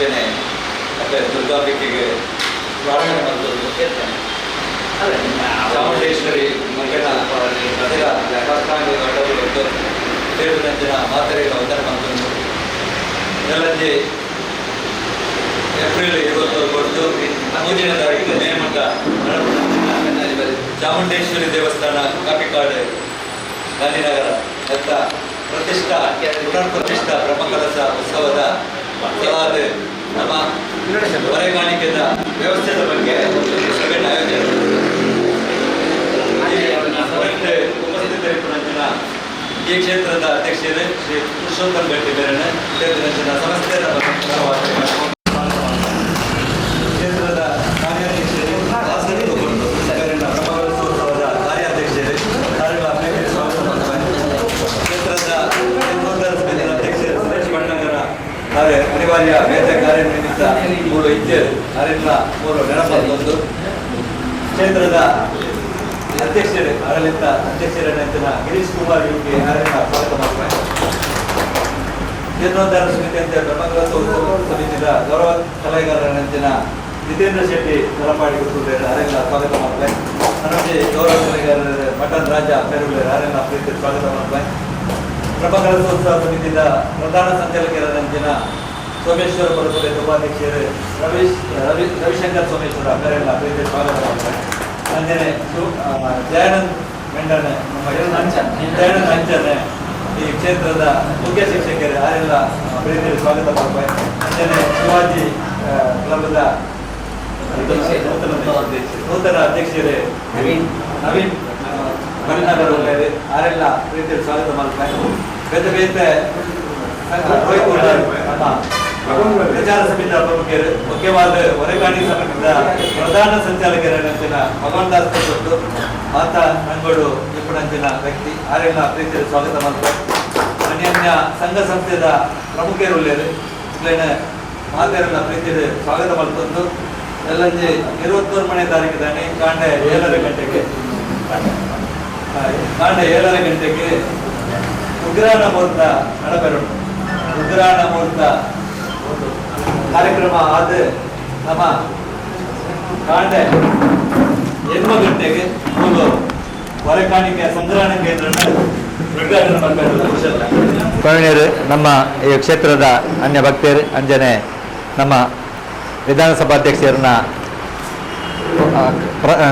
ಅಂಚನೆ ಮತ್ತು ದುರ್ಗಾಂಬಿಕೆಗೆ ಪ್ರಾರ್ಥನೆ ಮಾಡೋದು ಕೇಳ್ತೇನೆ. ಚಾಮುಂಡೇಶ್ವರಿ ಮಕ್ಕಳ ಅಡ್ಡಗಳು ಸೇರಿದಂಚಿನ ಮಾತ್ರೆಗಳ ವಂದನೆ ಮಾಡ್ಕೊಂಡು ಎಲ್ಲಂಜಿ ಏಪ್ರಿಲ್ 20 ಕೊಟ್ಟು ಮುಂದಿನ ತಾರೀಕು ನೇಮಕ ಚಾಮುಂಡೇಶ್ವರಿ ದೇವಸ್ಥಾನ ಕಾಪಿಕಾಡು ಗಾಂಧಿನಗರ ದತ್ತ ಪುನರ್ ಪ್ರತಿಷ್ಠಾ ಬ್ರಹ್ಮಕಲಶ ಉತ್ಸವದ ಸಲಾದ ನಮ್ಮ ಹೊರೆಗಾಣಿಕೆದ ವ್ಯವಸ್ಥೆಯ ಬಗ್ಗೆ ಒಂದು ಸಭೆಯನ್ನು ಆಯೋಜನೆ ಉಪಸ್ಥಿತರಿದ್ದ ಈ ಕ್ಷೇತ್ರದ ಅಧ್ಯಕ್ಷರು ಶ್ರೀ ಪುರುಷೋತ್ತಮ್ ಗಟ್ಟಿ ಬೇರಣ್ಣ ಕ್ಷೇತ್ರದ ಸಂಸ್ಥೆಯ ಕ್ಷೇತ್ರದ ಕಾರ್ಯಾಧ್ಯಕ್ಷರು ಬ್ರಹ್ಮಕಲಶೋತ್ಸವದ ಕಾರ್ಯಾಧ್ಯಕ್ಷರು ಕ್ಷೇತ್ರದ ಅಧ್ಯಕ್ಷರು ಸುರೇಶ್ ಭಟ್ನಗರ ಅನಿವಾರ್ಯ ಬೇರೆ ಕಾರ್ಯ ನಿಮಿತ್ತ 3 ಇಚ್ಛೆರು ಅರೆಲ್ಲ 3 ನೆನಪೊಂದು ಕ್ಷೇತ್ರದ ಅಧ್ಯಕ್ಷರು ಆಡಳಿತ ಅಧ್ಯಕ್ಷರಂತಿನ ಗಿರೀಶ್ ಕುಮಾರ್ ಇವರಿಗೆ ಆಡಳಿತ ಸ್ವಾಗತ ಮಾಡ್ತಾರೆ. ಜೀರ್ಣೋದ್ಧಾರ ಸಮಿತಿ ಅಂತ ಬ್ರಹ್ಮಕಲಶೋತ್ಸವ ಸಮಿತಿಯ ಗೌರವ ಸಲಹೆಗಾರರಂತಿನ ಜಿತೇಂದ್ರ ಶೆಟ್ಟಿ ತಲಪಾಡಿ ಗುರುತುಳ್ಳೇರು ಆರೆಲ್ಲ ಸ್ವಾಗತ ಮಾಡ್ತಾರೆ. ನಮಗೆ ಗೌರವ ಸಲಹೆಗಾರರ ಮಟನ್ ರಾಜ ಪೇರುಳ್ಳೇರು ಆರೆಲ್ಲ ಪ್ರೀತಿ ಸ್ವಾಗತ ಮಾಡ್ತಾರೆ. ಬ್ರಹ್ಮಕಲಶೋತ್ಸವ ಸಮಿತಿಯ ಪ್ರಧಾನ ಸಂಚಾಲಕರಂತಿನ ಸೋಮೇಶ್ವರ ಪರಪುರದ ಉಪಾಧ್ಯಕ್ಷರು ರವಿಶಂಕರ್ ಸೋಮೇಶ್ವರ ಅವರೆಲ್ಲ ಪ್ರೀತಿ ಸ್ವಾಗತ ಮಾಡ್ತಾರೆ. ಅಂಜನೆ ದಯಾನಂದ್ ಮೆಂಡನ ದಯಾನಂದ್ ಅಂಚನೆ ಈ ಕ್ಷೇತ್ರದ ಮುಖ್ಯ ಶಿಕ್ಷಕರು ಯಾರೆಲ್ಲ ಪ್ರೀತಿಯಲ್ಲಿ ಸ್ವಾಗತ ಮಾಡ್ತಾರೆ. ಅಂಜನೆ ಶಿವಾಜಿ ಕ್ಲಬ್ದ ನೂತನ ಅಧ್ಯಕ್ಷರೇ ನವೀನ್ ಮರಿನಗರ ಯಾರೆಲ್ಲ ಪ್ರೀತಿಯಲ್ಲಿ ಸ್ವಾಗತ ಮಾಡ್ತಾರೆ. ಬೇತೆ ಬೇತೆ ನಮ್ಮ ಪ್ರಚಾರ ಸಮಿತಿಯ ಪ್ರಮುಖರು ಮುಖ್ಯವಾದ ಹೊರೆಗಾಣಿ ಸಮಿತಿಯ ಪ್ರಧಾನ ಸಂಚಾಲಕರಂತಿನ ಭಗವಂತಾಸ್ ಕೊಟ್ಟು ಆತ ನಂಗೋಡು ಇಪ್ಪಡಂಚಿನ ವ್ಯಕ್ತಿ ಆರೆಲ್ಲ ಪ್ರೀತಿಯಲ್ಲಿ ಸ್ವಾಗತ ಮಾಡ್ತಾರೆ. ಅನ್ಯಾನ್ಯ ಸಂಘ ಸಂಸ್ಥೆಯ ಪ್ರಮುಖರು ಉಳ್ಳೇರು ಇಲ್ಲೇನ ಮಾತೆರೆಲ್ಲ ಪ್ರೀತಿಯಲ್ಲಿ ಸ್ವಾಗತ ಮಾಡ್ಕೊಂಡು ಎಲ್ಲಂಜಿ 23ನೇ ತಾರೀಕಿದ್ದಾನೆ ಕಾಂಡೆ 7 ಗಂಟೆಗೆ ಉಗ್ರಾಣ ಮುಹೂರ್ತ ನಡಬೆರುಂಟು. ಉಗ್ರಾಣ ಮುಹೂರ್ತ ಕಾರ್ಯಕ್ರಮ ಆದ ನಮ್ಮ ಕಾಂಡೆ 8 ಗಂಟೆಗೆ ಒಂದು ಹೊರೆಕಾಣಿಕೆ ಸಂಗ್ರಹಣ ಕೇಂದ್ರ ಉದ್ಘಾಟನೆ ಮಾಡಬೇಕು. ನಮ್ಮ ಈ ಕ್ಷೇತ್ರದ ಅನ್ಯ ಭಕ್ತರು ಅಂಜನೆ ನಮ್ಮ ವಿಧಾನಸಭಾಧ್ಯಕ್ಷರನ್ನ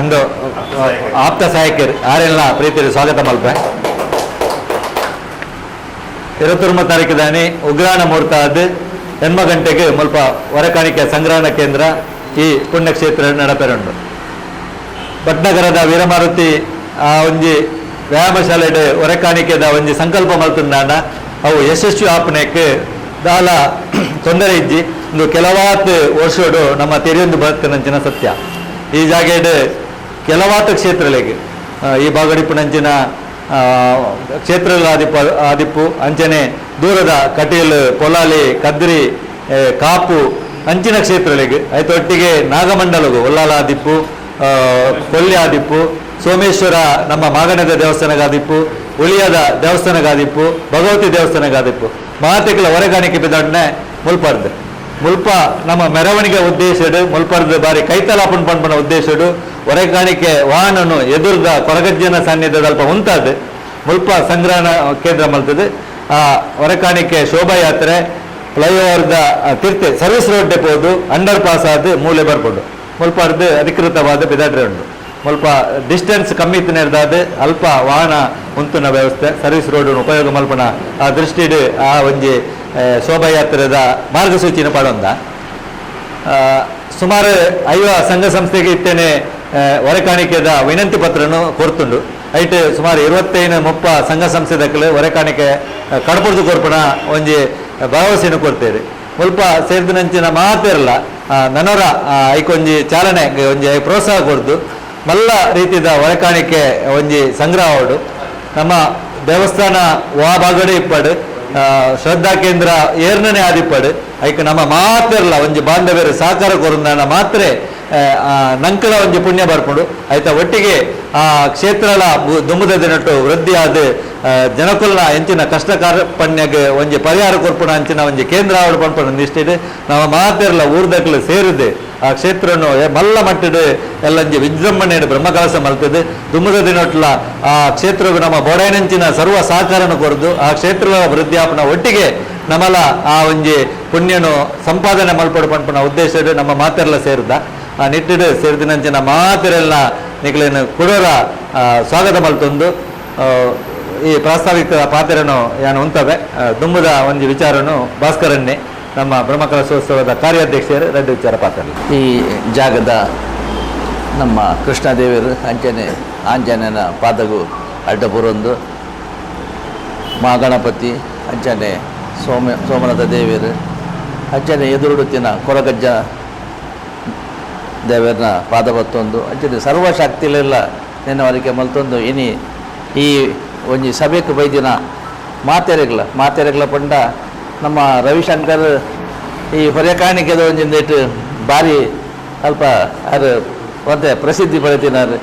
ಒಂದು ಆಪ್ತ ಸಹಾಯಕರು ಯಾರೆಲ್ಲ ಪ್ರೀತಿಯಲ್ಲಿ ಸ್ವಾಗತ ಮಲ್ಪೆ. 29 ತಾರೀಕಿದಾನೆ ಉಗ್ರಾಣ ಮುಹೂರ್ತ ಆದ 8 ಗಂಟೆಗೆ ಮುಲ್ಪ ಹೊರೆಕಾಣಿಕೆ ಸಂಗ್ರಹಣ ಕೇಂದ್ರ ಈ ಪುಣ್ಯಕ್ಷೇತ್ರ ನಡಪೆರುಂಡು. ಭಟ್ನಗರದ ವೀರಮಾರುತಿ ಒಂಜಿ ವ್ಯಾಯಾಮ ಶಾಲೆಡ್ ಹೊರೆಕಾಣಿಕೆದ ಒಂಜಿ ಸಂಕಲ್ಪ ಮಲ್ತುಂಡ ಅವು ಯಶಸ್ವಿ ಆಪನೆಕ್ ದಾಲ ತೊಂದರೆ ಇಜ್ಜಿ ಒಂದು ಕೆಲವಾತ್ ವರ್ಷೋಡು ನಮ್ಮ ತೆರೆಯೊಂದು ಬರ್ತನಂಚಿನ ಸತ್ಯ. ಈ ಜಾಗೆಡ್ ಕೆಲವಾತ್ ಕ್ಷೇತ್ರಗಳಿಗೆ ಈ ಬಾಗಡಿಪುನಂಚಿನ ಕ್ಷೇತ್ರ ಆದಿಪ್ಪು ಅಂಚನೆ ದೂರದ ಕಟೀಲ್ ಪೊಲಾಲಿ ಕದ್ರಿ ಕಾಪು ಅಂಚಿನ ಕ್ಷೇತ್ರಗಳಿಗೆ ಆಯ್ತೊಟ್ಟಿಗೆ ನಾಗಮಂಡಲಗು ಒಲ್ಲಾಲ ಆದಿಪ್ಪು ಕೊಲ್ಲಿ ಆದಿಪ್ಪು ಸೋಮೇಶ್ವರ ನಮ್ಮ ಮಾಗಣದ ದೇವಸ್ಥಾನಗಾದಿಪ್ಪು ಉಳಿಯದ ದೇವಸ್ಥಾನಗಾದಿಪ್ಪು ಭಗವತಿ ದೇವಸ್ಥಾನಗಾದಿಪ್ಪು ಮಾತೆಗಳ ಹೊರೆಗಾಣಿಕೆ ಬಿದ್ದೊಡನೆ ಮುಲ್ಪರ್ದು ಮುಲ್ಪ ನಮ್ಮ ಮೆರವಣಿಗೆ ಉದ್ದೇಶಡು ಮುಲ್ಪರ್ದು ಬಾರಿ ಕೈತಲಾಪನ್ ಪಂಪನ ಉದ್ದೇಶಡು ಹೊರೆಗಾಣಿಕೆ ವಾಹನನು ಎದುರ್ದ ಕೊರಗಜ್ಜನ ಸಾನ್ನಿಧ್ಯದ ಅಲ್ಪ ಉಂಟಾದ ಮುಲ್ಪ ಸಂಗ್ರಹಣ ಕೇಂದ್ರ ಮಲ್ತದೆ. ಆ ಹೊರೆಕಾಣಿಕೆ ಶೋಭಾಯಾತ್ರೆ ಫ್ಲೈಓವರ್ದ ತಿರ್ತೆ ಸರ್ವಿಸ್ ರೋಡ್ ಡೆಪೋದು ಅಂಡರ್ ಪಾಸ್ ಆದ ಮೂಲೆ ಬರ್ಬೋದು ಮುಲ್ಪರ್ದು ಅಧಿಕೃತವಾದ ಬಿದಾಡ್ರೆ ಉಂಟು. ಮುಲ್ಪ ಡಿಸ್ಟೆನ್ಸ್ ಕಮ್ಮಿ ಇತ್ತಿನೆರ್ದಾದ ಅಲ್ಪ ವಾಹನ ಉಂತುನ ವ್ಯವಸ್ಥೆ ಸರ್ವಿಸ್ ರೋಡ್ ಉಪಯೋಗ ಮಲ್ಪನ ಆ ದೃಷ್ಟಿಡ್ ಆ ಒಂಜಿ ಶೋಭಾಯಾತ್ರೆದ ಮಾರ್ಗಸೂಚಿನ ಪಡೊಂದ ಸುಮಾರು 5 ಸಂಘ ಸಂಸ್ಥೆಗೆ ಇತ್ತೇನೆ ಹೊರೆಕಾಣಿಕೆದ ವಿನಂತಿ ಪತ್ರನು ಕೊರ್ತುಂಡು. ಐಟ್ ಸುಮಾರು 25-30 ಸಂಘ ಸಂಸ್ಥೆದಕ್ಕಲು ಹೊರೆಕಾಣಿಕೆ ಕಡಪುರ್ದು ಕೊರ್ಪಣ ಒಂಜಿ ಭರವಸೆಯನ್ನು ಕೊಡ್ತೇವೆ. ಮುಲ್ಪ ಸೇರಿದಂಚಿನ ಮಾತಿರಲ್ಲ ನನರ ಐಕೊಂಜಿ ಚಾಲನೆ ಒಂಜಿ ಪ್ರೋತ್ಸಾಹ ಕೊಡ್ದು ಮಲ್ಲ ರೀತಿಯ ಹೊರೆಕಾಣಿಕೆ ಒಂಜಿ ಸಂಗ್ರಹಡು ನಮ್ಮ ದೇವಸ್ಥಾನ ವಾ ಬಾಗಡೆ ಇಪ್ಪಡು ಶ್ರದ್ಧಾ ಕೇಂದ್ರ ಏರ್ನನೆ ಆದಿಪ್ಪಡು ಐಕ್ ನಮ್ಮ ಮಾತಿರಲ್ಲ ಒಂಜಿ ಬಾಂಧವ್ಯರು ಸಹಕಾರ ಕೊರಂದಾನ ಮಾತ್ರ ನಂಕಳ ಒಂಜಿ ಪುಣ್ಯ ಬರ್ಪುಂಡು ಐತ ಒಟ್ಟಿಗೆ ಆ ಕ್ಷೇತ್ರಲ ದುಂಬುದ ದಿನಟ್ಟು ವೃದ್ಧಿ ಆದ ಜನಕುಲ್ನ ಎಂಚಿನ ಕಷ್ಟ ಕಾರ್ಪಣ್ಯಗೆ ಒಂಜಿ ಪರಿಹಾರ ಕೊರ್ಪುಣ ಅಂಚಿನ ಒಂಜಿ ಕೇಂದ್ರ ಆವಡು ಪಂಪುಣ ನಿಷ್ಟಿಡ್ ನಾವು ಮಾತೆರ್ಲ ಊರ್ದಕ್ಲು ಸೇರಿದೆ ಆ ಕ್ಷೇತ್ರನು ಮಲ್ಲ ಮಟ್ಟಿಡು ಎಲ್ಲಂಜಿ ವಿಜೃಂಭಣೆ ಬ್ರಹ್ಮಕಲಸ ಮಲ್ತದೆ ದುಂಬುದ ದಿನಟ್ಲ ಆ ಕ್ಷೇತ್ರವು ನಮ್ಮ ಬೋಡೈನಂಚಿನ ಸರ್ವ ಸಹಕಾರನ ಕೊರದು ಆ ಕ್ಷೇತ್ರದ ವೃದ್ಧಾಪನ ಒಟ್ಟಿಗೆ ನಮ್ಮಲ ಆ ಒಂಜಿ ಪುಣ್ಯನು ಸಂಪಾದನೆ ಮಲ್ಪಡು ಪಂಪುನ ಉದ್ದೇಶ ನಮ್ಮ ಮಾತೆರ್ಲ ಸೇರಿದ ಆ ನಿಟ್ಟಿಡು ಸೇರಿದಿನಂಚಿನ ಮಾತೆರೆಲ್ಲ ನಿಕ್ಲೇನು ಕುಡೋರ ಸ್ವಾಗತ ಮಲ್ತೊಂದು ಈ ಪ್ರಾಸ್ತಾವಿಕ ಪಾತ್ರೆನು ಏನು ಉಂತವೆ ದುಂಬುದ ಒಂಜಿ ವಿಚಾರನು ಭಾಸ್ಕರನ್ನೇ ನಮ್ಮ ಬ್ರಹ್ಮಕಲಶೋತ್ಸವದ ಕಾರ್ಯಾಧ್ಯಕ್ಷರು ರೆಡ್ಡಿ ವಿಚಾರ ಪಾತ್ರ ಈ ಜಾಗದ ನಮ್ಮ ಕೃಷ್ಣದೇವರು ಅಂಚನೆ ಆಂಜನೇಯನ ಪಾದಗೂ ಅಡ್ಡಪುರೊಂದು ಮಹಾಗಣಪತಿ ಅಂಚನೆ ಸೋಮನಾಥ ದೇವರು ಅಂಚನೆ ಎದುರುಡುತ್ತಿನ ಕೊರಗಜ್ಜ ದೇವರನ್ನ ಪಾದ ಬತ್ತೊಂದು ಅಂಚನೆ ಸರ್ವಶಕ್ತಿಲೆಲ್ಲ ನೆನವರಿಕೆ ಮಲ್ತೊಂದು ಇನಿ ಈ ಒಂಜಿ ಸಭೆಗೆ ಬೈದಿನ ಮಾತೆರೆಗ್ಲ ಪಂಡ ನಮ್ಮ ರವಿಶಂಕರ್ ಈ ಹೊರೆಕಾಣಿಕೆದ ಒಂಜಿಂದೇಟು ಭಾರಿ ಅಲ್ಪ ಅದು ಮತ್ತೆ ಪ್ರಸಿದ್ಧಿ ಪಡೆದಿನಾರು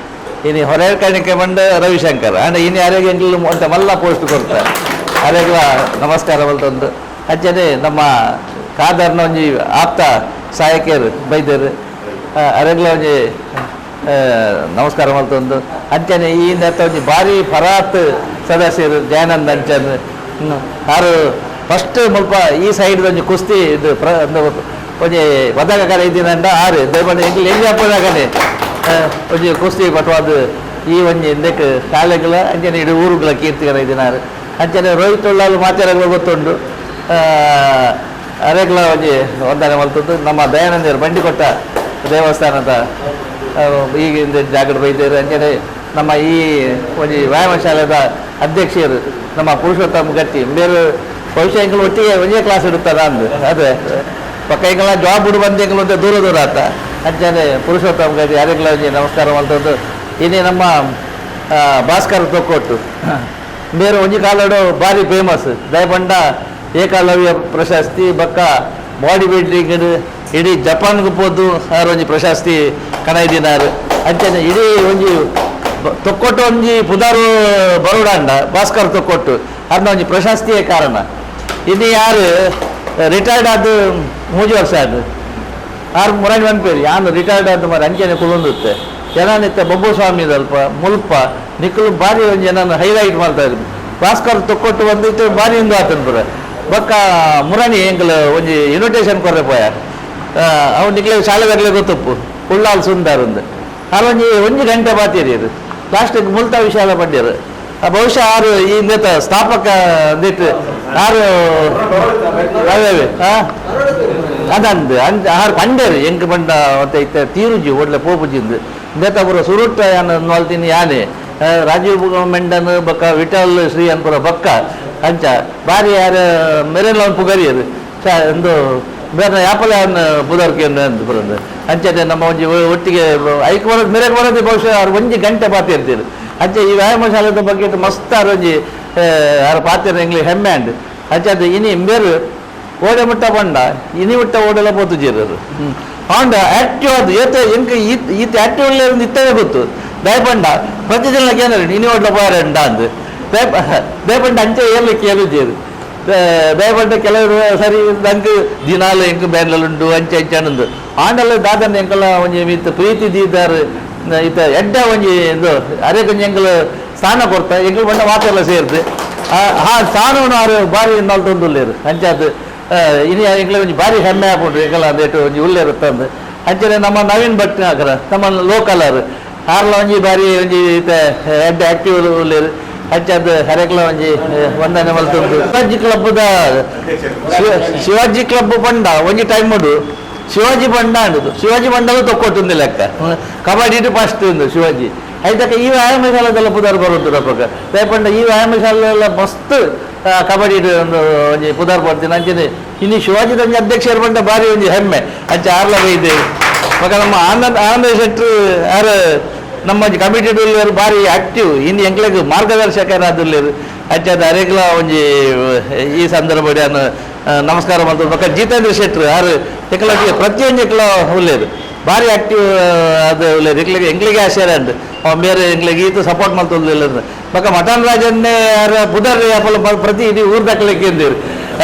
ಇನಿ ಹೊರೆಕಾಣಿಕೆ ಬಂದ ರವಿಶಂಕರ್ ಅಂದರೆ ಇನ್ನು ಯಾರಿಗೆ ಅಂತ ಮಲ್ಲ ಪೋಸ್ಟ್ ಕೊಡ್ತಾರೆ ಅರೆಗ್ಲ ನಮಸ್ಕಾರ ಬಲ್ತಂದು ಅಂಚನೆ ನಮ್ಮ ಕಾದರ್ನ ಒಂಜಿ ಆಪ್ತ ಸಹಾಯಕರು ಬೈದರು ಅರೆಗ್ಲ ಒಂಜಿ ನಮಸ್ಕಾರ ಮಲ್ತೊಂದು ಅಂಚನೆ ಈ ನೆತ್ತ ಒಂಜಿ ಭಾರಿ ಫರಾತ್ ಸದಸ್ಯರು ಜಯಾನಂದ್ ಅಂಚನ್ ಯಾರು ಫಸ್ಟ್ ಮುಲ್ಪ ಈ ಸೈಡ್ ಒಂಜಿ ಕುಸ್ತಿ ಇದು ಒಂಜಿ ಪದಕ ಕರೆ ಇದ್ದಿನಂಡ ಆರು ದಯಮಾಡಿ ಎಂಗ್ಲು ಎಲ್ಲಿ ಹಪ್ಪದಾಗನೆ ಒಂಜಿ ಕುಸ್ತಿ ಪಟ್ವಾದು ಈ ಒಂಜಿ ಇಂದಕ್ಕೆ ಶಾಲೆಗಳ ಅಂಚನೆ ಇಡೀ ಊರುಗಳ ಕೀರ್ತಿಗರ ಇದ್ದಿನಾರು ಅಂಚನೆ ರೋಹಿತ್ ಉಳ್ಳಾಲು ಮಾತೆರಗಳು ಗೊತ್ತುಂಡು ಅರೆಗ್ಲ ಒಂಜಿ ವಂದನೆ ಮಲ್ತದ್ದು ನಮ್ಮ ದಯಾನಂದರು ಬಂಡಿಕೊಟ್ಟ ದೇವಸ್ಥಾನದ ಈಗಿಂದ ಜಾಗದ ಬೈದ್ಯರು ಅಂಚನೆ ನಮ್ಮ ಈ ಒಂಜಿ ವ್ಯಾಯಾಮ ಶಾಲೆದ ಅಧ್ಯಕ್ಷರು ನಮ್ಮ ಪುರುಷೋತ್ತಮ ಗಟ್ಟಿ ಬೇರೆ ಬಹುಶಃ ಎಂಗಳು ಒಟ್ಟಿಗೆ ಒಂದೇ ಕ್ಲಾಸ್ ಇಡುತ್ತದ ಅಂದು ಅದೇ ಪಕ್ಕ ಎಂಗಳ ಜಾಬ್ ಬಿಡು ಬಂದು ಎಂಗಳು ಅಂತ ದೂರ ಆತ ಅಂಚನೆ ಪುರುಷೋತ್ತಮ ಗಟ್ಟಿ ಯಾರಿಗೆಲ್ಲ ಒಂಜಿ ನಮಸ್ಕಾರ ಮಾಡ್ತದ್ದು ಇನ್ನೇ ನಮ್ಮ ಭಾಸ್ಕರ್ ತೊಕ್ಕೊಟ್ಟು ಬೇರೆ ಒಂಜಿ ಕಾಲಡು ಭಾರಿ ಫೇಮಸ್ ದಯಪಂಡ ಏಕಲವ್ಯ ಪ್ರಶಸ್ತಿ ಬಕ್ಕ ಬಾಡಿ ಬಿಲ್ಡಿಂಗ್ ಇಡೀ ಜಪಾನ್ಗೆ ಹೋದು ಅವ್ರು ಒಂಜಿ ಪ್ರಶಸ್ತಿ ಕಣಯ್ದಿನಾರು ಅಂಚನೆ ಇಡೀ ಒಂಜಿ ತೊಕ್ಕೊಟ್ಟು ಒಂಜಿ ಪುದಾರು ಬರೋಡಾಂಡ ಭಾಸ್ಕರ್ ತೊಕ್ಕೊಟ್ಟು ಅದನ್ನ ಒಂಜಿ ಪ್ರಶಸ್ತಿಯೇ ಕಾರಣ ಇನ್ನು ಯಾರು ರಿಟೈರ್ಡ್ ಆದ 3 ವರ್ಷ ಆದ ಆರು ಮುರಾಣಿ ಬಂದ್ಪೇರಿ ಯಾನು ರಿಟೈರ್ಡ್ ಆದ ಮಾರು ಅಂಚನೆ ಕುಲೊಂದುತ್ತೆ ಜನನಿತ್ತ ಬೊಬ್ಬು ಸ್ವಾಮಿ ಸ್ವಲ್ಪ ಮುಲ್ಪ ನಿಕ್ಕಲು ಭಾರಿ ಒಂದು ಜನನ ಹೈಲೈಟ್ ಮಾಡ್ತಾ ಇದ್ರು ಭಾಸ್ಕರ್ ತೊಕ್ಕೊಟ್ಟು ಬಂದಿತ್ತು ಭಾರಿ ಒಂದು ಆತನ ಪುರ ಬೊಕ್ಕ ಮುರಾಣಿ ಎಂಗ್ಲು ಒಂಜಿ ಇನ್ವಿಟೇಷನ್ ಕೊರ್ರೆ ಪೋಯ ಅವ್ನು ನಿಕ್ಲೆ ಶಾಲೆದಾಗಲೇ ಗೊತ್ತಪ್ಪು ಉಳ್ಳಾಲ್ ಸುಂದರ್ ಒಂದು ಅವೊಂಜಿ ಒಂಜಿ ಗಂಟೆ ಬಾತೀರಿ ಅದು ಲಾಸ್ಟಿಗೆ ಮುಲ್ತಾ ವಿಶಾಲ ಪಡ್ಯರು ಬಹುಶಃ ಆರು ಈ ನೇತ ಸ್ಥಾಪಕ ದಿಟ್ಟು ಆರು ಅದಂದು ಆರು ಪಂಡರು ಎಂಕ್ ಬಂಡ ಮತ್ತೆ ಇತ್ತ ತೀರುಜಿ ಒಳ್ಳೆ ಪೋಪುಜಿಂದು ನೇತ ಪುರ ಸುರುಟ್ಟ ನೋಲ್ತೀನಿ ಯಾನೆ ರಾಜೀವ್ ಮೆಂಡನ್ ಬಕ್ಕ ವಿಠಲ್ ಶ್ರೀ ಅನ್ಪುರ ಬಕ್ಕ ಅಂಚ ಬಾರಿ ಯಾರು ಮೆರೆಲ್ಲ ಒಂದು ಪುಗರಿಯರು ಒಂದು ಬೇರೆ ಯಾಪಲೆ ಅವನ್ನ ಬುಧವಾರಕ್ಕೆ ಅಂತ ಬರೋದು ಅಂಚೆ ನಮ್ಮ ಒಂಜಿ ಒಟ್ಟಿಗೆ ಐಕ್ ಬರೋದು ಮೆರೆಗೆ ಬರೋದು ಬಹುಶಃ ಅವ್ರು ಒಂಜಿ ಗಂಟೆ ಪಾತಿ ಇರ್ತೀರಿ ಅಂಚೆ ಈ ವ್ಯಾಯಾಮ ಶಾಲೆದ ಬಗ್ಗೆ ಮಸ್ತ್ ಅವ್ರು ಒಂಜಿ ಯಾರು ಪಾತಿರ ಎಂಗ್ಲಿ ಹೆಮ್ಮೆ ಅಂಡ್ ಅಂಚೆ ಅದು ಇನಿ ಬೇರು ಓಡೆ ಮುಟ್ಟ ಬಂಡ ಇನಿ ಮುಟ್ಟ ಓಡೆಲ್ಲ ಪೋತುಜಿರೋರು ಹಾಂಡ ಆಕ್ಟಿವ್ ಅದು ಏತ ಎಂಕ ಈತ ಆಕ್ಟಿವ್ ಒಳ್ಳೆ ಒಂದು ಇತ್ತವೇ ಗೊತ್ತು ದಯಪಂಡ ಪ್ರತಿ ಜನಕ್ಕೆ ಏನಾರು ಇನಿ ಓಡ್ಲ ಪಾರಂಡ ಅಂದು ದಯಪಂಡ ಅಂಚೆ ಏರ್ಲಿಕ್ಕೆ ಕೇಳುಜೇರು ದಯಪಂಡ ಕೆಲವರು ಸರಿ ನಂಗೆ ದಿನಾಲು ಎಂಕ ಬ್ಯಾನ್ಲುಂಡು ಅಂಚೆ ಅಂಚೆ ಅನ್ನೊಂದು ಆಂಡಲ್ಲ ದಾದನ್ ಎಂಕಲ್ಲ ಒಂಜಿ ಮಿತ್ ಪ್ರೀತಿ ದೀದಾರು ಇತ್ತ ಎಡ್ಡ ಒಂಜಿ ಇದು ಅರೆ ಕೊಂಚ ಎಂಕಲು ಸ್ಥಾನ ಕೊಡ್ತಾ ಎಂಕಲು ಬಂಡ ಮಾತೆಲ್ಲ ಸೇರ್ದು ಆ ಸ್ಥಾನವನ್ನು ಅವರು ಭಾರಿ ನಾಲ್ತೊಂದುಲ್ಲೇರು ಅಂಚಾದು ಇನಿ ಎಂಕಲ ಒಂಜಿ ಭಾರಿ ಹೆಮ್ಮೆ ಹಾಕೊಂಡ್ರು ಎಂಕಲ್ಲ ಅಂದೇಟು ಒಂಜಿ ಉಳ್ಳೇರುತ್ತಂದು ಅಂಚನೆ ನಮ್ಮ ನವೀನ್ ಭಟ್ ಹಾಕರ ನಮ್ಮ ಲೋಕಲರು ಆರ್ಲ ಒಂಜಿ ಭಾರಿ ಒಂಜಿ ಇತ್ತ ಎಡ್ಡ ಆಕ್ಟಿವ್ ಉಳ್ಳೇರು ಹಚ್ಚದು ಹರೆಕ್ಲ ಒಂಜಿ ವಂದನೆ ಮಲ್ತುಂಡು ಶಿವಾಜಿ ಕ್ಲಬ್ ಪಂಡ ಒಂಜಿ ಟೈಮ್ ಉಂಡು ಶಿವಾಜಿ ಬಂಡ ಅಂಡುದು ಶಿವಾಜಿ ಬಂಡಲು ತೊಕ್ಕೊಟ್ಟುಂದು ಲೆಕ್ಕ ಕಬಡ್ಡಿ ಫಸ್ಟ್ ಉಂದು ಶಿವಾಜಿ ಐದಕ್ಕೆ ಈ ವ್ಯಾಯಾಮ ಶಾಲೆದೆಲ್ಲ ಪುದಾರ್ ಬರುಂಟು ನಪ್ಪಗ ದಯಪಂಡ ಈ ವ್ಯಾಯಾಮ ಶಾಲೆಲ್ಲ ಮಸ್ತ್ ಕಬಡ್ಡಿ ಒಂದು ಒಂಜಿ ಪುದಾರ್ ಬರ್ತೀನಿ ಅಂಚನೆ ಇನ್ನು ಶಿವಾಜಿದ ಒಂಜಿ ಅಧ್ಯಕ್ಷರು ಬಂಡ ಭಾರಿ ಒಂಜಿ ಹೆಮ್ಮೆ ಅಂಚ ಆರ್ಲ ಬೈದೆ ಮಗ ನಮ್ಮ ಆನಂದ ಶೆಟ್ರು ಯಾರು ನಮ್ಮ ಕಮಿಟಿ ಭಾರಿ ಆಕ್ಟಿವ್ ಇನ್ನು ಎಂಕ್ಲೆಗ್ ಮಾರ್ಗದರ್ಶಕರಾದುಲ್ಲೇರು ಅಂಚದ ಅರೆಗ್ಲ ಒಂಜಿ ಈ ಸಂದರ್ಭ ನಮಸ್ಕಾರ ಮಾಡ್ತಾರೆ ಬಕ್ಕ ಜಿತೇಂದ್ರ ಶೆಟ್ರು ಯಾರು ಎಂಕಲ ಪ್ರತಿಯೊಂದು ಎಂಕಲ ಉಳ್ಳೇರು ಭಾರಿ ಆಕ್ಟಿವ್ ಅದು ಎಂಗ್ಲಿಗೆ ಆಶ್ಚರ್ಯ ಉಂಟು ಅವನು ಬೇರೆ ಎಂಗ್ಲಿಗೆ ಈತ ಸಪೋರ್ಟ್ ಮಾಡ್ತಲ್ಲ ಬಕ್ಕ ಮಟನ್ ರಾಜನ್ನೇ ಯಾರ ಪುದರ್ ಯಾಪಲ ಪ್ರತಿ ಇಡೀ ಊರ್ ದಾಖಲೆಕ್ಕೆ ಎಂದಿರು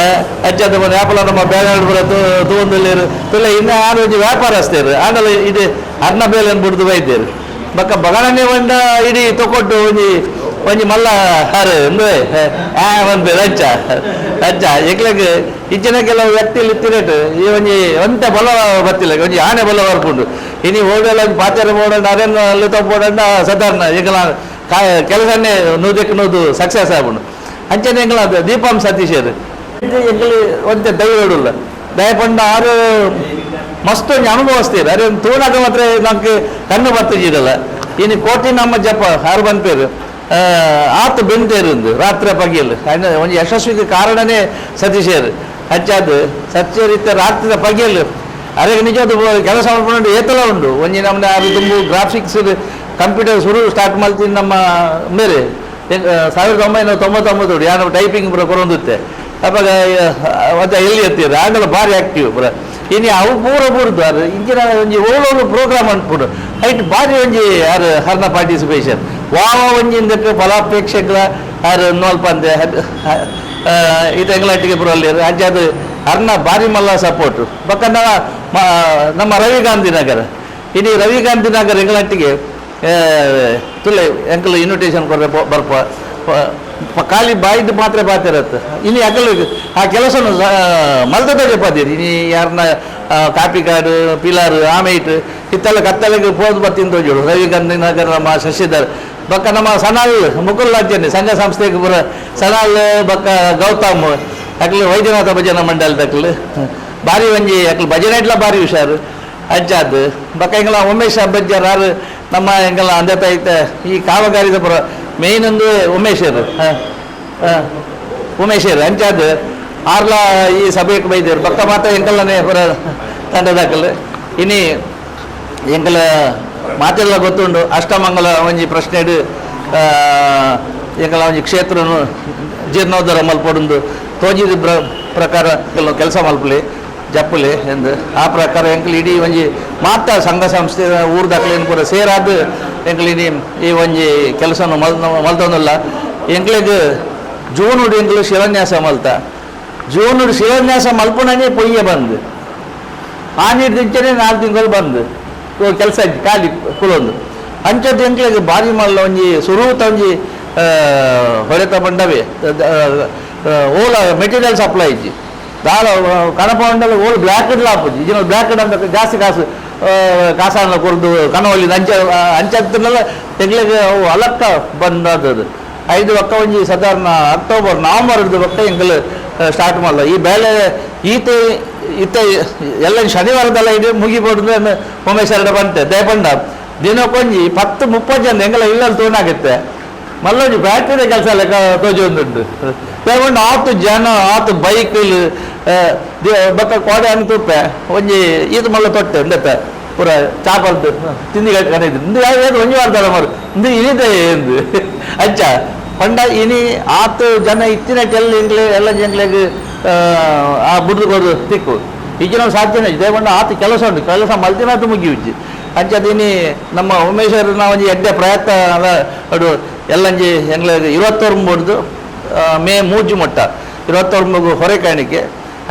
ಹಚ್ಚದ ಮನೆ ಯಾಪಲ ನಮ್ಮ ಬೇಗಾಡು ಬರ ತಗೊಂಡಲ್ಲಿರು ತುಲ್ಲ ಇನ್ನು ಯಾರು ಒಂಜಿ ವ್ಯಾಪಾರಸ್ತೇರು ಆಮೇಲೆ ಇದು ಅರ್ನ ಬೇಲೆ ಬಿಡ್ದು ಬೈದೇರು ಬಕ್ಕ ಬಗಣನೆ ಒಂದ ಇಡೀ ತೊಕೊಟ್ಟು ಒಂಜಿ ಮಲ್ಲ ಹಾರು ಒಂದು ರಜ್ಜ ಎಕ್ಲೆಗೆ ಇಚ್ಚಿನ ಕೆಲವು ವ್ಯಕ್ತಿಯಲ್ಲಿ ಇತ್ತಿರೇಟು ಈ ಒಂಜಿ ಒಂತ ಬಲ ಬರ್ತಿಲ್ಲ ಒಂಜಿ ಆನೆ ಬಲ ಬರ್ಕೊಂಡು ಇನಿ ಓಡಲ್ಲ ಪಾತ್ರೆ ಓಡಂಡ ಅರೇನು ಅಲ್ಲಿ ತಪ್ಪೋಡಂಡ ಸಾಧಾರಣ ಈಗಲ ಕೆಲಸನೇ ನೂದಕ್ಕೆ ಸಕ್ಸಸ್ ಆಗ್ಬಿಡು ಅಂಚನೆ ಎಂಗಲ ದೀಪಂ ಸತೀಶರು ಎಂಗಲಿ ಒಂತೆ ದೈವಡುಲ್ಲ ದಯಪಂಡ ಆರು ಮಸ್ತ್ ಒಂಜಿ ಅನುಭವಿಸ್ತೀರಿ ಅರೆ ತೂಣಾಗ ಮಾತ್ರ ನಮ್ಗೆ ಕಣ್ಣು ಬರ್ತಿದ್ದೀರಲ್ಲ ಇನ್ನು ಕೋಟಿ ನಮ್ಮ ಜಪ ಆರು ಬಂದ್ಪೇರು ಆತು ಬೆಂತೇರು ರಾತ್ರಿ ಪಗಿಯಲು ಒಂದು ಯಶಸ್ವಿಗೆ ಕಾರಣನೇ ಸತೀಶರು ಹಚ್ಚಾದು ಸತ್ಯರೀತ್ಯ ರಾತ್ರಿ ಪಗಿಯಲು ಅರೆ ನಿಜವಾದ ಕೆಲಸ ಮಾಡ್ಕೊಂಡು ಏತಲ ಉಂಟು ಒಂಜಿ ನಮ್ಮನೆ ಅದು ತುಂಬ ಗ್ರಾಫಿಕ್ಸ್ ಕಂಪ್ಯೂಟರ್ ಶುರು ಸ್ಟಾರ್ಟ್ ಮಾಡ್ತೀನಿ ನಮ್ಮ ಮೇರೆ 1999 ಯಾರು ಟೈಪಿಂಗ್ ಪುರ ಕೊರೊಂದುತ್ತೆ ಅವಾಗ ಮತ್ತೆ ಎಲ್ಲಿ ಎತ್ತೀರ ಆಗಲ್ಲ ಭಾರಿ ಆಕ್ಟಿವ್ ಪುರ ಇನ್ನು ಅವು ಪೂರದ್ದು ಅದು ಇಂಚಿನ ಒಂಜಿ ಓಳೋಳು ಪ್ರೋಗ್ರಾಮ್ ಅಂದ್ಬಿಡು ಹೈಟ್ ಭಾರಿ ಒಂಜಿ ಯಾರು ಹರ್ನ ಪಾರ್ಟಿಸಿಪೇಷನ್ ವಾವ ಒಂಜಿಂದಕ್ಕೆ ಫಲಾಪೇಕ್ಷೆಗಳ ಯಾರು ನೋಲ್ಪಂದೆ ಇದು ಎಂಗ್ಲಟ್ಟಿಗೆ ಪುರಲ್ಲಿ ಅದು ಹರ್ನ ಭಾರಿ ಮಲ್ಲ ಸಪೋರ್ಟು ಬಕ್ಕ ನಮ್ಮ ರವಿ ಗಾಂಧಿ ನಗರ ಇನ್ನು ರವಿ ಗಾಂಧಿ ನಗರ ಎಂಗ್ಲಟ್ಟಿಗೆ ತುಲೆ ಎಂಕಲ್ ಇನ್ವಿಟೇಷನ್ ಕೊಡ್ರೆ ಬರ್ಪ ಖಾಲಿ ಬಾಯಿದ್ದು ಮಾತ್ರ ಬಾತಿರತ್ತೆ ಇನ್ನು ಅಕಲ್ ಆ ಕೆಲಸನು ಮಲ್ತದಾಗೆ ಪಾದಿರಿ ಇನ್ನು ಯಾರನ್ನ ಕಾಪಿ ಕಾರ್ಡು ಪಿಲಾರು ಆಮೇಟ್ ಇತ್ತೆಲ್ಲ ಕತ್ತಲೆಗೆ ಪೋದು ಬತ್ತಿನ ತೋಜೋಡು ರವಿ ಗಾಂಧಿ ನಗರ ನಮ್ಮ ಶಶಿಧರ್ ಬಕ್ಕ ನಮ್ಮ ಸನಾಲ್ ಮುಕುಲ್ ರಾಜ್ಯನೇ ಸಂಘ ಸಂಸ್ಥೆಗೆ ಪುರ ಸನಾಲ್ ಬಕ್ಕ ಗೌತಮ್ ಅಕ್ಲು ವೈದ್ಯನಾಥ ಭಜನಾ ಮಂಡಲದಕ್ಲು ಭಾರಿ ಒಂಜಿ ಅಕ್ಲು ಭಜನೆ ಇಟ್ಲ ಭಾರಿ ಹುಷಾರು ಅಜ್ಜಾದ್ ಬಕ್ಕ ಎಂಗಲ ಉಮೇಶ್ ಅಬ್ಬಜ್ಜರ್ ಯಾರು ನಮ್ಮ ಎಂಗಲ ಅಂದತ ಐತೆ ಈ ಕಾವಗಾರಿದ ಪುರ ಮೇಯ್ನ್ ಒಂದು ಉಮೇಶರು ಅಂಚಾದ್ ಆರ್ಲ ಈ ಸಭೆಗೆ ಬೈದೇರು ಬಕ್ಕ ಮಾತ್ರ ಎಂಕಲ್ಲನೇ ಪುರ ತಂಡದಾಕಲು ಇನಿ ಎಂಕಲ ಮಾತೆಲ್ಲ ಗೊತ್ತುಂಡು ಅಷ್ಟಮಂಗಲ ಒಂಜಿ ಪ್ರಶ್ನೆ ಎಂಕಲ ಒಂಜಿ ಕ್ಷೇತ್ರನು ಜೀರ್ಣೋದ್ಧಾರ ಮಲ್ಪೊಂದು ತೋಜಿದ ಪ್ರಕಾರ ಕೆಲಸ ಮಲ್ಪಲಿ ಜಪ್ಪಲಿ ಎಂದು ಆ ಪ್ರಕಾರ ಎಂಕಲ್ ಇಡೀ ಒಂಜಿ ಮಾತ ಸಂಘ ಸಂಸ್ಥೆ ಊರು ದಾಖಲೆಯನ್ನು ಕೂಡ ಸೇರಾದ ಎಂಕಲ್ ಇಡೀ ಈ ಒಂಜಿ ಕೆಲಸವನ್ನು ಮಲ್ತೊಂದಿಲ್ಲ ಎಂಕ್ಲಿಗೆ ಜೂನ್ ಉಡಿ ಎಂಕಲು ಶಿಲಾನ್ಯಾಸ ಮಲ್ತ ಜೂನ್ ಉಡಿ ಶಿಲಾನ್ಯಾಸ ಮಲ್ಪುಣನೇ ಪೊಯ್ಯೆ ಬಂದು ಆ ನೀಡ್ದಿಂಚನೆ 4 ತಿಂಗಳು ಬಂದು ಕೆಲಸ ಖಾಲಿ ಕುಲೊಂದು ಅಂಚದ್ದು ಎಂಕ್ಲಿಗೆ ಭಾರಿ ಮಲ್ಲ ಒಂಜಿ ಸುರೂತ ಒಂಜಿ ಹೊಡೆತ ಬಂಡವೆ ಓಲ ಮೆಟೀರಿಯಲ್ ಸಪ್ಲೈ ಇಜ್ಜಿ ದಾಳ ಕಣಪ ಉಂಡಲ್ಲ ಓಲ್ ಬ್ಲ್ಯಾಕೆಡ್ ಲಾಪುಜಿ ಈಜಿನ ಬ್ಲ್ಯಾಕೆಡ್ ಅಂತ ಜಾಸ್ತಿ ಕಾಸನ್ನ ಕೊರ್ದು ಕಣವಲ್ಲಿ ಅಂಚಲ್ಲ ತೆಗ್ಲಿಗೆ ಅವು ಅಲಕ್ಕ ಬಂದದ್ದು 5 ಒಕ್ಕ ಒಂಜಿ ಸಾಧಾರಣ ಅಕ್ಟೋಬರ್ ನವಂಬರ್ ಒಕ್ಕ ಎಂಕಲ್ ಸ್ಟಾರ್ಟ್ ಮಾಡಲ್ಲ ಈ ಬೇಳೆ ಇತ್ತ ಎಲ್ಲ ಶನಿವಾರದಲ್ಲ ಇಡೀ ಮುಗಿಬೋದು ಉಮೇಶ್ ಎರಡು ಬಂತೆ ದಯಪಂಡ ದಿನಕ್ಕೊಂಜಿ 10-30 ಜನ ಎಂಗಲ ಇಲ್ಲಲ್ಲಿ ತೋಣಾಗುತ್ತೆ ಮಲ್ಲೊಂಜಿ ಬ್ಯಾಟ್ರಿ ಕೆಲಸ ಲೆಕ್ಕ ತೋಜೊಂದುಂಟು ದಯಪಂಡ 10 ಜನ 10 ಬೈಕಲ್ ಬಕ್ಕ ಕೋಡೆ ಅಂತುಪ್ಪೆ ಒಂಜಿ ಇದು ಮಲ್ಲ ತೊಟ್ಟೆ ಉಂಡತ್ತೆ ಪೂರ ಚಾಪಲ್ದು ತಿಂಡಿ ಕಣಿದ್ದು ಇಂದು ಯಾವ್ದು ಒಂಜಿ ವಾರ್ತಾರ ಮಾರು ಇಂದು ಇನಿದೆ ಎಂದು ಅಚ್ಚ ಪಂಡ ಇನಿ 10 ಜನ ಇತ್ತಿನ ಎಲ್ಲ ಜಂಗ್ಲಿಗೆ ಆ ಬುಡ್ದು ಕೊಡು ತಿಕ್ಕು ಈಗಿನ ಸಾಧ್ಯನೇ ದಯಪಂಡ 10 ಕೆಲಸ ಉಂಟು ಕೆಲಸ ಮಲ್ತಿನಾತು ಮುಗಿಯುಚ್ಚಿ ಅಂಚದಿನಿ ನಮ್ಮ ಉಮೇಶ್ವರನ ಒಂಜಿ ಎಡ್ಡೆ ಪ್ರಯತ್ನ ಅದು ಎಲ್ಲಂಜಿ ಎಂಗ್ಲಿಗೆ 21 ಮೇ 3 ಮೊಟ್ಟ 21 ಹೊರೆ ಕಾಣಿಕೆ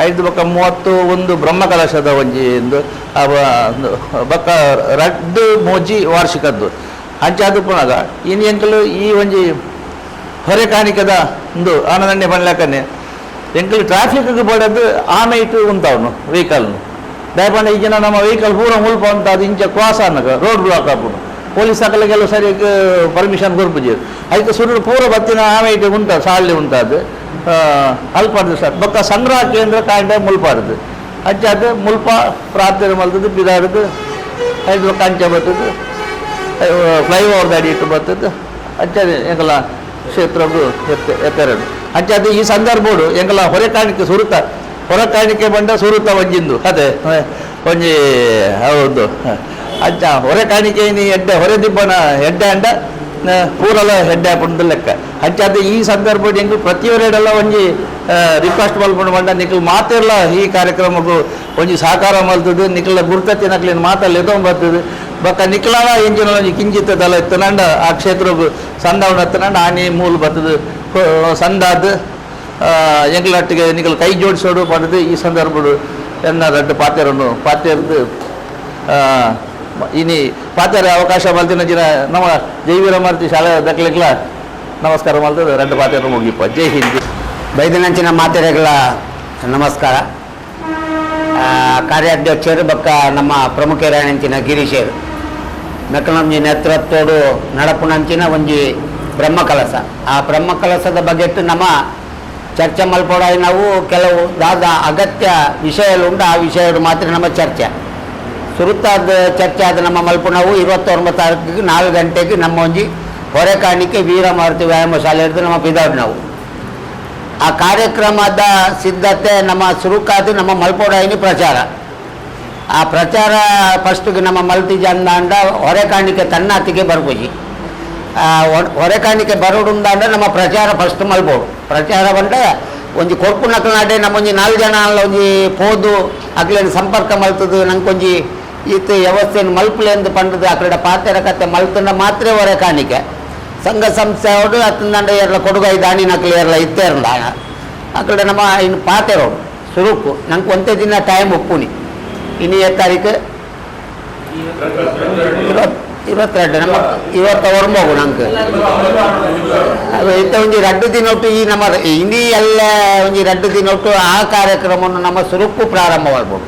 5 ಬಕ್ಕ 31 ಬ್ರಹ್ಮ ಕಲಶದ ಒಂಜಿ ಎಂದು ಬಕ್ಕ ರಡ್ಡು ಮೋಜಿ ವಾರ್ಷಿಕದ್ದು ಅಂಚಾದು ಪುನಗ ಇನ್ನು ಎಂಕಲು ಈ ಒಂಜಿ ಹೊರೆ ಕಾಣಿಕದ ಒಂದು ಆನಂದಣ್ಯ ಪಣ್ಲಕ್ಕನೆ ಎಂಕಲು ಟ್ರಾಫಿಕ್ಗೆ ಬೋಡದ್ದು ಆಮೆ ಇಟ್ಟು ಉಂಟವನು ವೆಹಿಕಲ್ನು ದಯಪಂಡ ಈಗಿನ ನಮ್ಮ ವೆಹಿಕಲ್ ಪೂರ ಮುಲ್ಪ ಅಂತ ಅದು ಇಂಚ ಕ್ರಾಸ್ ಅನ್ನಕ ರೋಡ್ ಬ್ಲಾಕ್ ಹಾಕೊಂಡು ಪೊಲೀಸ್ ಸಕಲಿಗೆಲ್ಲ ಸರಿಯಾಗಿ ಪರ್ಮಿಷನ್ ಕೊರ್ಪುಜಿ ಅದಕ್ಕೆ ಸುರುಳು ಪೂರ ಬತ್ತಿನ ಆಮೆ ಇಟ್ಟು ಉಂಟ ಸಾಲಿ ಉಂಟದು ಅಲ್ಪದು ಸರ್ ಬೊಕ್ಕ ಸಂಗ್ರಹ ಕೇಂದ್ರ ಕಾಂಡ ಮುಲ್ಪಾರದು ಅಜ್ಜದು ಮುಲ್ಪ ಪ್ರಾರ್ಥನೆ ಮಲ್ತದ್ದು ಬಿದಾಡದು 5 ಕಂಚ ಬರ್ತದ್ದು ಫ್ಲೈಓವರ್ ಗಾಡಿ ಇಟ್ಟು ಬರ್ತದ್ದು ಅಜ್ಜದು ಎಂಗಲ ಕ್ಷೇತ್ರಗೂ ಎತ್ತರಡು ಅಜ್ಜದು ಈ ಸಂದರ್ಭಡು ಎಂಗಲ ಹೊರೆ ಕಾಣಿಕೆ ಹೊರಕಾಣಿಕೆ ಬಂಡ ಸುರುತ ಒಂಜಿಂದು ಅದೇ ಒಂಜಿ ಹೌದು ಅಜ್ಜ ಹೊರೆ ಕಾಣಿಕೆ ನೀ ಎಡ್ಡೆ ಹೊರೆ ದಿಬ್ಬನ ಎಡ್ಡೆ ಅಂಡ ಪೂರಲ ಹೆಡ್ಡೆ ಹಾಕೊಂಡು ಲೆಕ್ಕ ಹಂಚಾದ ಈ ಸಂದರ್ಭ ಎಂಕು ಪ್ರತಿಯೊರೆಡೆಲ್ಲ ಒಂಜಿ ರಿಕ್ವೆಸ್ಟ್ ಮಲ್ಪುಂಡು ಬಂಡ ನಿಖಲ್ ಮಾತಿರ್ಲ ಈ ಕಾರ್ಯಕ್ರಮಕ್ಕೂ ಒಂಜಿ ಸಹಕಾರ ಮಲ್ತದ್ದು ನಿಖಲ ಗುರ್ತತಿ ನಕ್ಲಿನ ಮಾತಲ್ಲಿ ಎದೊಂಬರ್ತದೆ ಬಕ್ಕ ನಿಖಲಾವ ಎಂಜಿನ ಒಂಜಿ ಕಿಂಚಿತ್ತ ದಲ ಎತ್ತನಂಡ ಆ ಕ್ಷೇತ್ರಕ್ಕೂ ಸಂದ ಎತ್ತನಂಡ ಆನೆ ಮೂಲ ಬರ್ತದೆ ಸಂದಾದ ಎಂಗ್ಲಟ್ಟಿಗೆ ನಿಖಲ್ ಕೈ ಜೋಡಿಸೋಡು ಪಡೆದು ಈ ಸಂದರ್ಭ ಎನ್ನ ರಡ್ಡು ಪಾತ್ರೆಯನ್ನು ಪಾತ್ರೆದ್ದು ಇನಿ ಪಾತ್ರೆ ಅವಕಾಶ ಮಲ್ತಿನ ಜಿನ ನಮ್ಮ ಜೈವೀರ ಮಾರುತಿ ಶಾಲೆ ದಕ್ಲೆಗ್ಲ ನಮಸ್ಕಾರ ಮಲ್ತದ ರಡ್ಡು ಪಾತ್ರೆ ಮುಗಿಪ್ಪ ಜೈ ಹಿಂದ್ ಬೈದಿನಂಚಿನ ಮಾತೆರೆಗಳ ನಮಸ್ಕಾರ ಕಾರ್ಯಾಧ್ಯಕ್ಷರು ಬಕ್ಕ ನಮ್ಮ ಪ್ರಮುಖರಾಯನಂಚಿನ ಗಿರೀಶರು ಮೆಕ್ಕನಂಜಿ ನೇತೃತ್ವಡು ನಡಪುನಂಚಿನ ಒಂಜಿ ಬ್ರಹ್ಮಕಲಸ ಆ ಬ್ರಹ್ಮಕಲಸದ ಬಗ್ಗೆ ನಮ್ಮ ಚರ್ಚೆ ಮಲ್ಪಡಾಯಿ ನಾವು ಕೆಲವು ದಾದ ಅಗತ್ಯ ವಿಷಯಗಳುಂಟು ಆ ವಿಷಯಗಳು ಮಾತ್ರ ನಮ್ಮ ಚರ್ಚೆ ಸುರುತ್ತಾದ ಚರ್ಚೆ ಆದ ನಮ್ಮ ಮಲ್ಪುಣವು 29 ತಾರೀಕಿಗೆ 4 ಗಂಟೆಗೆ ನಮ್ಮ ಒಂಜಿ ಹೊರೆಕಾಣಿಕೆ ವೀರಮಾರುತಿ ವ್ಯಾಯಾಮ ಶಾಲೆ ಹಿಡಿದು ನಮ್ಮ ಪಿದಾಡ್ ನಾವು ಆ ಕಾರ್ಯಕ್ರಮದ ಸಿದ್ಧತೆ ನಮ್ಮ ಸುರುಕಾದ ನಮ್ಮ ಮಲ್ಪೋಡಾಯಿನಿ ಪ್ರಚಾರ ಆ ಪ್ರಚಾರ ಫಸ್ಟಿಗೆ ನಮ್ಮ ಮಲ್ತಿ ಜಂದಾಂಡ ಹೊರೆಕಾಣಿಕೆ ತನ್ನಾತಿಗೆ ಬರ್ಬೋಜಿ ಹೊರೆಕಾಣಿಕೆ ಬರೋಡುಂದಾಂಡ ನಮ್ಮ ಪ್ರಚಾರ ಫಸ್ಟ್ ಮಲ್ಬೋದು ಪ್ರಚಾರ ಬಂದ ಒಂಜಿ ಕೊರ್ಪು ನಕಲ್ನಾಡೆ ನಮ್ಮ ಒಂಜಿ 4 ಜನ ಒಂಜಿ ಪೋದು ಅಕ್ಲೇನು ಸಂಪರ್ಕ ಮಲ್ತದು ನಂಗೊಂಜಿ ಈತ ವ್ಯವಸ್ಥೆಯನ್ನು ಮಲ್ಪಲೆಂದು ಪಂಡದು ಆ ಕಡೆ ಪಾತೆರ ಕತೆ ಮಲ್ತಂಡ ಮಾತ್ರ ಹೊರೆಕಾಣಿಕೆ ಸಂಘ ಸಂಸ್ಥೆ ಅವರು ಹತ್ತಂಡ ಎರಲ ಕೊಡುಗೈ ದಾನಿ ನಕಲಿ ಎರಲ ಇತ್ತೇರಂಡ ಆ ಕಡೆ ನಮ್ಮ ಇನ್ನು ಪಾತೆರೋಡು ಸುರುಕು ನಂಗೆ ಒಂದೇ ದಿನ ಟೈಮ್ ಒಪ್ಪುನಿ ಇನ್ನು 7 ತಾರೀಕು 22 ನಮ್ಮ ಇವತ್ತು ಹೊರಮೋಗು ನಂಗೆ ಅದು ಇಂಥ ಒಂಜಿ 2 ದಿನ ಒಟ್ಟು ಈ ನಮ್ಮ ಇನ್ನೀ ಎಲ್ಲ ಒಂಜಿ 2 ದಿನ ಒಟ್ಟು ಆ ಕಾರ್ಯಕ್ರಮವನ್ನು ನಮ್ಮ ಸುರುಕು ಪ್ರಾರಂಭ ಮಾಡ್ಬೋದು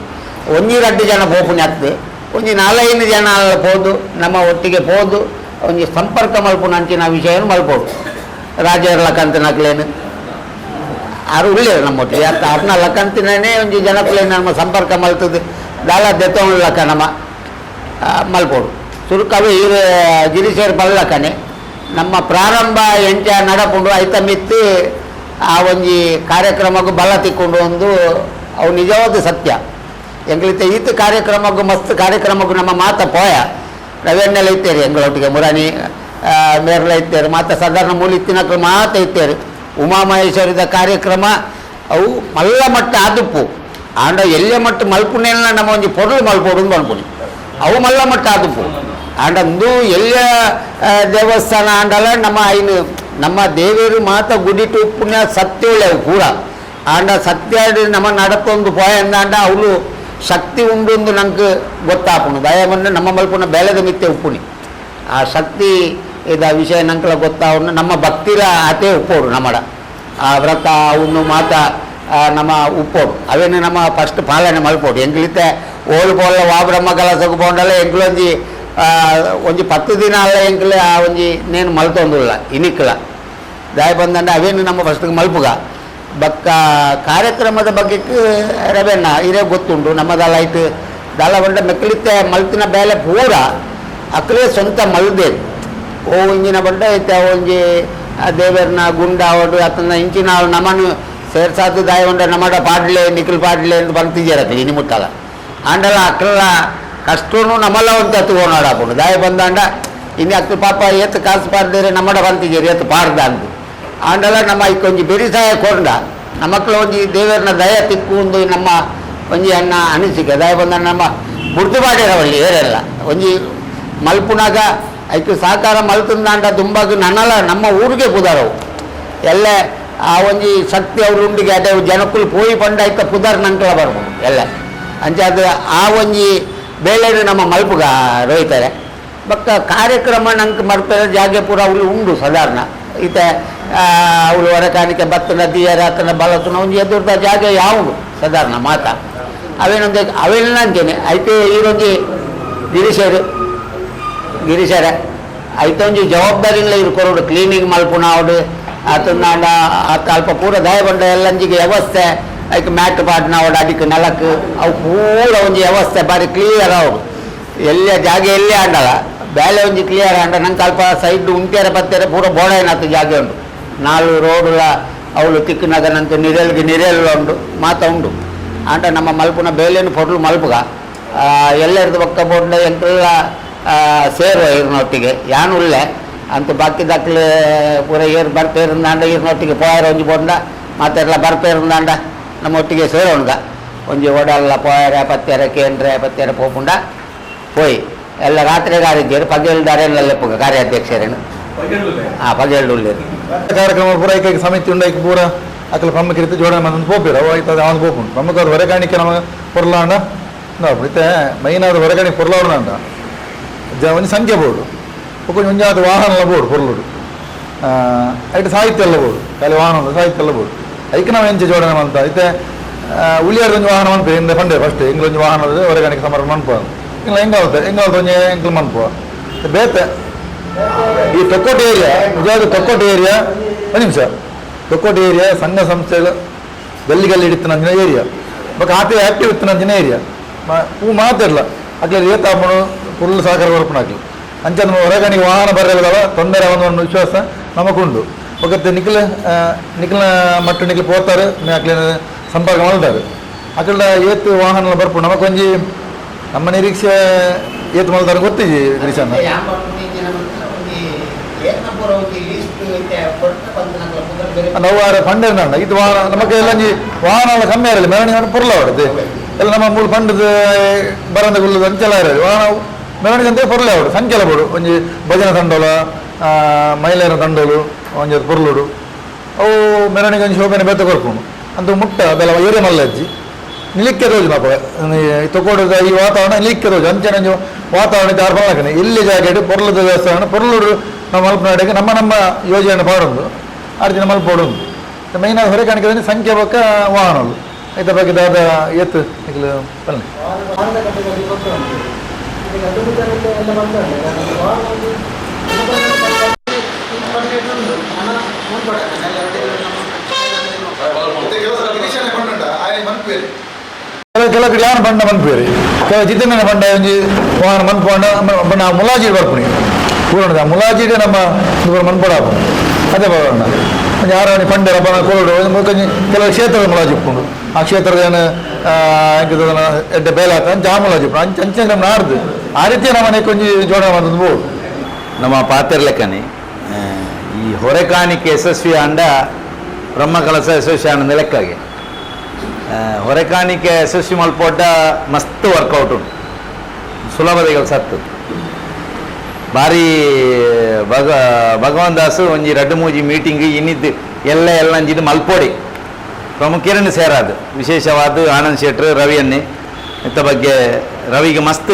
ಒಂಜಿ 2 ಜನ ಪೋಪುನಿ ಹತ್ತು ಒಂಜಿ 4-5 ಜನ ಹೋದು ನಮ್ಮ ಒಟ್ಟಿಗೆ ಹೋದು ಒಂಜಿ ಸಂಪರ್ಕ ಮಲ್ಪುನ ಅಂಚಿನ ವಿಷಯವನ್ನು ಮಲ್ಬೋದು ರಾಜರ ಲಕ್ಕಂತ ನಕ್ಲೇನು ಯಾರು ಉಳ್ಳೇರು ನಮ್ಮ ಒಟ್ಟಿಗೆ ಅರ್ನ ಲಕ್ಕಂತಿನೇ ಒಂಜಿ ಜನಕ್ಲೇನು ನಮ್ಮ ಸಂಪರ್ಕ ಮಲ್ತದ್ದು ದಾಳ ದೆತ್ತೊಂದು ಲಕ್ಕ ನಮ್ಮ ಮಲ್ಪೋಡು ಸುರುಕವೇ ಇರು ಗಿರಿಶೇರ್ ಬಲ್ಲಕ್ಕನೆ ನಮ್ಮ ಪ್ರಾರಂಭ ಎಂಚ ನಡಪುಂಡು ಐತ ಮಿತ್ತು ಆ ಒಂಜಿ ಕಾರ್ಯಕ್ರಮಕ್ಕೂ ಬಲ ತಿಕ್ಕೊಂಡು ಒಂದು ಅವು ನಿಜವಾದ ಸತ್ಯ ಎಂಗ್ಲಿತ ಈತ ಕಾರ್ಯಕ್ರಮಕ್ಕೂ ಮಸ್ತ್ ಕಾರ್ಯಕ್ರಮಕ್ಕೂ ನಮ್ಮ ಮಾತ ಪೋಯ ರವೆಣ್ಣೆಲ್ಲ ಇತ್ತೇರಿ ಎಂಗಳೊಟ್ಟಿಗೆ ಮುರಾಣಿ ಮೇರೆಲ್ಲ ಇತ್ತೇರು ಮಾತ ಸಾಧಾರಣ ಮೂಲಿತ್ತಿನಕ್ಕೆ ಮಾತ ಇತ್ತೇರು ಉಮಾಮಹೇಶ್ವರಿದ ಕಾರ್ಯಕ್ರಮ ಅವು ಮಲ್ಲ ಮಟ್ಟ ಆದುಪ್ಪು ಆಂಡ ಎಲ್ಲೆ ಮಟ್ಟ ಮಲ್ಪುನೆಲ್ಲ ನಮ್ಮ ಒಂಜಿ ಪೊಡಲು ಮಲ್ಪೋಡು ಮಲ್ಪುನಿ ಅವು ಮಲ್ಲ ಮಟ್ಟ ಆದುಪ್ಪು ಆಂಡಂದು ಎಲ್ಲ ದೇವಸ್ಥಾನ ಆಂಡಲ ನಮ್ಮ ಐನು ನಮ್ಮ ದೇವರು ಮಾತ ಗುಡಿಟು ಪುಣ್ಯ ಸತ್ಯ ಅವು ಪೂರ ಆಂಡ ಸತ್ಯ ನಮ್ಮ ನಡಪೊಂದು ಪೋಯ ಅಂದಾಂಡ ಅವಳು ಶಕ್ತಿ ಉಂಡು ನಂಗೆ ಗೊತ್ತಾಪುಣು ದಯವನ್ನು ನಮ್ಮ ಮಲ್ಪುನ ಬೆಳೆದ ಮಿತ್ತೆ ಉಪ್ಪುನಿ ಆ ಶಕ್ತಿ ಇದ ವಿಷಯ ನಂಕಲ ಗೊತ್ತಾವನು ನಮ್ಮ ಭಕ್ತಿರ ಆತೆ ಉಪ್ಪೋಡು ನಮ್ಮಡ ಆ ವ್ರತ ಅವನು ಮಾತ ನಮ್ಮ ಉಪ್ಪೋಡು ಅವೇನು ನಮ್ಮ ಫಸ್ಟ್ ಪಾಲನೆ ಮಲ್ಪೋಡು ಎಂಗ್ಲಿತ್ತೆ ಓಳು ಪೋಲ ವಾ ಬ್ರಹ್ಮ ಕಲಸಕ್ಕೆ ಪೋಂಡಲ್ಲ ಎಂಗ್ಲೊಂಜಿ ಒಂಜಿ 10 ದಿನ ಅಲ್ಲ ಎಂಕ್ಲೆ ಆ ಒಂಜಿ ನೇನು ಮಲ್ತೊಂದುಲ್ಲ ಇನಿಕ್ಲ ದಯ ಬಂದಂಡ ಅವೇನು ನಮ್ಮ ಫಸ್ಟ್ಗೆ ಮಲ್ಪುಗ ಬಕ್ಕ ಕಾರ್ಯಕ್ರಮದ ಬಗ್ಗೆ ರವೆಣ್ಣ ಇರೇ ಗೊತ್ತುಂಟು ನಮ್ಮದಲ್ಲ ಆಯ್ತು ದಳ ಬಂಡ ಮೆಕ್ಕಲಿತ್ತೆ ಮಲ್ತಿನ ಬೇಲೆ ಪೂರ ಅಕ್ಕಲೇ ಸ್ವಂತ ಮಲ್ದೇರು ಓ ಇಂಜಿನ ಬಂಡ ಐತೆ ಒಂಜಿ ದೇವರನ್ನ ಗುಂಡ ಅವಡು ಅತನ ಇಂಚಿನ ನಮ್ಮನ್ನು ಸೇರ್ಸಾದು ದಾಯ ಬಂಡ ನಮ್ಮಡ ಪಾಡ್ಲೆ ನಿಖಲ್ ಪಾಡ್ಲೆ ಅಂತ ಬಂತಿದ್ದೀರತ್ತೆ ಇನಿ ಮುಟ್ಟಲ್ಲ ಆಂಡಲ ಅಕ್ಕಲ ಕಷ್ಟನು ನಮ್ಮಲ್ಲ ಒಂದು ತತ್ಕೊಂಡು ದಾಯ ಬಂದಾಂಡ ಇನ್ನು ಅಕ್ಕ ಪಾಪ ಏತ್ ಕಾಸು ಪಾಡ್ದೇರೆ ನಮ್ಮಡ ಬಂತಿದ್ದೀರಿ ಏತ್ ಪಾಡ್ದ ಅಂತ ಆಂಡಲ ನಮ್ಮ ಇಕ್ಕೊಂಜಿ ಬೆರಿಸಾಯ ಕೊಂಡ ನಮ್ಮಕ್ಕಳ ಒಂಜಿ ದೇವರನ್ನ ದಯ ತಿಕ್ಕು ನಮ್ಮ ಒಂಜಿ ಅನ್ನ ಅನಿಸಿಕೆ ದಯ ಬಂದ ನಮ್ಮ ಬುಡ್ದು ಮಾಡಿರವಲ್ಲಿ ಏರೆಲ್ಲ ಒಂಜಿ ಮಲ್ಪುನಾಗ ಐಕ್ ಸಹಕಾರ ಮಲ್ತಂದಾಂಡ ದುಂಬಾಗ ನನ್ನಲ್ಲ ನಮ್ಮ ಊರಿಗೆ ಪುದಾರವು ಎಲ್ಲ ಆ ಒಂಜಿ ಶಕ್ತಿ ಅವ್ರ ಉಂಡಿಗೆ ಅದೇ ಜನಕ್ಕಳು ಪೋಯಿ ಪಂಡ ಐತ ಪುದಾರ್ ನಂಕಲ ಬರ್ಬೋದು ಎಲ್ಲ ಅಂಚಾದ ಆ ಒಂಜಿ ಬೇಳೆನು ನಮ್ಮ ಮಲ್ಪುಗ ರೋಯ್ತಾರೆ ಬಕ್ಕ ಕಾರ್ಯಕ್ರಮ ನಂಗೆ ಮಲ್ಪದ ಜಾಗೆ ಪೂರ ಅವಳು ಉಂಡು ಸಾಧಾರಣ ಈತ ಅವಳು ಹೊರಕಾಣಿಕೆ ಭತ್ತನ ದಿಯರ ಆತನ ಬಲತನ ಒಂದು ಎದುರ್ದ ಜಾಗ ಯಾವುದು ಸಾಧಾರಣ ಮಾತ ಅವೇನೊಂದು ಅವೇನ ಅಂತೇನೆ ಐತೆ ಈರೊಂಜಿ ಗಿರೀಶರ ಐತೆ ಒಂಜಿ ಜವಾಬ್ದಾರಿಲ್ಲ ಇರು ಕೊರೋಡು ಕ್ಲೀನಿಂಗ್ ಮಲ್ಪುನ ಅವಡು ಆತನ ಆತ ಅಲ್ಪ ಪೂರ ದಯ ಬಂಡ ಎಲ್ಲಂಜಿಗೆ ವ್ಯವಸ್ಥೆ ಐಕ್ ಮ್ಯಾಟ್ ಪಾಡ್ನ ಅವಡು ಅದಕ್ಕೆ ನೆಲಕ್ಕೆ ಅವು ಪೂರ ಒಂಜಿ ವ್ಯವಸ್ಥೆ ಬಾರಿ ಕ್ಲಿಯರ್ ಅವಡು ಎಲ್ಲೇ ಜಾಗ ಎಲ್ಲೇ ಆಂಡಲ್ಲ ಬೇಲೆ ಒಂಜಿ ಕ್ಲಿಯರ್ ಆಂಡ ನಂಗೆ ಅಲ್ಪ ಸೈಡ್ ಉಂಟೇರ ಬತ್ತೇರೆ ಪೂರ ಬೋಡೇನತ್ತು ಜಾಗ ಉಂಟು 4 ರೋಡುಲ ಅವಳು ತಿಕ್ಕನಗನಂತ ನಿರೇಲ್ ಉಂಡು ಮಾತ ಉಂಡು ಆಂಟ ನಮ್ಮ ಮಲ್ಪುನ ಬೇಲೇನು ಪೊರ್ಲು ಮಲ್ಪುಗ ಎಲ್ಲರದು ಪಕ್ಕ ಬೋಡ್ಲ ಎಂತೆಲ್ಲ ಸೇರುವ ಇರ್ನೊಟ್ಟಿಗೆ ಯಾನುಲ್ಲೆ ಅಂತೂ ಬಾಕಿ ದಾಖಲೆ ಪೂರ ಏರು ಬರ್ಪೇರಿಂದಾಂಡ ಈರ್ನೊಟ್ಟಿಗೆ ಪೋಯರ ಒಂಜಿ ಪೋಂಡ ಮಾತೆಲ್ಲ ಬರ್ಪೇರಿಂದಾಂಡ ನಮ್ಮ ಒಟ್ಟಿಗೆ ಸೇರೋಣ ಒಂಜಿ ಓಡಲ್ಲ ಪೋಯರ ಪತ್ತೆರ ಕೇಂದ್ರ ಪತ್ತೆರ ಪೋಪುಂಡ ಪೋಯಿ ಎಲ್ಲ ರಾತ್ರಿ ಗಾರಿದ್ದೇರು ಪಗೇಳ್ದಾರೆ ಎಲ್ಲ ಲೆಪ್ಪುಗ ಕಾರ್ಯಾಧ್ಯಕ್ಷರೇನು ಪಗೇಳ್ಡುಳ್ಳೇರು ಕಾರ್ಯಕ್ರಮ ಪೂರ ಐಕೈಕ ಸಮಿತಿ ಉಂಡೈಕ್ ಪೂರ ಅಕಲ್ ಪ್ರಮುಖ ರೀತಿ ಜೋಡಣೆ ಮಂದು ಪೋಪಿರ ಆಯ್ತದ ಅವನು ಪೋಪುಂಡು ಪ್ರಮುಖ ಅವ್ರು ಹೊರಗಾಣಿಕೆ ನಮಗೆ ಪೊರ್ಲಾಂಡ ನೋಡ್ಬಿಟ್ಟೆ ಮೈನ್ ಆದ ಹೊರಗಾಣಿಕೆ ಪೊರ್ಲಾಂಡ ಒಂದು ಸಂಖ್ಯೆ ಬೋಡು ಒಂಜಿ ಆದ ವಾಹನ ಬೋಡು ಪೊರ್ಲುಡು ಐಟು ಸಾಹಿತ್ಯ ಎಲ್ಲ ಬೋಡು ಖಾಲಿ ವಾಹನ ಸಾಹಿತ್ಯ ಎಲ್ಲ ಬೋಡು ಐಕೆ ನಾವು ಎಂಚೆ ಜೋಡಣೆ ಮಂತ ಐತೆ ಉಳಿಯಾರ್ದೊಂದು ವಾಹನ ಮನ್ಪೆ ಹಿಂದೆ ಪಂಡೆ ಫಸ್ಟ್ ಎಂಗ್ಲೊಂದು ವಾಹನ ಹೊರಗಾಣಿಕೆ ಸಮಾರಂಭ ಮನ್ಪ ಇಲ್ಲ ಹೆಂಗಾಲ್ತ ಒಂಜಿ ಎಂಕ್ಲು ಮನ್ಪುವ ಬೇತೆ ಈ ತೊಕ್ಕೋಟೆ ಏರಿಯಾ ನಿಜವಾದ ತೊಕ್ಕೋಟೆ ಏರಿಯಾ ಒಂದು ನಿಮಿಷ ತೊಕ್ಕೋಟೆ ಏರಿಯಾ ಸಂಘ ಸಂಸ್ಥೆಗಳು ಗಲ್ಲಿ ಹಿಡಿತನಂಚಿನ ಏರಿಯಾ ಬಟ್ ಆತ ಆಕ್ಟಿವ್ ಇತ್ತನಂಚಿನ ಏರಿಯಾ ಹೂ ಮಾತಾಡಲ್ಲ ಅಕ್ಲ ಏತಾಪನು ಫುಲ್ ಸಹಕಾರ ಕೊರಪಣಾಗ್ಲಿ ಅಂಚ ನಮ್ಮ ಹೊರಗಣಿಗೆ ವಾಹನ ಬರಲ್ಲ ತೊಂದರೆ ಒಂದು ವಿಶ್ವಾಸ ನಮಗುಂಡು ಒಗತ್ತೆ ನಿಖಿಲ ಮಟ್ಟ ನಿಖಿಲ್ ಪೋತಾರೆ ಅಕ್ಲಿನ ಸಂಪರ್ಕ ಮಾಡ್ತಾರೆ ಅಕಲ್ಡ ಏತು ವಾಹನ ಬರ್ಪು ನಮಕೊಂಜಿ ನಮ್ಮ ನಿರೀಕ್ಷೆ ಏತು ಮಾಡ್ತಾರೆ ಗೊತ್ತಿಜಿ ಗಿರೀಶಣ್ಣ ನಾವು ಫಂಡ್ ಇದು ವಾಹನ ನಮಗೆ ಎಲ್ಲ ವಾಹನ ಕಮ್ಮಿ ಇರಲಿ ಮೆರವಣಿಗೆ ಪುರ್ಲ ಹೊಡೆದು ಎಲ್ಲ ನಮ್ಮ ಮೂಲ ಫಂಡ್ ಬರಂದ ಗುಲ್ಲದ ಅಂಚೆಲ್ಲ ಇರೋದು ವಾಹನ ಮೆರವಣಿಗೆ ಅಂತ ಪುರ್ಲೆ ಹೊಡು ಸಂಖ್ಯೆಲ್ಲ ಬೋಡು ಒಂಜಿ ಭಜನ ತಂಡೋಲ ಮಹಿಳೆಯರ ತಂಡೋಲು ಒಂಜಿ ಪುರ್ಲುಡು ಅವು ಮೆರವಣಿಗೆ ಒಂಜಿ ಶೋಭನೆ ಬೆತ್ತ ಕೊರ್ಪುಂಡು ಅಂತ ಮುಟ್ಟ ಅದೆಲ್ಲ ಏರಿಯ ಮಲ್ಲಜ್ಜಿ ನಿಲಿಕ್ಕೆ ರೋಜು ನಾವು ತಗೊಡೋದ ಈ ವಾತಾವರಣ ನಿಲಿಕ್ಕೆ ರೋಜು ಅಂಚೆ ವಾತಾವರಣ ಇದ್ದು ಆರ್ಪಣೆ ಇಲ್ಲಿ ಜಾಗ ಪೊರ್ಲದ ದೇವಸ್ಥಾನ ಪೊರ್ಲುಡು ನಾವು ಮಲ್ಪನಾಡಿಗೆ ನಮ್ಮ ಯೋಜನೆ ಪಾಡೋದು ಆರು ಜನ ಮಲ್ಪೋಡೋದು ಮೈನ್ ಹೊರೆ ಕಾಣಿಕೆ ಸಂಖ್ಯೆ ಬಕ್ಕ ವಾಹನಗಳು ಐತ ಬಗ್ಗೆ ದಾದ ಎತ್ತು ಈಗಲೂ ಬನ್ನಿ ಕೆಲವು ಕಡೆ ಯಾರು ಬಣ್ಣ ಮನ್ಪೇರಿ ಕೆಲವು ಜಿದ್ದನ ಬಂಡ ಒಂಜಿ ವಾಹನ ಮನ್ಪೋಂಡ ಬಣ್ಣ ಮುಲಾಜಿ ಬರ್ಪುಣಿ ಪೂರ್ಣದ ಮುಲಾಜಿಗೆ ನಮ್ಮ ಮನ್ಪೋಡಾಪ ಅದೇ ಬರೋಣ ಯಾರು ಪಂಡೆರ ಬಣ್ಣ ಕೋಡು ಕೆಲವು ಕ್ಷೇತ್ರದ ಮುಲಾಜಿ ಇಪ್ಪುಂಡು ಆ ಕ್ಷೇತ್ರದ ಏನು ಎಡ್ಡೆ ಬೇಲಾತ ಅಂಚೆ ಆ ಮುಲಾಜಿ ಇಪ್ಪು ಅಂಚೆ ನಮ್ಮ ನಾಡ್ದು ಆ ರೀತಿಯ ನಮ್ಮನೆ ಕೊಂಚ ಜೋಡಣೆ ಮಾಡೋದು ಬೋಡು ನಮ್ಮ ಪಾತ್ರ ಲೆಕ್ಕನೆ ಈ ಹೊರೆಕಾಣಿಕೆ ಯಶಸ್ವಿ ಅಂಡ ಬ್ರಹ್ಮ ಕಲಸ ಯಶಸ್ವಿ ಅಂಡ ಲೆಕ್ಕಾಗೆ ಹೊರೆಕಾಣಿಕೆ ಯಶಸ್ವಿ ಮಲ್ಪೊಡ್ಡ ಮಸ್ತ್ ವರ್ಕೌಟ್ ಉಂಟು ಸುಲಭದ ಕೆಲಸ ಆಗ್ತದೆ ಭಾರಿ ಭಗವಾನ್ ದಾಸು ಒಂಜಿ ರಡ್ಡು ಮೂಜಿ ಮೀಟಿಂಗ್ ಇನ್ನಿದ್ದು ಎಲ್ಲ ಅಂಜಿದ್ದು ಮಲ್ಪೋಡಿ ಪ್ರಮುಖರನ್ನು ಸೇರಾದು ವಿಶೇಷವಾದ ಆನಂದ್ ಶೆಟ್ರು ರವಿಯನ್ನೇ ಇಂಥ ಬಗ್ಗೆ ರವಿಗೆ ಮಸ್ತ್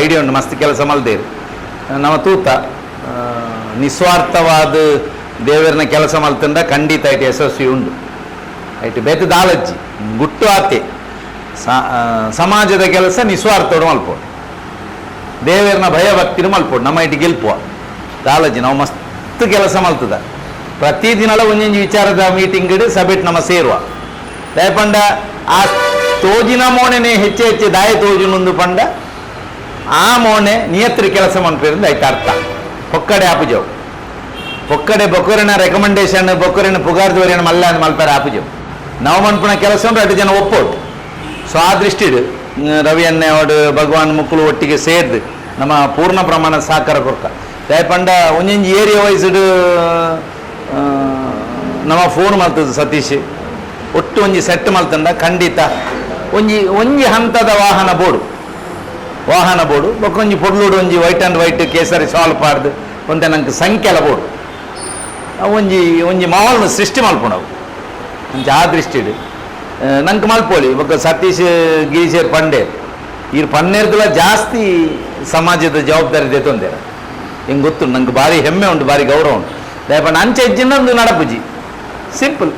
ಐಡಿಯಾ ಉಂಟು ಮಸ್ತ್ ಕೆಲಸ ಮಲ್ದೇರು ನಮ್ಮ ತೂತ ನಿಸ್ವಾರ್ಥವಾದ ದೇವರನ್ನ ಕೆಲಸ ಮಲ್ತಂಡ ಖಂಡಿತ ಐಟು ಯಶಸ್ವಿ ಉಂಡು ಐಟು ಬೇತದ ಆಲಜ್ಜಿ ಗುಟ್ಟು ಆತೆ ಸಮಾಜದ ಕೆಲಸ ನಿಸ್ವಾರ್ಥೋಡು ಮಲ್ಪೋಡು ದೇವರನ್ನ ಭಯಭಕ್ತಿನೂ ಮಲ್ಪೋಡು ನಮ್ಮ ಐಟಿ ಗೆಲ್ಪುವ ದಾಲಜ್ಜಿ ನಾವು ಮಸ್ತ್ ಕೆಲಸ ಮಲ್ತದ ಪ್ರತಿದಿನಲ ಒಂದೊಂದು ವಿಚಾರದ ಮೀಟಿಂಗ್ ಇಡು ಸಭೆಟ್ ನಮ್ಮ ಸೇರುವ ದಯಪಂಡ ಆ ತೋಜಿನ ಮೋನೆನೆ ಹೆಚ್ಚು ದಾಯ ತೋಜುನೊಂದು ಪಂಡ ಆ ಮೋನೆ ನಿಯತ್ರಿ ಕೆಲಸ ಮನ್ಪೇರಿಂದ ಐತೆ ಅರ್ಥ ಪೊಕ್ಕಡೆ ಆಪುಜವು ಪೊಕ್ಕಡೆ ಬೊಕ್ಕರಿನ ರೆಕಮೆಂಡೇಶನ್ ಬೊಕ್ಕರಿನ ಪುಗಾರ್ದವರಿನ ಮಲ್ಲ ಮಲ್ಪಾರ ಆಪುಜವು ನಾವು ಮನ್ಪುಣ ಕೆಲಸ ಉಂಟು 2 ಜನ ಒಪ್ಪೋಡು ಸೊ ಆ ದೃಷ್ಟಿಡು ರವಿಯನ್ನೇ ಅವಡು ಭಗವಾನ್ ಮುಕ್ಕಳು ಒಟ್ಟಿಗೆ ಸೇರ್ದು ನಮ್ಮ ಪೂರ್ಣ ಪ್ರಮಾಣ ಸಹಕಾರ ಕೊರ್ಕ ದಯಪಂಡ ಒಂದೊಂದು ಏರಿಯಾ ವೈಸ್ಡ್ ನಮ್ಮ ಫೋನ್ ಮಲ್ತದ ಸತೀಶ್ ಒಟ್ಟು ಒಂಜಿ ಸೆಟ್ ಮಲ್ತಂಡ ಖಂಡಿತ ಒಂಜಿ ಹಂತದ ವಾಹನ ಬೋಡು ಬೊಕ್ಕೊಂಜಿ ಪೊಡ್ಲುಡು ಒಂಜಿ ವೈಟ್ ಆ್ಯಂಡ್ ವೈಟ್ ಕೇಸರಿ ಸಾಲ್ವ್ ಪಾಡ್ದು ಒಂತೆ ನಂಗೆ ಸಂಖ್ಯೆಲ ಬೋಡು ಒಂಜಿ ಮಾವಲ್ನ ಸೃಷ್ಟಿ ಮಲ್ಪುಣವು ಅಂಚೆ ಆ ದೃಷ್ಟಿಡು ನಂಗೆ ಮಲ್ಪೋಲಿ ಬೊಕ್ಕ ಸತೀಶ್ ಗಿರೀಶರ್ ಪಂಡೆ ಇವ್ರು ಪನ್ನೇರ್ದಲ ಜಾಸ್ತಿ ಸಮಾಜದ ಜವಾಬ್ದಾರಿ ದೇತೊಂದೇರ ಹಿಂಗೆ ಗೊತ್ತು ನಂಗೆ ಭಾರಿ ಹೆಮ್ಮೆ ಉಂಟು ಭಾರಿ ಗೌರವ ಉಂಟು ದಯಪಂಡ ಅಂಚೆ ಇಜ್ಜಿಂದ ಒಂದು ನಡಪುಜಿ ಸಿಂಪಲ್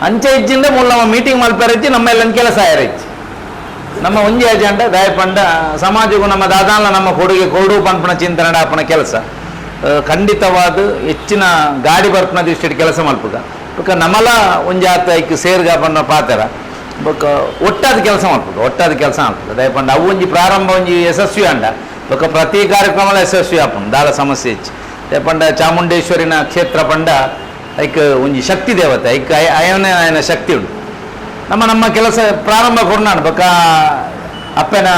ಅಂಚೆ ಇಜ್ಜಿಂದ ಮೂಲ ನಮ್ಮ ಮೀಟಿಂಗ್ ಮಲ್ಪರಜ್ಜಿ ನಮ್ಮೆಲ್ಲ ಕೆಲಸ ಆಯ್ರಜ್ಜಿ ನಮ್ಮ ಒಂಜಿ ಅಜೆಂಡ ದಯಪಂಡ ಸಮಾಜಕ್ಕೂ ನಮ್ಮ ದಾದಾಲ ನಮ್ಮ ಕೊಡುಗೆ ಕೊಡು ಪನ್ಪನ ಚಿಂತನೆ ಆಪನ ಕೆಲಸ ಖಂಡಿತವಾದ ಹೆಚ್ಚಿನ ಗಾಡಿ ಬರ್ಪನ ದೃಷ್ಟಿ ಕೆಲಸ ಮಲ್ಪುಗ ಬೊಕ್ಕ ನಮ್ಮಲ ಒಂಜಿ ಆತ ಐಕ್ ಸೇರ್ಗಾಪನ್ನ ಪಾತ್ರ ಬೊಕ್ಕ ಒಟ್ಟಾದ ಕೆಲಸ ಮಲ್ಪುಗ ದಯಪಂಡ ಅವು ಒಂಜಿ ಪ್ರಾರಂಭ ಒಂಜಿ ಯಶಸ್ವಿ ಅಂಡ ಬೊಕ್ಕ ಪ್ರತಿ ಕಾರ್ಯಕ್ರಮ ಯಶಸ್ವಿ ಆಪುಂಡು ದಾಳ ಸಮಸ್ಯೆ ಹೆಚ್ಚು ದಯಪಂಡ ಚಾಮುಂಡೇಶ್ವರಿನ ಕ್ಷೇತ್ರ ಪಂಡ ಐಕ್ ಒಂಜಿ ಶಕ್ತಿ ದೇವತೆ ಐಕ್ ಅಯನ ಶಕ್ತಿ ಉಂಟು ನಮ್ಮ ಕೆಲಸ ಪ್ರಾರಂಭ ಕೊಡ್ನಾಡು ಬೊಕ್ಕ ಅಪ್ಪನ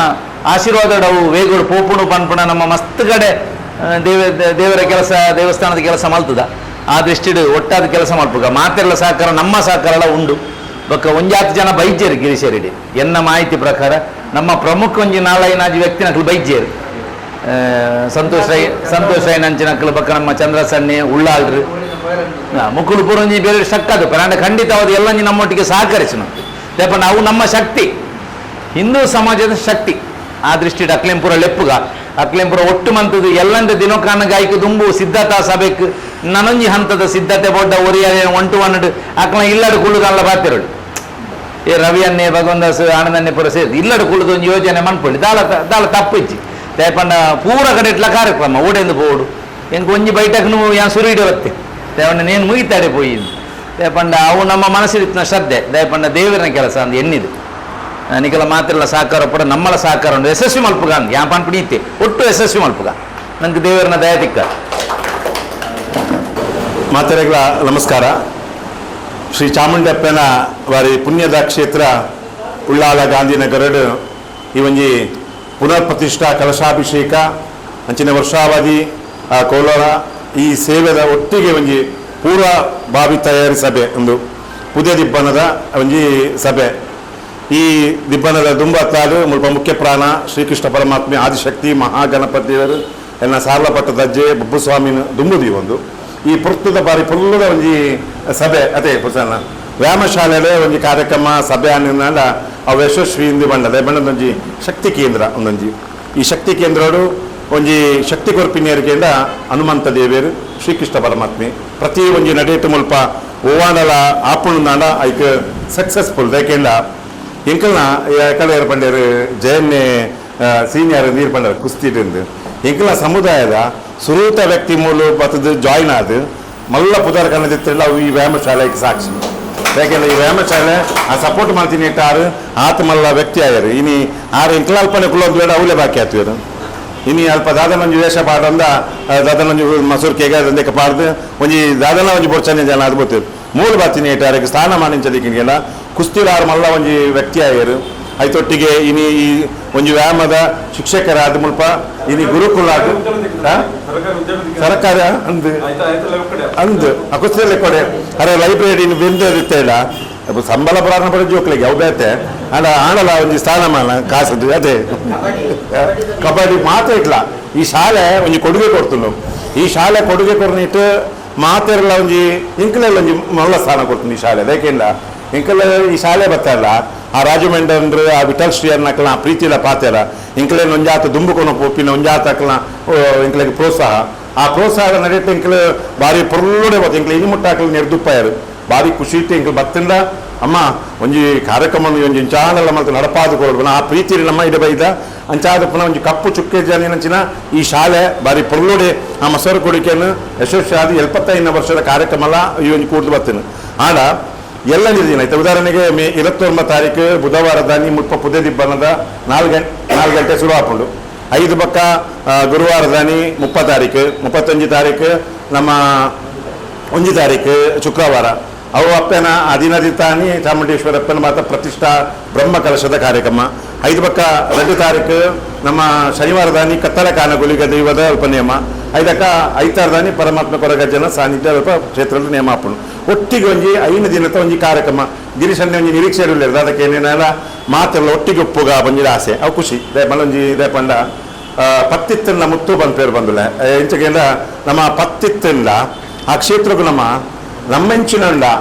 ಆಶೀರ್ವಾದಡು ಅವು ವೇಗುಡು ಪೋಪುಣು ಪನ್ಪುಣ ನಮ್ಮ ಮಸ್ತ್ ಕಡೆ ದೇವರ ಕೆಲಸ ದೇವಸ್ಥಾನದ ಕೆಲಸ ಮಲ್ತದ ಆ ದೃಷ್ಟಿಡು ಒಟ್ಟಾದ ಕೆಲಸ ಮಲ್ಪುಗ ಮಾತೆಲ್ಲ ಸಹಕಾರ ನಮ್ಮ ಸಹಕಾರ ಉಂಡು ಬೊಕ್ಕ ಒಂಜಾತು ಜನ ಬೈಜೇರು ಗಿರಿಶೇರಿಡಿ ಎನ್ನ ಮಾಹಿತಿ ಪ್ರಕಾರ ನಮ್ಮ ಪ್ರಮುಖ ಒಂಜಿ ನಾಲ್ಕೈದು ವ್ಯಕ್ತಿ ನಕಲು ಬೈಜೇರು ಸಂತೋಷ್ ರೈ ನಂಚಿನಕ್ಕಲು ಬೊಕ್ಕ ನಮ್ಮ ಚಂದ್ರಸನ್ನೆ ಉಳ್ಳಾಳ್ರು ಮುಕ್ಕುಲು ಪೂರಂಜಿ ಬೇರೆ ಶಕ್ಕಾದು ಪರಾಂಡ ಖಂಡಿತವಾದ ಎಲ್ಲ ನಮ್ಮೊಟ್ಟಿಗೆ ಸಹಕರಿಸನು ದೇಪಣ್ಣ ಅವು ನಮ್ಮ ಶಕ್ತಿ ಹಿಂದೂ ಸಮಾಜದ ಶಕ್ತಿ ಆ ದೃಷ್ಟಿಡು ಅಕ್ಲೆಂಪುರ ಲೆಪ್ಪುಗ ಅಕ್ಲೆಂಪುರ ಒಟ್ಟು ಮಂತದ್ದು ಎಲ್ಲಂದ ದಿನೋಕಾನ ಗಾಯಕ ದುಂಬು ಸಿದ್ಧತಾ ಸಭೆಕ್ ನನೊಂಜಿ ಹಂತದ ಸಿದ್ಧತೆ ಬೋಡ್ಡ ಒರಿಯಾದ 1-1 ಅಕ್ಲ ಇಲ್ಲಡು ಕುಳ್ಳುಗಲ್ಲ ಬಾತಿರೋಡು ಏ ರವಿಯನ್ನೇ ಭಗವಂದಾಸ್ ಆನಂದನ್ನೇ ಪುರ ಸೇರಿ ಇಲ್ಲಡು ಕುಳ್ಳುದು ಒಂದು ಯೋಜನೆ ಮನ್ಪೊಳ್ಳಿ ದಾಳ ತಪ್ಪಿಚ್ಚಿ ದೇಪಣ್ಣ ಪೂರ ಕಡೆ ಇಟ್ಲ ಕಾರ್ಯಕ್ರಮ ಓಡೆಂದು ಪೋಡು ಎಂಕ್ ಒಂಜಿ ಬೈಟಕ್ನು ಯಾನ್ ಸುರಿಡು ಬತ್ತೆ ದೇವಣ್ಣ ನೇನು ಮುಗಿತಾಡೆ ಪೋಯಿ ದೇಪಂಡ ಅವು ನಮ್ಮ ಮನಸ್ಸಿನ ಶ್ರದ್ಧೆ ದೇಪಂಡ ದೇವರಿನ ಕೆಲಸ ಅಂದು ಎನ್ನಿದು ನಿಖಲ ಮಾತೆಲ್ಲ ಸಹಕಾರ ಪಡ ನಮ್ಮಲ ಸಹಕಾರ ಉಂಟು ಯಶಸ್ವಿ ಮಲ್ಪುಗ ಅಂದ್ ಯಾ ಪನ್ಪುಣೀತೆ ಒಟ್ಟು ಯಶಸ್ವಿ ಮಲ್ಪುಗ ನಂಗೆ ದೇವರನ್ನ ದಯ ತಿಕ್ಕ ಮಾತೆರೆಗಳ ನಮಸ್ಕಾರ. ಶ್ರೀ ಚಾಮುಂಡಪ್ಪನ ವಾರಿ ಪುಣ್ಯದ ಕ್ಷೇತ್ರ ಉಳ್ಳಾಲ ಗಾಂಧಿನಗರಡು ಈ ಒಂಜಿ ಪುನರ್ ಪ್ರತಿಷ್ಠಾ ಕಲಶಾಭಿಷೇಕ ಅಂಚಿನ ವರ್ಷಾವಧಿ ಕೋಲಾರ ಈ ಸೇವೆದ ಒಟ್ಟಿಗೆ ಒಂಜಿ ಪೂರ್ವ ಭಾವಿ ತಯಾರಿ ಸಭೆ ಒಂದು ಪುದಿಯ ದಿಬ್ಬನದ ಒಂಜಿ ಸಭೆ. ಈ ದಿಬ್ಬನದ ದುಂಬತ್ತಾಡು ಮುಲ್ಪ ಮುಖ್ಯ ಪ್ರಾಣ ಶ್ರೀಕೃಷ್ಣ ಪರಮಾತ್ಮೆ ಆದಿಶಕ್ತಿ ಮಹಾಗಣಪತಿಯವರು ಎನ್ನ ಸಾರ್ಲಪಟ್ಟ ದಜ್ಜೆ ಬಬ್ಬುಸ್ವಾಮಿನ ದುಂಬುದಿ ಒಂದು ಈ ಪುರ್ತದ ಬಾರಿ ಪುಲ್ಲದ ಒಂಜಿ ಸಭೆ ಅದೇ ಪುಸನ ವ್ಯಾಯಾಮಶಾಲೆಯ ಒಂಜಿ ಕಾರ್ಯಕ್ರಮ ಸಭೆ ಅನ್ನೋಣ ಅವು ಯಶಸ್ವಿ ಇಂದು ಬಂಡದ ಬಂಡದೊಂಜಿ ಶಕ್ತಿ ಕೇಂದ್ರ ಒಂದೊಂಜಿ ಈ ಶಕ್ತಿ ಕೇಂದ್ರಡು ಒಂಜಿ ಶಕ್ತಿ ಕೊರ್ಪಿನಿಯರಿಕೆಂಡ ಹನುಮಂತ ದೇವಿಯರು ಶ್ರೀಕೃಷ್ಣ ಪರಮಾತ್ಮೆ ಪ್ರತಿ ಒಂಜಿ ನಡೆಯಟ್ಟು ಮುಲ್ಪ ಓವಾಂಡಲ ಆಪುಣಾಂಡ ಐಕ್ ಸಕ್ಸಸ್ಫುಲ್ ಯಾಕೆಂಡ ಎಂಕಲ್ನ ಕಡೆ ಪಂಡರು ಜಯನ್ನೇ ಸೀನಿಯರ್ ನೀರು ಪಂಡರು ಕುಸ್ತಿಡಿಂದು ಎಂಕಲ್ನ ಸಮುದಾಯದ ಸುರೂತ ವ್ಯಕ್ತಿ ಮೂಲ ಬತ್ತದು ಜಾಯಿನ್ ಆದ ಮಲ್ಲ ಪುದಾರ ಕನ್ನದಿತ್ತಿಲ್ಲ ಈ ವ್ಯಾಯಾಮಶಾಲೆಗೆ ಸಾಕ್ಷಿ ಯಾಕೆಂದ್ರೆ ಈ ವ್ಯಾಯಾಮಶಾಲೆ ಆ ಸಪೋರ್ಟ್ ಮಾಡ್ತೀನಿ ಇಟ್ಟಾರು ಆತ ಮಲ್ಲ ವ್ಯಕ್ತಿ ಆಯರು ಇನಿ ಆರು ಎಂಕಲ್ಪನೆ ಕುಲೊಂದು ಬೇಡ ಅವಲೇ ಬಾಕಿ ಆಯ್ತು ಇನಿ ಅಲ್ಪ ದಾದನೊಂಜಿ ವೇಷ ಪಾಡಂದ ದಾದನೊಂಜಿ ಮಸೂರು ಕೆಗ ಪಾಡ್ದು ಒಂಜಿ ದಾದನ ಒಂಜಿ ಬೊಡ್ಚನೆ ಜನ ಅದು ಗೊತ್ತು ಮೂಲ ಬಾತಿನಿ ಇಟ್ಟಾರಿಗೆ ಸ್ನಾನ ಮಾಡಿಂಚದಿಕ್ಕಿಗೆಲ್ಲ ಕುಸ್ತಿಲಾರು ಮಲ್ಲ ಒಂಜಿ ವ್ಯಕ್ತಿ ಆಯರು ಐತೊಟ್ಟಿಗೆ ಇನಿ ಈ ಒಂಜಿ ವ್ಯಾಯಾಮದ ಶಿಕ್ಷಕರಾದ ಮುಲ್ಪ ಇನಿ ಗುರುಕುಲ ಸರ್ಕಾರ ಅಂದು ಆ ಕುಸ್ತಿಯಲ್ಲಿ ಕೊಡೆ ಅರೆ ಲೈಬ್ರರಿ ಬೆಂದಿರ್ತೇಳ ಸಂಬಳ ಪ್ರಾರಂಭ ಪಡ ಜೋಕ್ಲಿಗೆ ಅವು ಬೇತೆ ಅಲ್ಲ ಆಣಲ ಒಂಜಿ ಸ್ಥಾನಮಾನ ಕಾಸದು ಅದೇ ಕಬಡ್ಡಿ ಮಾತ್ರ ಇಟ್ಲ ಈ ಶಾಲೆ ಒಂಜಿ ಕೊಡುಗೆ ಕೊಡ್ತು ಈ ಶಾಲೆ ಕೊಡುಗೆ ಕೊಡ್ನಿಟ್ಟು ಮಾತೆಲ್ಲ ಒಂಜಿ ಇಂಕಲೆಲ್ಲ ಒಂಜಿ ಮಲ್ಲ ಸ್ಥಾನ ಕೊಡ್ತೀನಿ ಈ ಶಾಲೆ ಯಾಕೆಂಡ ಇಂಕಲ ಈ ಶಾಲೆ ಬರ್ತಾರಲ್ಲ ಆ ರಾಜಮಂಡ್ರಿ ಆ ವಿಠಲ್ ಶ್ರೀಯರ್ನ ಅಕ್ಕಲ ಆ ಪ್ರೀತಿಲ ಪಾತೆರ ಇಂಕಲೇನು ಒಂಜಾತ ದುಂಬುಕೊನ ಒಪ್ಪಿನ ಒಂಜಾತ ಅಕ್ಕಲ ಇಂಕಲಿಗೆ ಪ್ರೋತ್ಸಾಹ ಆ ಪ್ರೋತ್ಸಾಹ ನಡೆಯುತ್ತೆ ಇಂಕಲು ಬಾರಿ ಪೊರ್ಲೋಡೆ ಬತ್ತು ಇಂಕಲು ಇನ್ನು ಮುಟ್ಟ ಅಕ್ಕಲು ನೆರೆದುಪ್ಪಾಯರು ಬಾರಿ ಖುಷಿ ಇತ್ತು ಇಂಕಲು ಬತ್ತಿಂದ ಅಮ್ಮ ಒಂಜಿ ಕಾರ್ಯಕ್ರಮ ಒಂಜಿ ಇಂಚಾನೆಲ್ಲ ಮತ್ತೆ ನಡಪಾದು ಕೊಡ್ಬನ ಆ ಪ್ರೀತಿ ನಮ್ಮ ಇಡ ಬೈದ ಅಂಚಾದ ಪುನಃ ಒಂಜಿ ಕಪ್ಪು ಚುಕ್ಕೆ ಜನಿನಂಚಿನ ಈ ಶಾಲೆ ಬಾರಿ ಪೊರ್ಲೋಡೆ ಆ ಮಸರು ಕೊಡಿಕೆಯನ್ನು ಯಶಸ್ವಿ ಆದ 75 ವರ್ಷದ ಕಾರ್ಯಕ್ರಮ ಎಲ್ಲ ಈ ಒಂದು ಕೂಡ್ದು ಬರ್ತೀನಿ ಆಡ ಎಲ್ಲ ದಿನ ಆಯ್ತು ಉದಾಹರಣೆಗೆ ಮೇ 29 ತಾರೀಕು ಬುಧವಾರ ದಾನಿ ಮುಪ್ಪ ಪುದೆ ದಿಬ್ಬನದ 4 ಗಂಟೆ ಶುರು ಹಾಕೊಂಡು 5 ಪಕ್ಕ ಗುರುವಾರ ದಾನಿ 30 ತಾರೀಕು 31 ತಾರೀಕು ನಮ್ಮ 1 ತಾರೀಕು ಶುಕ್ರವಾರ ಅವು ಅಪ್ಪನ ಅದಿನದಿ ತಾನಿ ಚಾಮುಂಡೇಶ್ವರಪ್ಪನ ಮಾತ ಪ್ರತಿಷ್ಠಾ ಬ್ರಹ್ಮ ಕಲಶದ ಕಾರ್ಯಕ್ರಮ 5 ಪಕ್ಕ 2 ತಾರೀಕು ನಮ್ಮ ಶನಿವಾರ ದಾನಿ ಕತ್ತಲ ಕಾನಗುಲಿಗ ದೈವದ ಅಲ್ಪ ನಿಯಮ 5ಕ್ಕ 5 ದಾನಿ ಪರಮಾತ್ಮ ಕೊರಗಜ್ಜನ ಸಾನ್ನಿಧ್ಯ ಅಲ್ಪ ಕ್ಷೇತ್ರದ ನಿಯಮ ಹಾಪುಣು ಒಟ್ಟಿಗೆ ಒಂಜಿ 5 ದಿನದ ಒಂಜಿ ಕಾರ್ಯಕ್ರಮ ಗಿರೀಶನ್ನೇ ಒಂಜಿ ನಿರೀಕ್ಷೆ ಇರಲಿಲ್ಲ ಅದಕ್ಕೆ ಏನೇನೆಲ್ಲ ಮಾತೆಲ್ಲ ಒಟ್ಟಿಗೆ ಒಪ್ಪುಗ ಬಂದಿದ ಆಸೆ ಅವು ಖುಷಿ ಮಲ್ಲೊಂಜಿ ಇದೇ ಪಂಡ ಪತ್ತಿತ್ತಿನ ಮುತ್ತು ಬಂದ ಪೇರು ಬಂದಿಲ್ಲ ಇಂಚಗೆಲ್ಲ ನಮ್ಮ ಪತ್ತಿತ್ತಿಂದ ಆ ಕ್ಷೇತ್ರಕ್ಕೂ ನಮ್ಮೆಂಚಿನ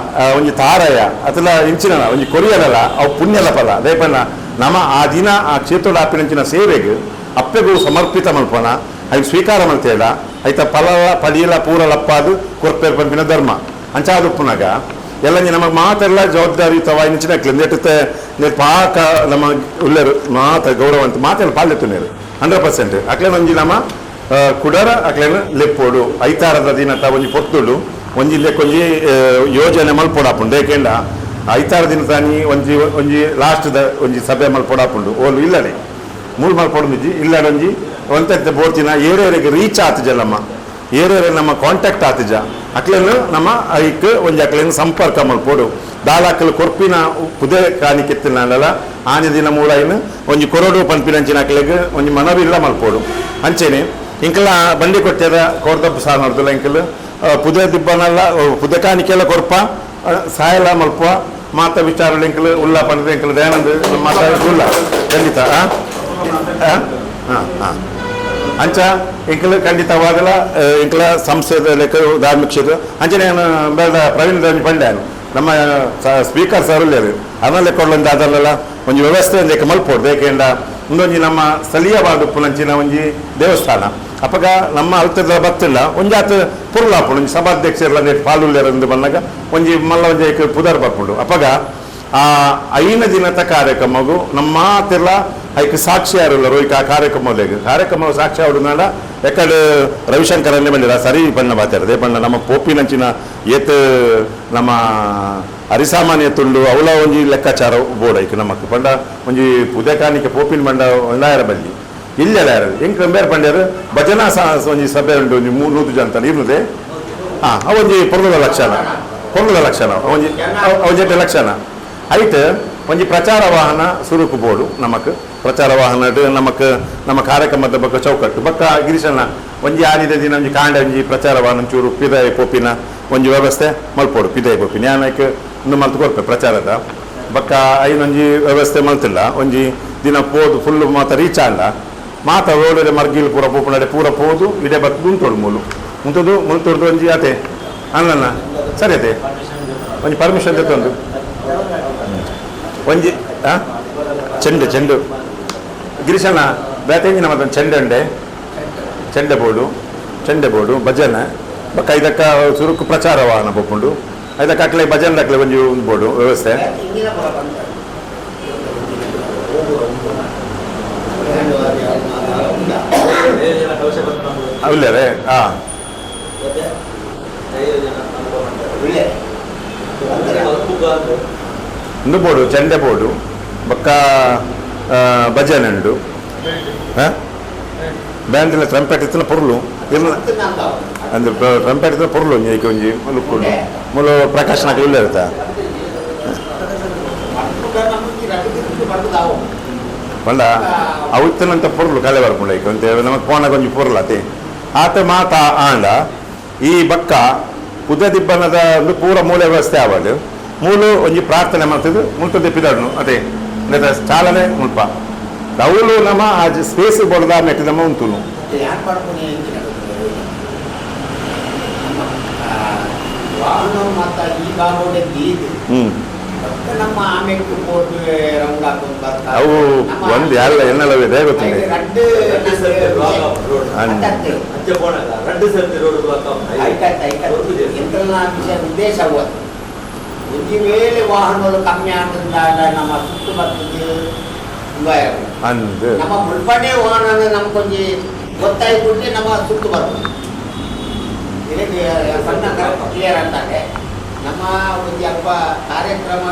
ಒಂಜಿ ತಾರಯ ಅತಲ ಇಂಚಿನ ಒಂಜಿ ಕೊರಿಯಲಲ್ಲ ಅವು ಪುಣ್ಯಲ ಫಲ ಅದೇ ಪಣ್ಣ ನಮ್ಮ ಆ ದಿನ ಆ ಕ್ಷೇತ್ರದ ಆಪಿನಂಚಿನ ಸೇವೆಗೆ ಅಪ್ಪೆಗೂ ಸಮರ್ಪಿತ ಮಲ್ಪಣ ಅದು ಸ್ವೀಕಾರ ಮಲ್ತೇಳ ಐತ ಫಲ ಪಡಿಯಲ ಪೂರಲಪ್ಪಾದು ಕೊರ್ಪೇರ್ ಪಂಪಿನ ಧರ್ಮ ಅಂಚಾದುಪ್ಪನಾಗ ಎಲ್ಲ ನಮಗೆ ಮಾತೆಲ್ಲ ಜವಾಬ್ದಾರಿಯುತವ ಇಂಚಿನ ನೆಟ್ಟುತ್ತೆ ಪಾಕ ನಮ್ಮ ಉಳ್ಳರು ಮಾತ ಗೌರವ ಅಂತ ಮಾತೆಲ್ಲ ಪಾಲ್ಯತ್ತು ನೀರು 100% ಅಕ್ಲೇನ ಒಂಜಿ ನಮ್ಮ ಕುಡರ ಅಕ್ಲೇನ ಲೆಪ್ಪೋಡು ಐತಾರದ ದಿನತ ಒಂಜಿ ಪೊತ್ತುಡು ಒಂಜಿ ಲೆಕ್ಕೊಂಜಿ ಯೋಜನೆ ಮಲ್ಪೊಡಾಪುಂಡು ಏಕೆಂಡ ಐತಾರ ದಿನ ತಾನಿ ಒಂಜಿ ಲಾಸ್ಟ್ದ ಒಂಜಿ ಸಭೆ ಮಲ್ಪೊಡಾಪುಂಡು ಓಲು ಇಲ್ಲಡೆ ಮೂರು ಮಲ್ಪೊಡುಂಜಿ ಇಲ್ಲಡೆ ಒಂಜಿ ಒಂತ ಬೋರ್ತಿನ ಏರೇರಿಗೆ ರೀಚ್ ಆತಜಲ್ಲಮ್ಮ ಏರೇರೆ ನಮ್ಮ ಕಾಂಟ್ಯಾಕ್ಟ್ ಆತಜ ಅಕ್ಲೇನು ನಮ್ಮ ಐಕ್ ಒಂಜಿ ಅಕ್ಲೇನು ಸಂಪರ್ಕ ಮಲ್ಪೋಡು ದಾಳಾಕಲು ಕೊರ್ಪಿನ ಪುದೆ ಕಾಣಿಕೆತ್ತಿನಲ್ಲ ಆನೆ ದಿನ ಮೂಳೈನು ಒಂಜಿ ಕೊರಡು ಪಂಪಿನಂಚಿನ ಅಕ್ಲೆಗ್ ಒಂಜಿ ಮನವಿಲ್ಲ ಮಲ್ಪೋಡು ಅಂಚೆನೆ ಇಂಕಲ ಬಂಡಿ ಕೊಟ್ಟದ ಕೋರ್ದಪ್ಪ ಸಹ ನೋಡ್ದಲ್ಲ ಇಂಕಲ್ ಪುದೆ ದಿಬ್ಬನೆಲ್ಲ ಪುದೆ ಕಾಣಿಕೆಲ್ಲ ಕೊರ್ಪ ಸಾಯಲ ಮಲ್ಪ ಮಾತ ವಿಚಾರ ಇಂಕಲ್ ಉಲ್ಲ ಪಂಡದ ಇಂಕಲ್ ದಯಾನಂದ ಮಾತಾಡುಲ್ಲ ಖಂಡಿತ ಹಾಂ ಹಾಂ ಅಂಚ ಇಂಕಲ್ ಖಂಡಿತವಾಗಲ ಇಂಕಲ ಸಂಸ್ಥೆದ ಲೆಕ್ಕ ಧಾರ್ಮಿಕ ಕ್ಷೇತ್ರ ಅಂಚನೆ ಬೇಡ ಪ್ರವೀಣ್ ದಾನಿ ಪಂಡ್ಯಾನು ನಮ್ಮ ಸ್ಪೀಕರ್ ಸರ್ ಉಳ್ಳೇರು ಅದನ್ನ ಲೆಕ್ಕೊಡ್ಲಂತ ಅದರಲ್ಲ ಒಂದು ವ್ಯವಸ್ಥೆ ಲೆಕ್ಕ ಮಲ್ಪೋಡು ಏಕೆಂಡ ಒಂದೊಂಜಿ ನಮ್ಮ ಸ್ಥಳೀಯವಾದ ಉಪ್ಪುನಂಚಿನ ಒಂಜಿ ದೇವಸ್ಥಾನ ಅಪ್ಪಗ ನಮ್ಮ ಅಲ್ತದ ಬತ್ತಿಲ್ಲ ಒಂಜಾತ್ ಪುರ್ಲಾಪುಡು ಒಂಜಿ ಸಭಾಧ್ಯಕ್ಷರೆಲ್ಲ ನೆಟ್ಟು ಪಾಲುಲ್ಲೇರಂದು ಬಂದಾಗ ಒಂಜಿ ಮಲ್ಲ ಒಂಜಿ ಪುದರ್ ಬರ್ಪುಡು ಅಪ್ಪಗ ಆ 5 ದಿನದ ಕಾರ್ಯಕ್ರಮಗೂ ನಮ್ಮ ತಿರ್ಲ ಐಕ್ ಸಾಕ್ಷಿಯಾರುಲ್ಲರು ಈಗ ಕಾರ್ಯಕ್ರಮ ಸಾಕ್ಷಿ ಆಡುನಾಡ ಎಕ್ಕಡೆ ರವಿಶಂಕರನ್ನೇ ಬಂದಿರ ಸರಿ ಬಣ್ಣ ಬಾತಾರದೆ ಬಣ್ಣ ನಮ್ಮ ಪೋಪಿನಂಚಿನ ಏತ್ ನಮ್ಮ ಅರಿಸಾಮಾನ್ಯ ತುಂಡು ಅವಳ ಒಂಜಿ ಲೆಕ್ಕಾಚಾರ ಬೋರ್ಡ್ ಐಕ್ ನಮಕ್ ಪಂಡ ಒಂಜಿ ಪುದೆ ಕಾಣಿಕೆ ಪೋಪಿನ ಬಂಡ ಒಳ್ಳಾಯರ ಬಲ್ಲಿ ಇಲ್ಲೆಲ್ಲ ಹೆಂಗೆ ಬೇರೆ ಪಂಡ್ಯರು ಭಜನಾ ಒಂಜಿ ಸಭೆ ಉಂಟು ಒಂಜಿ 300 ಜನ ಇರುವುದೇ ಅವೊಂಜಿ ಪೊರ್ಲದ ಲಕ್ಷಣ ಒಂಜಿ ಲಕ್ಷಣ ಐಟ್ ಒಂಜಿ ಪ್ರಚಾರ ವಾಹನ ಸುರುಕು ಬೋಡು ನಮಕ್ ಪ್ರಚಾರ ವಾಹನ ನಮಕ್ ನಮ್ಮ ಕಾರ್ಯಕ್ರಮದ ಬಗ್ಗೆ ಚೌಕಟ್ಟು ಬಕ್ಕ ಗಿರೀಶಣ್ಣ ಒಂಜಿ ಆದಿದ ದಿನ ಒಂಜಿ ಕಾಂಡ ಒಂಜಿ ಪ್ರಚಾರ ವಾಹನ ಚೂರು ಪಿದಾಯ ಪೋಪಿನ ಒಂಜಿ ವ್ಯವಸ್ಥೆ ಮಲ್ಪೋಡು ಪಿದಾಯ ಪೋಪಿನ ಯಾನಕ್ಕೆ ಇನ್ನು ಮಲ್ತು ಕೊಡ್ಪೆ ಪ್ರಚಾರದ ಬಕ್ಕ ಐನೊಂಜಿ ವ್ಯವಸ್ಥೆ ಮಲ್ತಿಲ್ಲ ಒಂಜಿ ದಿನ ಪೋದು ಫುಲ್ಲು ಮಾತ ರೀಚ್ ಆಂಡ ಮಾತ ರೋಡ್ ಮರ್ಗಿಲ್ ಪೂರ ಪೋಪುನಡೆ ಪೂರ ಪೋದು ಇಡೆ ಬತ್ ಮುಂತೋಡು ಮುಲ್ತೊಡ್ದು ಒಂಜಿ ಅತೆ ಅನ್ನ ಸರಿ ಅತೆ ಒಂಜಿ ಪರ್ಮಿಷನ್ ತೆತ್ತೊಂದು ಒಂಜಿ ಚೆಂಡು ಗಿರೀಶಣ್ಣ ಬೇತೆಂಜಿ ನಮ್ಮ ಚೆಂಡೆ ಬೋಡು ಭಜನೆ ಬಕ್ಕ ಇದಕ್ಕ ಸುರುಕು ಪ್ರಚಾರ ವಾಹನ ಬೊಪ್ಪುಂಡು ಇದಕ್ಕೆ ಅಕ್ಲೆ ಭಜನೆ ಅಕ್ಲೆ ಒಂಜಿ ಬೋಡು ವ್ಯವಸ್ಥೆ ಅವಲ್ಲೇ ಒಂದು ಬೋಡು ಚೆಂಡೆ ಬೋಡು ಬಕ್ಕ ಭಜನೆ ಉಂಡು ಬ್ಯಾಂಡಿನ ಟ್ರಂಪೆಟ್ ಇತ್ತಿನ ಪೊರ್ಲು ಅಂದ್ರೆ ಟ್ರಂಪೆಟ್ ಇತ್ತಿನ ಪೊರ್ಲು ಒಂಜಿ ಒಂಜಿ ಮುಲುಕೊಂಡು ಮುಲು ಪ್ರಕಾಶನ ಇಲ್ಲ ಇರ್ತಾ ಪಂಡ ಅವತ್ತಿನಂತ ಪೊರ್ಲು ಕಲೆ ಬರ್ಕೊಂಡು ಅಂತ ನಮಗೆ ಪೋನಾಗ ಒಂಜಿ ಪೊರ್ಲು ಅತಿ ಆತ ಮಾತ ಆಂಡ ಈ ಬಕ್ಕ ಪುದೆ ದಿಬ್ಬನದ ಒಂದು ಪೂರ ಮೂಲೆ ವ್ಯವಸ್ಥೆ ಆವಡು ಮೂಲು ಒಂಜಿ ಪ್ರಾರ್ಥನೆ ಮಾಡ್ತಿದ್ದು ಮುಲ್ತು ದಿಪ್ಪಿದನು ಅದೇ ಚಾಲನೆ ಮುಲ್ಪ ಅವಳು ನಮ್ಮ ಆ ಸ್ಪೇಸ್ ಬಡದ ಮೆಟ್ಟಿ ನಮ್ಮ ಉಂಟುನು ಅವು ಒಂದು ಎಲ್ಲ ಎನ್ನಲ್ಲವಿದೆ ಗೊತ್ತಿದೆ ಒಂದಿವೇಳೆ ವಾಹನಗಳು ಕಮ್ಮಿ ಆದ್ರಿಂದ ನಮ್ಮ ಸುತ್ತಮುತ್ತಲು ನಮ್ಮ ಮುಲ್ಪಡೆ ವಾಹನ ನಮ್ಗೊಂದು ಗೊತ್ತಾಯ್ತು ನಮ್ಮ ಸುತ್ತು ಬರ್ತದೆ ಸಣ್ಣ ಕ್ಲಿಯರ್ ಅಂತಾರೆ ನಮ್ಮ ಒಂದು ಅಲ್ಪ ಕಾರ್ಯಕ್ರಮ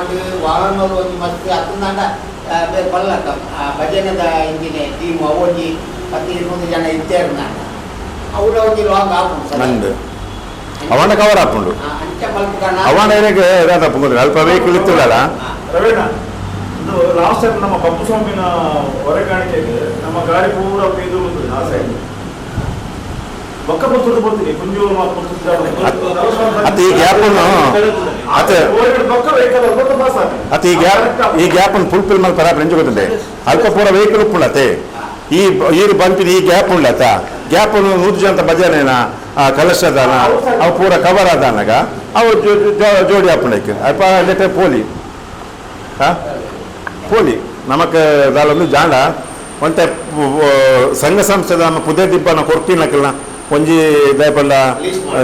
ವಾಹನಗಳು ಒಂದು ಮತ್ತೆ ಅದನ್ನ ಬಲ್ಲಕ್ಕ ಭಜನದ ಇಂಜಿನೆ ಟೀಮ್ ಅವೊಂದು 10-20 ಜನ ಇದ್ದೇರು ಅವರ ಒಂದು ಲಾಂಗ್ ಆಗುಂಟು ಅವನ ಕವರ್ ಹಾಕೊಂಡು ಅವನ ಅಲ್ಪ ವೆಹಿಕಲ್ ಇತ್ತಿಲ್ಲ ರವೀಣ ಇದು ಲಾಸ್ಟ್ ಟೈಮ್ ನಮ್ಮ ಪಪ್ಪು ಸ್ವಾಮಿನ ಹೊರಕಾಣಿಕೆಗೆ ನಮ್ಮ ಗಾಡಿ ಪೂರ ಪೇದು ಆ ಸೈಡ್ ಬೊಕ್ಕ ಬರ್ತದೆ ಬರ್ತೀನಿ ಕುಂಜೂರು ಅತಿ ಈ ಗ್ಯಾಪ್ ಫುಲ್ಫಿಲ್ ಮಾಡ್ತಾರ ಫ್ರೆಂಚ್ ಗೊತ್ತಿದೆ ಅಲ್ಪ ಪೂರ ವೆಹಿಕಲ್ ಉಪ್ಪುಂಡತೆ ಈ ಬಂಪಿನ ಈ ಗ್ಯಾಪ್ ಉಂಡತ ಗ್ಯಾಪ್ 100 ಜನ ಭಜನೆನ ಕಲಶದಾನ ಅವು ಪೂರ ಕವರ್ ಆದಾನಾಗ ಅವು ಜೋಡಿ ಹಾಪುಂಡಕ್ಕೆ ಅಲ್ಪ ಲೆಟ್ಟ ಪೋಲಿ ನಮಕ್ ದಾಲೊಂದು ಜಾಂಡ ಒಂತೆ ಸಂಘ ಸಂಸ್ಥೆದ ನಮ್ಮ ಪುದೆ ದಿಬ್ಬನ ಕೊರ್ತಿನಕ್ಕಿಲ್ಲ ಒಂಜಿ ದಯಪಂಡ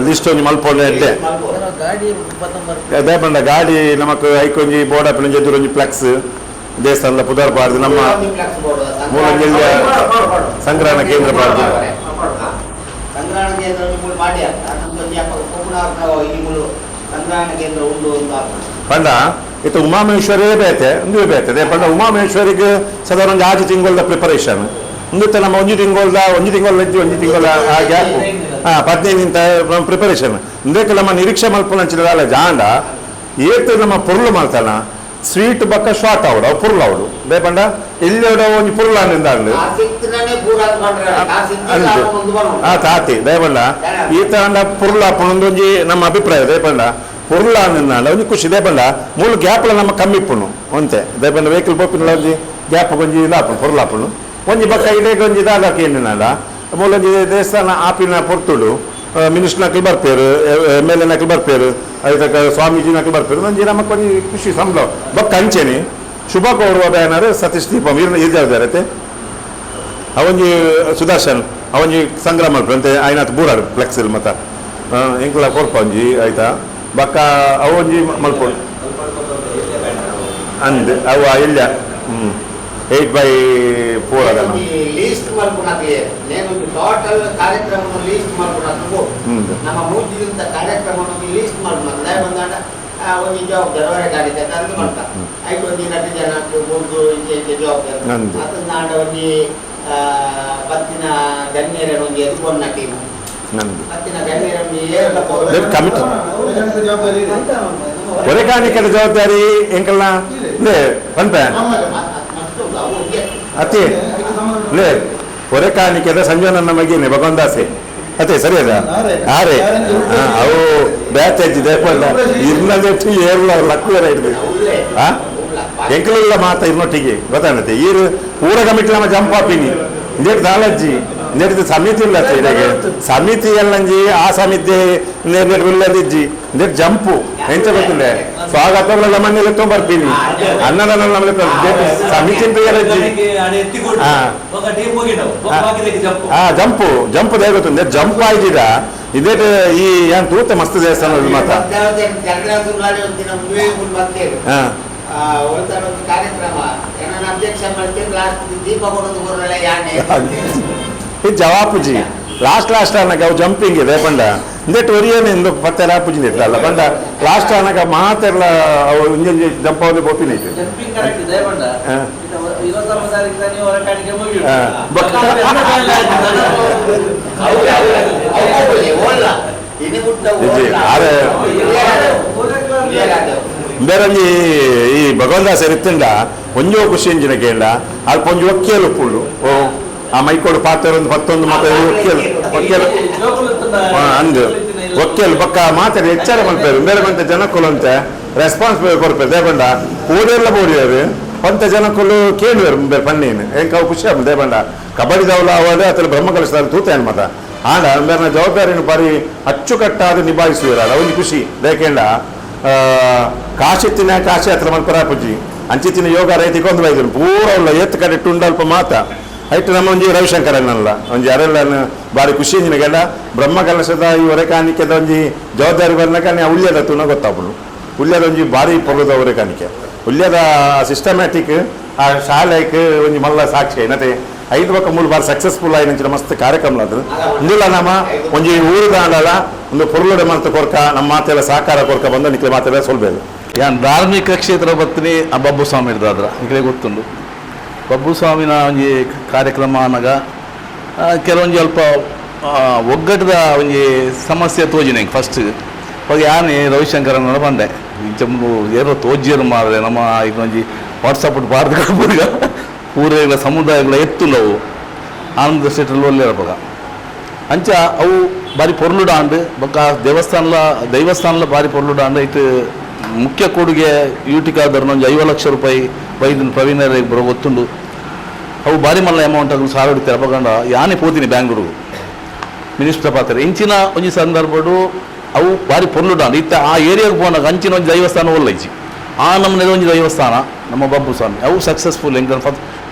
ಲಿಸ್ಟ್ ಒಂಜಿ ಮಲ್ಪೊಂಡ ಎಡ್ಡೆ ದಯಪಂಡ ಗಾಡಿ ನಮಕ್ ಐಕೊಂಜಿ ಬೋರ್ಡ್ ಹಾಪಿನ ಎದುರು ಒಂಜಿ ಫ್ಲೆಕ್ಸ್ ದೇವಸ್ಥಾನದ ಪುದರ್ ಪಾಡ್ದು ನಮ್ಮ ಮೂಲಂಜಲ್ಯ ಸಂಗ್ರಹಣ ಕೇಂದ್ರ ಪಾಡ್ದು ಸಂಗ್ರಹಣ ಕೇಂದ್ರ ಮಾಡಿ ಸಂಗ್ರಹಣ ಕೇಂದ್ರ ಉಂಡು ಪಂಡ ಇತ್ತು ಉಮಾಮಹೇಶ್ವರೇ ಬೇತೆ ಒಂದು ಬೇತೆ ಪಂಡ ಉಮಾಮಹೇಶ್ವರಿಗೆ ಸಾಧಾರಣ ಒಂದು 6 ತಿಂಗಳ ಪ್ರಿಪರೇಷನ್ ಮುಂದೆ ನಮ್ಮ ಒಂದು ತಿಂಗಳ ಆ ಗ್ಯಾಪ್ 15 ನಿಂತ ಪ್ರಿಪರೇಷನ್ ಇಂದಕ್ಕೆ ನಮ್ಮ ನಿರೀಕ್ಷೆ ಮಲ್ಪನಂಚಿನಲ್ಲ ಜಾಂಡ ಏತು ನಮ್ಮ ಪೊರ್ಲು ಮಾಡ್ತಾನ ಸ್ವೀಟ್ ಬಕ್ಕ ಶಾರ್ಟ್ ಅವಡು ಅವು ಪುರ್ಲ ಅವಡು ಬೇಪಂಡ ಇಲ್ಲಿ ಒಂದು ಪುರ್ಲ ನಿಂದಾಂಡು ತಾತಿ ದಯಪಂಡ ಈ ತಗೊಂಡ ಪುರ್ಲ ಒಂದೊಂಜಿ ನಮ್ಮ ಅಭಿಪ್ರಾಯ ದಯಪಂಡ ಪುರ್ಲ ನಿಂದಾಂಡ ಒಂಜಿ ಖುಷಿ ದಯಪಂಡ ಮೂಲ ಗ್ಯಾಪ್ಲ ನಮ್ಮ ಕಮ್ಮಿಪ್ಪುನು ಒಂತೆ ದಯಪಂಡ ವೆಹಿಕಲ್ ಪೋಪಿನ ಒಂಜಿ ಗ್ಯಾಪ್ ಒಂಜಿ ಇದಾಪುನು ಪುರ್ಲಾಪುನು ಒಂಜಿ ಬಕ್ಕ ಇಡೇಗೆ ಒಂಜಿ ದಾದಾಕ ಏನಿನಾಡ ಮೂಲೊಂಜಿ ದೇವಸ್ಥಾನ ಆಪಿನ ಪೊರ್ತುಡು ಮಿನಿಸ್ಟರ್ ನಕಲ್ ಬರ್ಪೇರು MLA ನಕಲ್ ಬರ್ಪೇರು ಅದಕ್ಕೆ ಸ್ವಾಮೀಜಿ ನಕಲ್ ಬರ್ಪೇರು ಒಂಜಿ ನಮಕ್ ಒಂಜಿ ಖುಷಿ ಸಂಬಳ ಬೊಕ್ಕ ಅಂಚೆನಿ ಶುಭ ಗೌರವ ಬ್ಯಾನರ್ ಸತೀಶ್ ದೀಪಂ ಇರ್ಜಾರತೆ ಅವೊಂಜಿ ಸುದರ್ಶನ್ ಅವೊಂಜಿ ಸಂಗ್ರಾಮ ಮಲ್ಪರು ಅಂತೆ ಆಯ್ನಾತ್ ಬೂರಾಡು ಫ್ಲೆಕ್ಸಿಲ್ ಮತ್ತ ಎಂಕ್ಲ ಕೊರ್ಪ ಒಂಜಿ ಆಯ್ತಾ ಬಕ್ಕ ಅವೊಂಜಿ ಮಲ್ಪೊಡು ಅಂದ್ ಅವ ಇಲ್ಲ 8/4 ಅದ ಲೀಸ್ಟ್ ಮಾಡ್ಕೊಳಕ್ಕೆ నేను ಟೋಟಲ್ ಕಾರ್ಯಕ್ರಮವನ್ನು ಲೀಸ್ಟ್ ಮಾಡ್ಕೊಳಕ್ಕೆ ನಮ್ಮ ಮೂಜಿಗಿಂತ ಕಾರ್ಯಕ್ರಮವನ್ನು ಲೀಸ್ಟ್ ಮಾಡ್ಕೊಳಕ್ಕೆ ಬಂದಾಡ ಒಂದು ಜವಾಬ್ದಾರಿ ಗಾಡಿಗೆ ತಂದು ಮಾಡ್ತಾ ಐದು ಒಂದು 2 ಜನಕ್ಕೆ ಒಂದು ಇಂಜೆ ಜವಾಬ್ದಾರಿ ಅದನ್ನ ಆಡ ಒಂದು ಪತ್ತಿನ ಗಣ್ಯರ ಒಂದು ಎದುಕೊಂಡ ಟೀಮ್ ಪತ್ತಿನ ಗಣ್ಯರ ಒಂದು ಕಮಿಟಿ ಹೊರೆಕಾಣಿಕೆದ ಜವಾಬ್ದಾರಿ ಎಂಕಲ್ನ ಪಂಪೆ ಅತಿ ಲೇ ಹೊರೆಕಾಣಿಕೆದ ಸಂಜೋನ ಮಗೇನೆ ಭಗವಂದಾಸೆ ಅದೇ ಸರಿ ಅದ ಆರೆ ಅವು ಬ್ಯಾಚ್ ಹಚ್ಚಿದೆ ಇನ್ನೊಂದು ಏರ್ಲ ಲಕ್ಕುವರ ಇರ್ಬೇಕು ಎಂಕಲೆಲ್ಲ ಮಾತ ಇನ್ನೊಟ್ಟಿಗೆ ಗೊತ್ತಾಗುತ್ತೆ ಈರು ಪೂರ ಕಮಿಟಿ ನಮ್ಮ ಜಂಪ್ ಹಾಪಿನಿ ಇಂದೇಟ್ ದಾಳಜ್ಜಿ ಇಂದೇಟ್ ಸಮಿತಿ ಇಲ್ಲ ಇದಾಗೆ ಸಮಿತಿ ಎಲ್ಲಂಜಿ ಆ ಸಮಿತಿ ಇಲ್ಲದಿಜ್ಜಿ ಇಂದೇಟ್ ಜಂಪು ಎಂತ ಗೊತ್ತಿಲ್ಲ ಸ್ವಾಗತ ಮನೇಲಿ ತೊಂಬರ್ತೀನಿ ಅನ್ನದ ಸಮಿತಿ ಜಂಪು ಜಂಪು ದೇ ಗೊತ್ತು ಜಂಪ್ ಆಯ್ತಿದ ಇದೇಟ್ ಈ ಏನ್ ತೂತ ಮಸ್ತ್ ದೇವಸ್ಥಾನ ಮಾತ ಕಾರ್ಯಕ್ರಮ ಅಧ್ಯಕ್ಷ ದೀಪ ಜವಾಪುಜಿ ಲಾಸ್ಟ್ ಅನ್ನಕ ಅವು ಜಂಪಿಂಗ್ ಇದೆ ಬಂಡ ಇಂದೆಟ್ಟು ಒರಿಯೇನು ಇಂದು ಪತ್ತೆ ರಾಪುಜಿ ಇರ್ತಲ್ಲ ಬಂಡ ಲಾಸ್ಟ್ ಅನ್ನಕ ಮಾತೆಲ್ಲ ಅವು ಇಂಜಿ ಜಂಪ್ ಅವಲ್ಲಿ ಬೋಪಿನೈತೆ ಬೇರಂಜಿ ಈ ಭಗವಂದಾಸ ಇರ್ತಂಡ ಒಂಜೋ ಖುಷಿ ಎಂಜಿನ ಕೇಳ ಅಲ್ಪ ಒಂಜಿ ಒಕ್ಕೇಲು ಉಪ್ಪುಂಡು ಓ ಆ ಮೈಕೋಡು ಪಾತ್ರ ಒಂದು 11 ಮಾತ್ರ ಒಕ್ಕೇಲು ಅಂದು ಒಕ್ಕೇಲು ಪಕ್ಕ ಮಾತಾಡಿ ಎಚ್ಚಾರ ಮಲ್ಪೇರು ಬೇರೆ ಬಂತ ಜನಕ್ಕಲು ಅಂತ ರೆಸ್ಪಾನ್ಸ್ ಕೊಡ್ಪೇರು ದೇಬಂಡ ಓದೆಲ್ಲ ಬೋಡಿಯರು ಪಂತ ಜನಕ್ಕಲು ಕೇಳುವರು ಬೇರೆ ಪಣ್ಣೀನು ಹೆಂಗೆ ಅವು ಖುಷಿ ಆಗ್ಬೋದು ದೇಬಂಡ ಕಬಡ್ಡಿ ದವಲ ಅವಾದ ಅಥವಾ ಬ್ರಹ್ಮಕಲಿಸ್ತಾರೆ ತೂತೇನು ಮತ ಆಡ ಬೇರೆ ಜವಾಬ್ದಾರಿನ ಬಾರಿ ಅಚ್ಚುಕಟ್ಟಾದ ನಿಭಾಯಿಸುವಿರ ಒಂದು ಖುಷಿ ದೇಕೇಂಡ ಕಾಶಿತ್ತಿನ ಕಾಶಿ ಹತ್ರ ಮಲ್ಪರಾಪುಜಿ ಅಂಚಿತ್ತಿನ ಯೋಗ ರೈತಿಗೆ ಒಂದು ಬೈದ್ರು ಪೂರ ಎತ್ತು ಕಡೆ ಟುಂಡಲ್ಪ ಮಾತ ಐಟು ನಮ್ಮ ಒಂಜಿ ರವಿಶಂಕರನಲ್ಲ ಒಂಜಿ ಅರೆಲ್ಲ ಬಾರಿ ಖುಷಿ ನಿನಗೆಲ್ಲ ಬ್ರಹ್ಮ ಕಲಶದ ಈ ಹೊರೆಕಾಣಿಕೆದ ಒಂಜಿ ಜವಾಬ್ದಾರಿ ಬರ್ನಕ ಉಳ್ಯದ ತುನ ಗೊತ್ತಾಪುಡು ಉಳ್ಯದ ಒಂಜಿ ಬಾರಿ ಪೊರ್ಲದ ಹೊರೆಕಾಣಿಕೆ ಉಳ್ಯದ ಸಿಸ್ಟಮ್ಯಾಟಿಕ್ ಆ ಶಾಲೆಗೆ ಒಂಜಿ ಮಲ್ಲ ಸಾಕ್ಷಿ ಏನತೆ 5 ಪಕ್ಕ 3 ಬಾರಿ ಸಕ್ಸಸ್ಫುಲ್ ಆಯ್ನ ಮಸ್ತ್ ಕಾರ್ಯಕ್ರಮ ಅದು ಇಂದುಲ್ಲ ನಮ್ಮ ಒಂಜಿ ಊರು ದಾಂಡಲ ಒಂದು ಪೊರ್ಲುಡೆ ಮಂತ ಕೊರ್ಕ ನಮ್ಮ ಮಾತೆಲ್ಲ ಸಾಕಾರ ಕೊರ್ಕ ಬಂದ ನಿಕ್ಲೆ ಮಾತೆಲ್ಲ ಸೊಲ್ಬೇಕು ಯಾನ್ ಧಾರ್ಮಿಕ ಕ್ಷೇತ್ರ ಬತ್ನಿ ಆ ಬಬ್ಬು ಸ್ವಾಮಿ ಇರ್ದಾದ್ರ ನಿಕ್ಲೆ ಗೊತ್ತುಂಡು ಬಬ್ಬು ಸ್ವಾಮಿನ ಒಂಜಿ ಕಾರ್ಯಕ್ರಮ ಅನ್ನಗ ಕೆಲವೊಂದು ಸ್ವಲ್ಪ ಒಗ್ಗಟ್ಟದ ಒಂಜಿ ಸಮಸ್ಯೆ ತೋಜಿನ ಫಸ್ಟ್ ಹೋಗಿ ಯಾನೆ ರವಿಶಂಕರನ ಬಂದೆ ಜಮ್ಮು ಏನೋ ತೋಜಿಯರು ಮಾಡಿದ್ರೆ ನಮ್ಮ ಇದೊಂಜಿ ವಾಟ್ಸಪ್ ಭಾರತ ಊರಿನ ಸಮುದಾಯಗಳ ಎತ್ತುಂಡವು ಆನಂದ ಸ್ಟೇಟಲ್ಲಿ ಒಳ್ಳೆ ಇರಬೇಕು ಅಂಚ ಅವು ಬಾರಿ ಪೊರ್ಲುಡಾಂಡು ಬೊಕ್ಕ ದೈವಸ್ಥಾನಲ ಬಾರಿ ಪೊರ್ಲುಡಾಂಡು ಇಟ್ಟು ಮುಖ್ಯ ಕೊಡುಗೆ ಯೂಟಿಕಾದರ್ನ ಒಂದು 5 ಲಕ್ಷ ರೂಪಾಯಿ ವೈದ್ಯನ ಪ್ರವೀಣರಿಗೆ ಬರೋ ಗೊತ್ತುಂಡು ಅವು ಬಾರಿ ಮಲ್ಲ ಅಮೌಂಟ್ ಆಗಿ ಸಾರೋಡಿ ತೆರಪಕೊಂಡ ಯಾನೇ ಪೋತೀನಿ ಬ್ಯಾಂಗ್ಳೂರು ಮಿನಿಸ್ಟರ್ ಪಾತ್ರ ಇಂಚಿನ ಒಂಜಿ ಸಂದರ್ಭಡು ಅವು ಬಾರಿ ಪೊರ್ಲುಡಾಂಡು ಇತ್ತ ಆ ಏರಿಯಾಗೆ ಹೋದಾಗ ಅಂಚಿನ ಒಂದು ದೈವಸ್ಥಾನ ಒಲ್ಲೈಚಿ ಆ ನಮ್ಮನೆ ಒಂದು ದೈವಸ್ಥಾನ ನಮ್ಮ ಬಬ್ಬು ಸ್ವಾಮಿ ಅವು ಸಕ್ಸಸ್ಫುಲ್ ಹೆಂಗ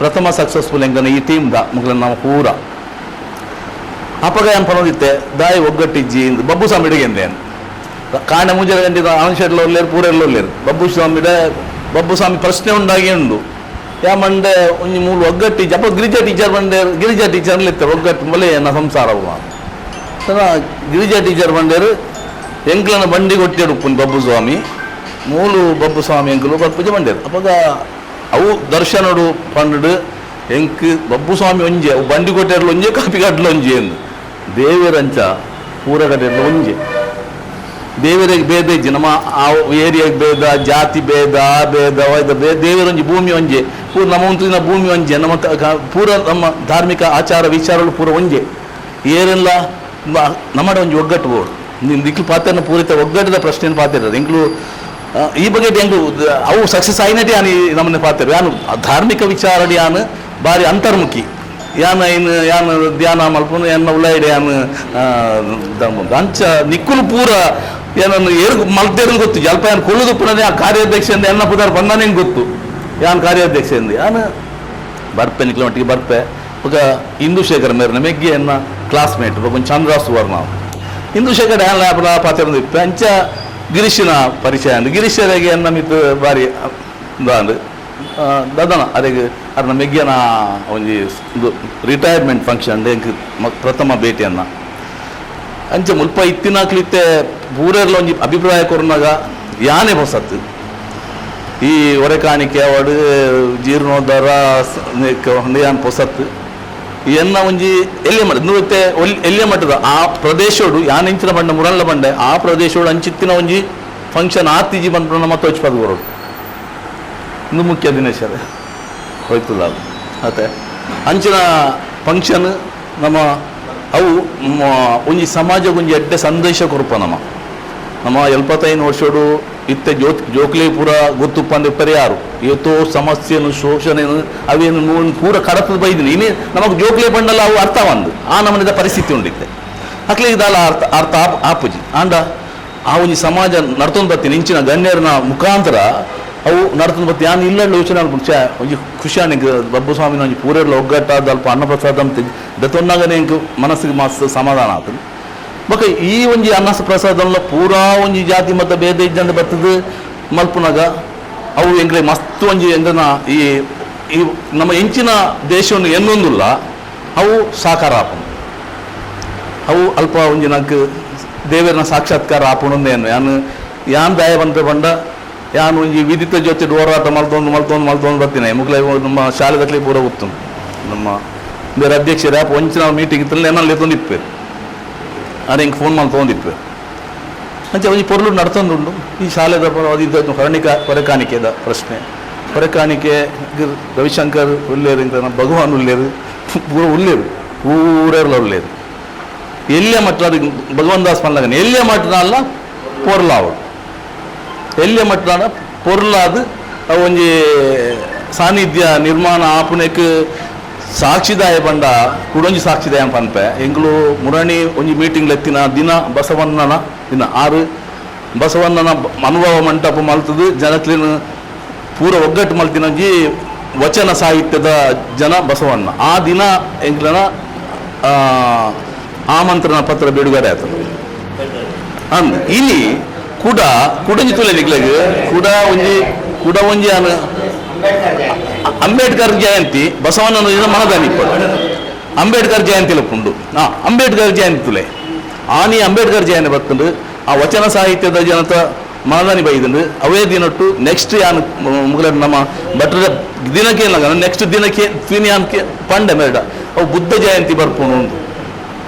ಪ್ರಥಮ ಸಕ್ಸಸ್ಫುಲ್ ಹೆಂಗನ ಈ ಟೀಮ್ದ ಮುಗ್ಲ ನಾವು ಪೂರ ಅಪಗ ಏನು ಪರವಾಗಿತ್ತೆ ದಾಯಿ ಒಗ್ಗಟ್ಟಿಜ್ಜಿ ಬಬ್ಬು ಸ್ವಾಮಿ ಇಡಗೆಂದೆ ಕಾಣ ಮುಂಜಾನೆ ಗಂಟಿದ ಆನ್ಶೆಡ್ಲ ಒಲ್ಲೇರು ಪೂರೆಲ್ಲ ಒಲ್ಲೇರು ಬಬ್ಬು ಸ್ವಾಮಿ ಪ್ರಶ್ನೆ ಉಂಡಾಗಿ ಉಂಡು ಯಾ ಮಂಡೆ ಒಂಜಿ ಮೂರು ಒಗ್ಗಟ್ಟಿಜ್ಜಿ ಅಪ್ಪ ಗಿರಿಜಾ ಟೀಚರ್ ಬಂಡೇರು ಗಿರಿಜಾ ಟೀಚರ್ಲಿ ಇತ್ತು ಒಗ್ಗಟ್ಟು ಮಲೆ ಎನ್ನ ಸಂಸಾರ ಗಿರಿಜಾ ಟೀಚರ್ ಬಂಡೇರು ಎಂಕ್ಲನ ಬಂಡಿ ಕೊಟ್ಟಿಡುಪ್ಪುನ್ ಬಬ್ಬು ಸ್ವಾಮಿ ಮೂಲು ಬಬ್ಬು ಸ್ವಾಮಿ ಎಂಕಲು ಪೂಜೆ ಬಂಡೇರು ಅಪ್ಪಾಗ ಅವು ದರ್ಶನಡು ಪಂಡು ಎಂಕ್ ಬಬ್ಬು ಸ್ವಾಮಿ ಒಂಜೆ ಅವು ಬಂಡಿ ಕೊಟ್ಟಿರಲು ಒಂಜೆ ಕಾಪಿ ಕಟ್ಲು ಒಂಜೆ ಎಂದು ದೇವರಂಚ ಪೂರ ಕಟ್ಟಿರಲು ಒಂಜೆ ದೇವರಿಗೆ ಭೇದ ಇಜ್ಜಿ ನಮ್ಮ ಆ ಏರಿಯಾಗೆ ಭೇದ ಜಾತಿ ಭೇದ ಆ ಭೇದ ದೇವರ ಒಂಜಿ ಭೂಮಿ ಒಂಜೆ ಪೂರ ನಮ್ಮ ಒಂದಿನ ಭೂಮಿ ಒಂಜೆ ನಮ್ಮ ಪೂರ ನಮ್ಮ ಧಾರ್ಮಿಕ ಆಚಾರ ವಿಚಾರಗಳು ಪೂರ ಒಂಜೆ ಏರೆಲ್ಲ ನಮ್ಮಡ ಒಂಜಿ ಒಗ್ಗಟ್ಟು ಬೋಡು ಇಂಕ್ಲು ಪಾತ್ರ ಪೂರಿತ ಒಗ್ಗಟ್ಟದ ಪ್ರಶ್ನೆಯನ್ನು ಪಾತಿರೋದು ಇಂಕ್ಲು ಈ ಬಗ್ಗೆ ಹೆಂಗು ಅವು ಸಕ್ಸಸ್ ಆಯ್ನಟಿ ಯಾನು ನಮ್ಮನ್ನ ಪಾತಿರು ಯಾನು ಧಾರ್ಮಿಕ ವಿಚಾರಡಿ ಯಾನು ಭಾರಿ ಅಂತರ್ಮುಖಿ ಯಾನು ಧ್ಯಾನ ಮಲ್ಪನು ಎನ್ನ ಉಳ್ಳಾಯಿಡೆ ಯಾನು ಅಂಚ ನಿಕ್ಕುಲು ಪೂರ ಏನನ್ನು ಏರು ಮಲ್ತೇರನ್ನು ಗೊತ್ತು ಜಲ್ಪ ಯಾನು ಕೊಳ್ಳುದು ಪುನಃ ಆ ಕಾರ್ಯಾಧ್ಯಕ್ಷೆಯಿಂದ ಎನ್ನ ಪುದಾರ ಬಂದಾನೇನು ಗೊತ್ತು ಯಾನು ಕಾರ್ಯಾಧ್ಯಕ್ಷೆಯಿಂದ ಯಾನು ಬರ್ಪೆ ನಿಕ್ಲ ಮಟ್ಟಿಗೆ ಬರ್ಪೆ ఒక ఇందుశేఖర్ మేర మెగ్గి అన్న క్లాస్మేట్ ఒక చంద్ర సువర్ణ ఇందుశేఖర్ యాన్ ల్యాబ్ల పాత్ర పెంచ ಗಿರೀಶನ ಪರಿಚಯ ಅಂದು ಗಿರೀಶರಿಗೆ ಅನ್ನ ಮಿತ್ತು ಬಾರಿ ದಾಂದು ದದನ ಅದಕ್ಕೆ ಅದನ್ನ ಮೆಗ್ಗಿಯನ ಒಂಜಿ ರಿಟೈರ್ಮೆಂಟ್ ಫಂಕ್ಷನ್ ಪ್ರಥಮ ಭೇಟಿಯನ್ನ ಅಂಚೆ ಮುಲ್ಪ ಇತ್ತಿನಾಕ್ಲಿತ್ತೆ ಪೂರೆಲ್ಲ ಒಂಜಿ ಅಭಿಪ್ರಾಯ ಕೊರ್ನಾಗ ಯಾನೇ ಹೊಸತ್ತು ಈ ಒರೆಕಾಣಿಕೆ ಅವಡು ಜೀರ್ಣೋದ್ಧಾರ ಯಾನ್ ಹೊಸತ್ತು ಎನ್ನ ಒಂಜಿ ಎಲ್ಲಿ ಮಟ್ಟದ ನೂತ್ತೆ ಎಲ್ಲಿ ಮಟ್ಟದ ಆ ಪ್ರದೇಶೋಡು ಯಾನ್ ಇಂಚಿನ ಬಂಡೆ ಮುರಲ್ಲ ಬಂಡೆ ಆ ಪ್ರದೇಶೋಡು ಅಂಚಿತ್ತಿನ ಒಂಜಿ ಫಂಕ್ಷನ್ ಆತಿಜಿ ಬಂದು ನಮ್ಮ ತೋಚ್ಪದು ಬರೋದು ಇಂದು ಮುಖ್ಯ ದಿನೇಶರೇ ಹೋಯ್ತದ ಮತ್ತೆ ಅಂಚಿನ ಫಂಕ್ಷನ್ ನಮ್ಮ ಅವು ಒಂಜಿ ಸಮಾಜ ಒಂಜಿ ಎಡ್ಡೆ ಸಂದೇಶ ಕೊರಪ ನಮ್ಮ 75 ವರ್ಷೋಡು ಇತ್ತೆ ಜೋಕ್ಲಿ ಪೂರ ಗೊತ್ತುಪ್ಪಂದೆ ಪರಿಯಾರು ಇವತ್ತು ಸಮಸ್ಯೆನು ಶೋಷಣೆನು ಅವೇನು ಪೂರ ಕಡಪದ ಬೈದಿನಿ ಇನ್ನೇ ನಮಗೆ ಜೋಕ್ಲಿ ಬಂಡಲ್ಲ ಅವು ಅರ್ಥ ಒಂದು ಆ ನಮ್ಮನಿದ ಪರಿಸ್ಥಿತಿ ಉಂಡಿತ್ತೆ ಅಕ್ಲಿ ಇದಲ್ಲ ಅರ್ಥ ಆಪುಜಿ ಆಂಡ ಆ ಒಂಜಿ ಸಮಾಜ ನಡ್ತೊಂದು ಬರ್ತೀನಿ ಇಂಚಿನ ಗಣ್ಯರನ ಮುಖಾಂತರ ಅವು ನಡ್ತೊಂದು ಬರ್ತೀನಿ ನಾನು ಇಲ್ಲ ಯೋಚನೆ ಅನ್ಕೊಂಡು ಒಂಜಿ ಖುಷಿ ನನಗೆ ಬಬ್ಬುಸ್ವಾಮಿನ ಒಂಜಿ ಪೂರೆಲ್ಲ ಒಗ್ಗಟ್ಟಾದ ಅಲ್ಪ ಅನ್ನಪ್ರಸಾದ ಅಂತ ದತ್ತೊಂದಾಗನೇ ಮನಸ್ಸಿಗೆ ಮಸ್ತ್ ಸಮಾಧಾನ ಆಗ್ತದೆ ಬಕ ಈ ಒಂಜಿ ಅನ್ನ ಪ್ರಸಾದಂలో ಪೂರಾ ಒಂಜಿ ಜಾತಿ ಮತ ಭೇದ ಇದ್ದಂತ ಬರ್ತದೆ ಮಲ್ಪುನಾಗ ಅವು ಎಂಗ್ರೆ ಮಸ್ತ್ ಒಂಜಿ ಎಂಗನ ಈ ನಮ್ಮ ಎಂಚಿನ ದೇಶವನ್ನು ಎನ್ನೊಂದಿಲ್ಲ ಅವು ಸಾಕಾರ ಆಪುನು ಅವು ಅಲ್ಪ ಒಂಜಿ ನಂಗೆ ದೇವರನ ಸಾಕ್ಷಾತ್ಕಾರ ಆಪುಣಂದೇನು ಯಾನ್ ದಯ ಬಂದ ಯಾನು ಒಂಜಿ ವಿದಿತ ಜೊತೆ ಹೋರಾಟ ಮಲ್ತೊಂದು ಬರ್ತೀನಿ ಮುಗ್ಲೈ ನಮ್ಮ ಶಾಲೆದಕ್ಲೆ ಪೂರ ಗೊತ್ತು ನಮ್ಮ ಬೇರೆ ಅಧ್ಯಕ್ಷರೇ ಒಂಚಿನ ಮೀಟಿಂಗ್ ಇತ್ತಲ್ಲ ಏನಲ್ಲಿ ತೊಂದಿಪ್ಪೇರು ಅದು ಹಿಂಗೆ ಫೋನ್ ಮಾಡಿ ತೊಗೊಂಡಿತ್ತು ಅಂಚೆ ಒಂಜಿ ಪೊರ್ಲು ನಡ್ತೊಂದುಂಡು ಈ ಶಾಲೆದ ಇದು ಹೊರೆಕಾಣಿಕೆದ ಪ್ರಶ್ನೆ ಹೊರೆಕಾಣಿಕೆ ರವಿಶಂಕರ್ ಉಳ್ಳೇರು ಇಂತ ಭಗವಾನ್ ಉಳ್ಳೇರು ಪೂರ ಉಳ್ಳೇರು ಪೂರೆಲ್ಲ ಉಳ್ಳೇರು ಎಲ್ಲೇ ಮಟ್ಟ ಅದು ಭಗವಾನ್ ದಾಸ್ ಪನ್ಲಗನ್ ಎಲ್ಲೇ ಮಟ್ಟನ ಅಲ್ಲ ಪೊರ್ಲ ಅವಳು ಎಲ್ಲೇ ಮಟ್ಟನ ಪೊರ್ಲಾದು ಒಂಜಿ ಸಾನ್ನಿಧ್ಯ ನಿರ್ಮಾಣ ಆಪುನೆಕ್ ಸಾಕ್ಷಿದಾಯ ಬಂಡ ಕುಡೊಂಜಿ ಸಾಕ್ಷಿದಾಯ ಪನ್ಪೆ ಎಂಗ್ಲು ಮುರಣಿ ಒಂಜಿ ಮೀಟಿಂಗ್ ಎತ್ತಿನ ದಿನ ಬಸವಣ್ಣನ ದಿನ 6 ಬಸವಣ್ಣನ ಅನುಭವ ಮಂಟಪ ಮಲ್ತದು ಜನಕ್ಲಿನ ಪೂರ ಒಗ್ಗಟ್ಟು ಮಲ್ತಿನಂಜಿ ವಚನ ಸಾಹಿತ್ಯದ ಜನ ಬಸವಣ್ಣ ಆ ದಿನ ಎಂಗ್ಲನ ಆಮಂತ್ರಣ ಪತ್ರ ಬಿಡುಗಡೆ ಆಯ್ತದೆ ಅಂದ್ ಇಲ್ಲಿ ಕುಡಂಜಿ ತುಲೆ ನಿಗ್ಲಗೆ ಕುಡ ಒಂಜಿ ಅಂಬೇಡ್ಕರ್ ಜಯಂತಿ ಬಸವಣ್ಣನ ಮನದಾನಿ ಅಂಬೇಡ್ಕರ್ ಜಯಂತಿ ಉಂಡು ಅಂಬೇಡ್ಕರ್ ಜಯಂತಿ ತುಲೆ ಆನಿ ಅಂಬೇಡ್ಕರ್ ಜಯಂತಿ ಬರ್ತಂಡು ಆ ವಚನ ಸಾಹಿತ್ಯದ ಜನತ ಮನದಾನಿ ಬೈದಂಡು ಅವೇ ದಿನಟ್ಟು ನೆಕ್ಸ್ಟ್ ಯಾನ್ ಮುಗಲ ನಮ್ಮ ಭಟ್ರ ದಿನಕ್ಕೆ ಇಲ್ಲ ನೆಕ್ಸ್ಟ್ ದಿನಕ್ಕೆ ಯಾನ್ಕೆ ಪಂಡೆ ಮೇಡ ಅವು ಬುದ್ಧ ಜಯಂತಿ ಬರ್ಪುಣು ಉಂಟು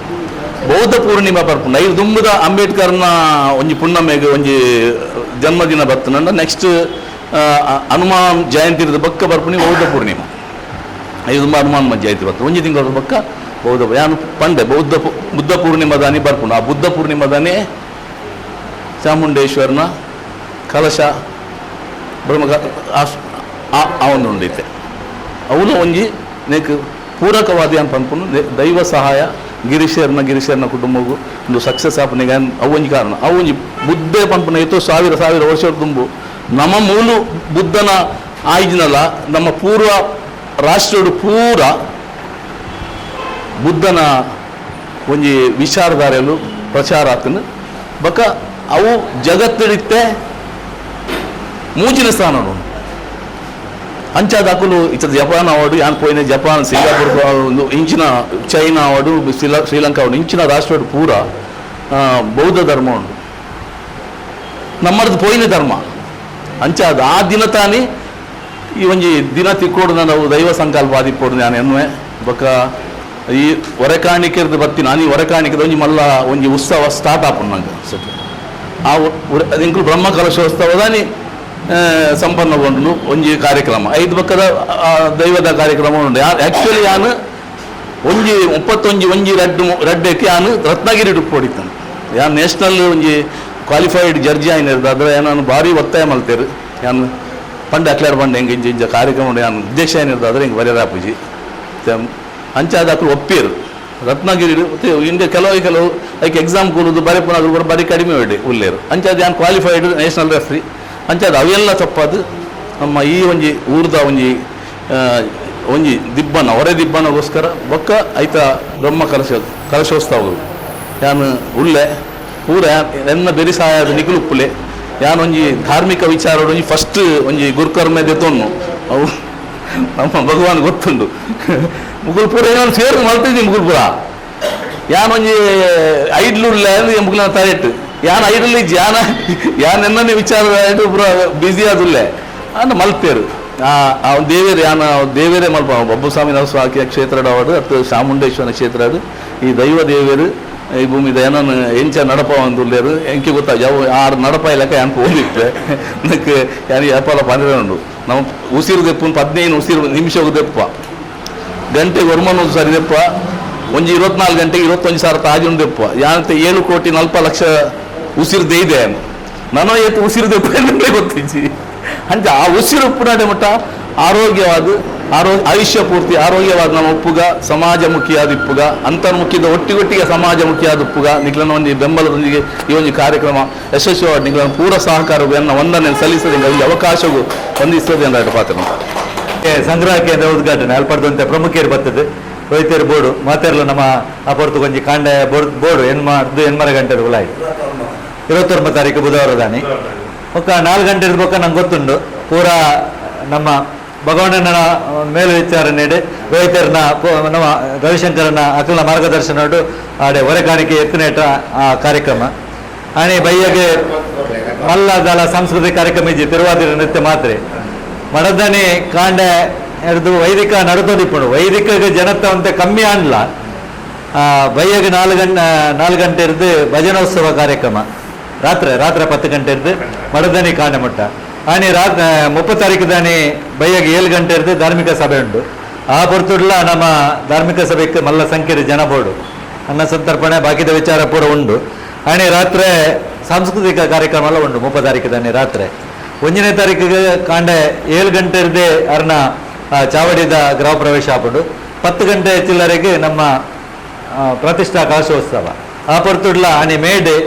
ಬೌದ್ಧ ಪೂರ್ಣಿಮಾ ಬರ್ಪುಂಡು ಐದು ದುಂಬುದ ಅಂಬೇಡ್ಕರ್ನ ಒಂಜಿ ಪುಣ್ಣಮ್ಮೆಗೆ ಒಂಜಿ ಜನ್ಮದಿನ ಬರ್ತನಂಡ ನೆಕ್ಸ್ಟ್ ಹನುಮಾನ್ ಜಯಂತಿ ಇರೋದು ಬಕ್ಕ ಬರ್ಪುಣಿ ಬೌದ್ಧ ಪೂರ್ಣಿಮಾ ಐದು ಹನುಮಾನ್ ಜಯಂತಿ ಬರ್ತದೆ ಒಂಜಿ ತಿಂಗಳ ಬಕ್ಕ ಬೌದ್ಧ ಯಾನು ಪಂಡೆ ಬುದ್ಧ ಪೂರ್ಣಿಮಾದಾನಿ ಬರ್ಪುಂಡು ಆ ಬುದ್ಧ ಪೂರ್ಣಿಮಾದಾನಿ ಚಾಮುಂಡೇಶ್ವರನ ಕಲಶ ಬ್ರಹ್ಮ ಅವನು ಉಂಡೈತೆ ಅವನು ಒಂಜಿ ನೆಕ್ ಪೂರಕವಾದಿ ಅಂತ ಪನ್ಪುನು ದೈವ ಸಹಾಯ ಗಿರೀಶರ್ನ ಕುಟುಂಬಗೂ ಒಂದು ಸಕ್ಸಸ್ ಆಪನಿಗೆ ಅವೊಂಜಿ ಕಾರಣ ಅವೊಂಜಿ ಬುದ್ಧೆ ಪನ್ಪುನ ಎಷ್ಟೋ ಸಾವಿರ ವರ್ಷ ತುಂಬು ನಮ್ಮ ಮೂಲು ಬುದ್ಧನ ಆಯ್ಜಿನಲ್ಲ ನಮ್ಮ ಪೂರ್ವ ರಾಷ್ಟ್ರಡು ಪೂರ ಬುದ್ಧನ ಒಂಜಿ ವಿಚಾರಧಾರೆಲು ಪ್ರಚಾರ ಆತನು ಬಕ ಅವು ಜಗತ್ತಿಡಿತ್ತೆ ಮೂಜಿನ ಸ್ಥಾನ ಅಂಚಾದ ಹಾಕಲು ಇತ್ತ ಜಪಾನ್ ಅವಾರ್ಡು ಯಾನ್ ಪೋಯಿನ ಜಪಾನ್ ಸಿಂಗಾಪುರ್ ಇಂಚಿನ ಚೈನಾ ಅವಾರ್ಡು ಶ್ರೀಲಂಕಾ ಅವಾರ್ಡು ಇಂಚಿನ ರಾಷ್ಟ್ರ ಪೂರ ಬೌದ್ಧ ಧರ್ಮ ಉಂಟು ನಮ್ಮದು ಪೋಯಿನ ಧರ್ಮ ಅಂಚಾದ ಆ ದಿನ ತಾನೇ ಈ ಒಂಜಿ ದಿನ ತಿಕ್ಕೋಡು ನಾವು ದೈವ ಸಂಕಲ್ಪ ಆದಿಪ್ಪೋಡು ನಾನು ಎನ್ನುವೆ ಬೊಕ್ಕ ಈ ಹೊರೆಕಾಣಿಕೆದು ಬರ್ತೀನಿ ನಾನು ಈ ಹೊರೆಕಾಣಿಕೆದ ಒಂಜಿ ಮಲ್ಲ ಒಂಜಿ ಉತ್ಸವ ಸ್ಟಾರ್ಟ್ ಆಪುಂಡು ನಂಗೆ ಸರಿ ಇಂಕ್ಲು ಬ್ರಹ್ಮ ಕಲಶೋತ್ಸವದಾನಿ ಸಂಪನ್ನಗೊಂಡು ಒಂಜಿ ಕಾರ್ಯಕ್ರಮ 5 ಪಕ್ಕದ ದೈವದ ಕಾರ್ಯಕ್ರಮ ಉಂಟು. ಆ್ಯಕ್ಚುಲಿ ನಾನು ಒಂಜಿ 31 ರಡ್ಡೆಕ್ಕೆ ನಾನು ರತ್ನಗಿರಿ ಹೊಡಿತಾನೆ. ಯಾನು ನ್ಯಾಷನಲ್ ಒಂಜಿ ಕ್ವಾಲಿಫೈಡ್ ಜಡ್ಜಿ ಆಯ್ನಿರ್ದು ಆದರೆ ನಾನು ಭಾರಿ ಒತ್ತಾಯ ಮಲ್ತೇರು. ನಾನು ಪಂಡ ಅಕ್ಲಾಡ್ ಬಂಡೆ ಹೆಂಗೆ ಇಂಜ ಕಾರ್ಯಕ್ರಮ ನಾನು ಅಧ್ಯಕ್ಷ ಏನಿರ್ದು ಆದರೆ ಹಿಂಗೆ ಬರೆಯದಾಪುಜಿ ಅಂಚಾದ ಅಕ್ಳು ಒಪ್ಪಿರು ರತ್ನಗಿರಿ ಇಂಡಿಯಾ ಕೆಲವು ಅದಕ್ಕೆ ಎಕ್ಸಾಮ್ ಕೂಡುದು ಬರೆಪುನಾದ್ರು ಕೂಡ ಬರೀ ಕಡಿಮೆ ಉಳ್ಳೇರು ಅಂಚಾದ ಯಾನು ಕ್ವಾಲಿಫೈಡ್ ನ್ಯಾಷನಲ್ ರೆಫ್ರಿ ಅಂಚಾದ ಅವೆಲ್ಲ ತಪ್ಪದು ನಮ್ಮ ಈ ಒಂಜಿ ಊರ್ದ ಒಂಜಿ ದಿಬ್ಬನ ಹೊರೆ ದಿಬ್ಬನಗೋಸ್ಕರ ಬೊಕ್ಕ ಐತ ಬ್ರಹ್ಮ ಕಲಶೋತ್ಸವಗಳು ಯಾನು ಉಳ್ಳೆ ಪೂರ ಎನ್ನ ಬೆರಿಸಾಯದ ನಿಗುಲುಪ್ಪುಲೆ ಯಾನು ಒಂಜಿ ಧಾರ್ಮಿಕ ವಿಚಾರ ಒಂಜಿ ಫಸ್ಟ್ ಒಂಜಿ ಗುರುಕರ್ಮೆದೆ ತೊನ್ನು ಅವು ನಮ್ಮ ಭಗವಾನ್ ಗೊತ್ತುಂಡು ಮುಗುಲ್ ಪೂರ ಏನೋ ಸೇರು ಮಲ್ತಿದ್ದಿ ಮುಗುಲ್ ಪೂರ ಯಾನೊಂಜಿ ಐಡ್ಲುಳ್ಳೆ ಅಂದ್ರೆ ಮುಗುಲ ತರೆಟ್ಟು ಯಾನ್ ಐಡ್ಲಿ ಯಾನ್ ಎನ್ನನೇ ವಿಚಾರ ಪೂರ ಬ್ಯುಸಿ ಆದುಲ್ಲೆ ಅನ್ನ ಮಲ್ತೇರು ಆ ದೇವೇರು ಯಾನ ದೇವೇರೇ ಮಲ್ಪ ಬಬ್ಬುಸ್ವಾಮಿ ನರಸ್ವಾಮಿ ಕ್ಷೇತ್ರ ಅವಾರ್ಡು ಅಥವಾ ಚಾಮುಂಡೇಶ್ವರ ಕ್ಷೇತ್ರ ಈ ದೈವ ದೇವೇರು ಈ ಭೂಮಿದ ಏನೋ ಎಂಚ ನಡಪ ಒಂದುಲ್ಲೇರು ಎಂಕಿ ಗೊತ್ತಾ ಯಾವ 6 ನಡಪ ಇಲ್ಲಕ ಯಾಕೆ ಹೋಗಿತ್ತೆ ಅದಕ್ಕೆ ಯಾರು ಯಾಪಲ್ಲ ಪಂದ್ರೆ ಉಂಡು ನಾವು ಉಸಿರು ದೆಪ್ಪು 15 ಉಸಿರು ನಿಮಿಷ ದೆಪ್ಪ ಗಂಟೆಗೆ ಹೊರ್ಮನ್ ಸರಿ ದೆಪ್ಪ ಒಂಜಿ 24 ಗಂಟೆಗೆ 21,000 ತಾಜು ದೆಪ್ಪ ಯಾನಂತೆ 7,40,00,000 ಉಸಿರು ದೇಯ್ದೆ ನಾನು ಎತ್ತು ಉಸಿರು ದೆಪ್ಪ ಗೊತ್ತಿಜ್ಜಿ ಅಂಚ ಆ ಉಸಿರು ಉಪ್ಪುನಾಡೆ ಮಟ್ಟ ಆರೋಗ್ಯವಾದ ಆಯುಷ್ಯ ಪೂರ್ತಿ ಆರೋಗ್ಯವಾದ ನಮ್ಮ ಉಪ್ಪುಗ ಸಮಾಜಮುಖಿಯಾದ ಇಪ್ಪುಗ ಅಂತರ್ಮುಖಿದ ಒಟ್ಟಿಗೆ ಸಮಾಜಮುಖಿಯಾದ ಉಪ್ಪುಗ ನಿಖಲನ ಒಂದು ಬೆಂಬಲದೊಂದಿಗೆ ಈ ಒಂದು ಕಾರ್ಯಕ್ರಮ ಯಶಸ್ವಿಯಾದ ನಿಖಲನ ಪೂರ ಸಹಕಾರವನ್ನು ವಂದನೆ ಸಲ್ಲಿಸದೆ ಈ ಅವಕಾಶವು ಹೊಂದಿಸ್ತದೆ ಅಂತ ಪಾತ್ರ ಸಂಗ್ರಹ ಕೇಂದ್ರ ಉದ್ಘಾಟನೆ ಅಲ್ಪಡ್ದಂತೆ ಪ್ರಮುಖರು ಬರ್ತದೆ ರೈತರು ಬೋರ್ಡು ಮಾತಾಡಲು ನಮ್ಮ ಅಪರ್ತು ಕೊಂಚ ಕಾಂಡ ಬೋರ್ಡು ಎನ್ಮರ ಗಂಟೆ ಗುಲಾಯಿ 29 ತಾರೀಕು ಬುಧವಾರ ದಾನಿ ಒಕ್ಕ 4 ಗಂಟೆ ಇರ್ಬೇಕ ನಂಗೆ ಗೊತ್ತುಂಡು ಪೂರ ನಮ್ಮ ಭಗವಾನನ ಮೇಲು ವಿಚಾರಣೆ ರೈತರನ್ನ ನಮ್ಮ ರವಿಶಂಕರನ ಅಖಿಲ ಮಾರ್ಗದರ್ಶನ ಆಡೆ ಹೊರೆಕಾಣಿಕೆ ಎತ್ತಿನೇಟ ಆ ಕಾರ್ಯಕ್ರಮ ಆನೆ ಬಯ್ಯಗೆ ಮಲ್ಲದಾಲ ಸಾಂಸ್ಕೃತಿಕ ಕಾರ್ಯಕ್ರಮ ಇಜ್ಜಿ ತಿರುವಾದಿರ ನೃತ್ಯ ಮಾತ್ರೆ ಮಡದನೆ ಕಾಂಡ ಹಿಡಿದು ವೈದಿಕ ನಡತೋದಿಪ್ಪುಂಡು ವೈದಿಕಗೆ ಜನತ ಅಂತ ಕಮ್ಮಿ ಆನ್ಲ ಬಯ್ಯಗೆ 4 ಗಂಟೆ ಇರ್ದು ಭಜನೋತ್ಸವ ಕಾರ್ಯಕ್ರಮ ರಾತ್ರಿ 10 ಗಂಟೆ ಇರ್ದು ಮಡದನಿ ಕಾಂಡ ಮಟ್ಟ ಆನೆ 30 ತಾರೀಕು ದಾನಿ ಬಯ್ಯಗೆ 7 ಗಂಟೆ ಇರ್ದು ಧಾರ್ಮಿಕ ಸಭೆ ಉಂಟು ಆ ಹೊರತುಡ್ಲ ನಮ್ಮ ಧಾರ್ಮಿಕ ಸಭೆಗೆ ಮಲ್ಲ ಸಂಖ್ಯೆ ಜನ ಬೋರ್ಡು ಅನ್ನ ಸಂತರ್ಪಣೆ ಬಾಕಿದ ವಿಚಾರ ಪೂರ ಉಂಡು ಆನೆ ರಾತ್ರಿ ಸಾಂಸ್ಕೃತಿಕ ಕಾರ್ಯಕ್ರಮ ಎಲ್ಲ ಉಂಟು 30 ತಾರೀಕು ದಾನಿ ರಾತ್ರಿ 1ನೇ ತಾರೀಕಿಗೆ ಕಾಂಡೆ 7 ಗಂಟೆ ಇರ್ದೆ ಅರ್ನ ಚಾವಡಿದ ಗೃಹ ಪ್ರವೇಶ ಆಪುಡು 10 ಗಂಟೆ ಚಿಲ್ಲರೆಗೆ ನಮ್ಮ ಪ್ರತಿಷ್ಠಾ ಕಲಶೋತ್ಸವ ಆ ಹೊರತುಡ್ಲ ಆನೆ ಮೇಡೆ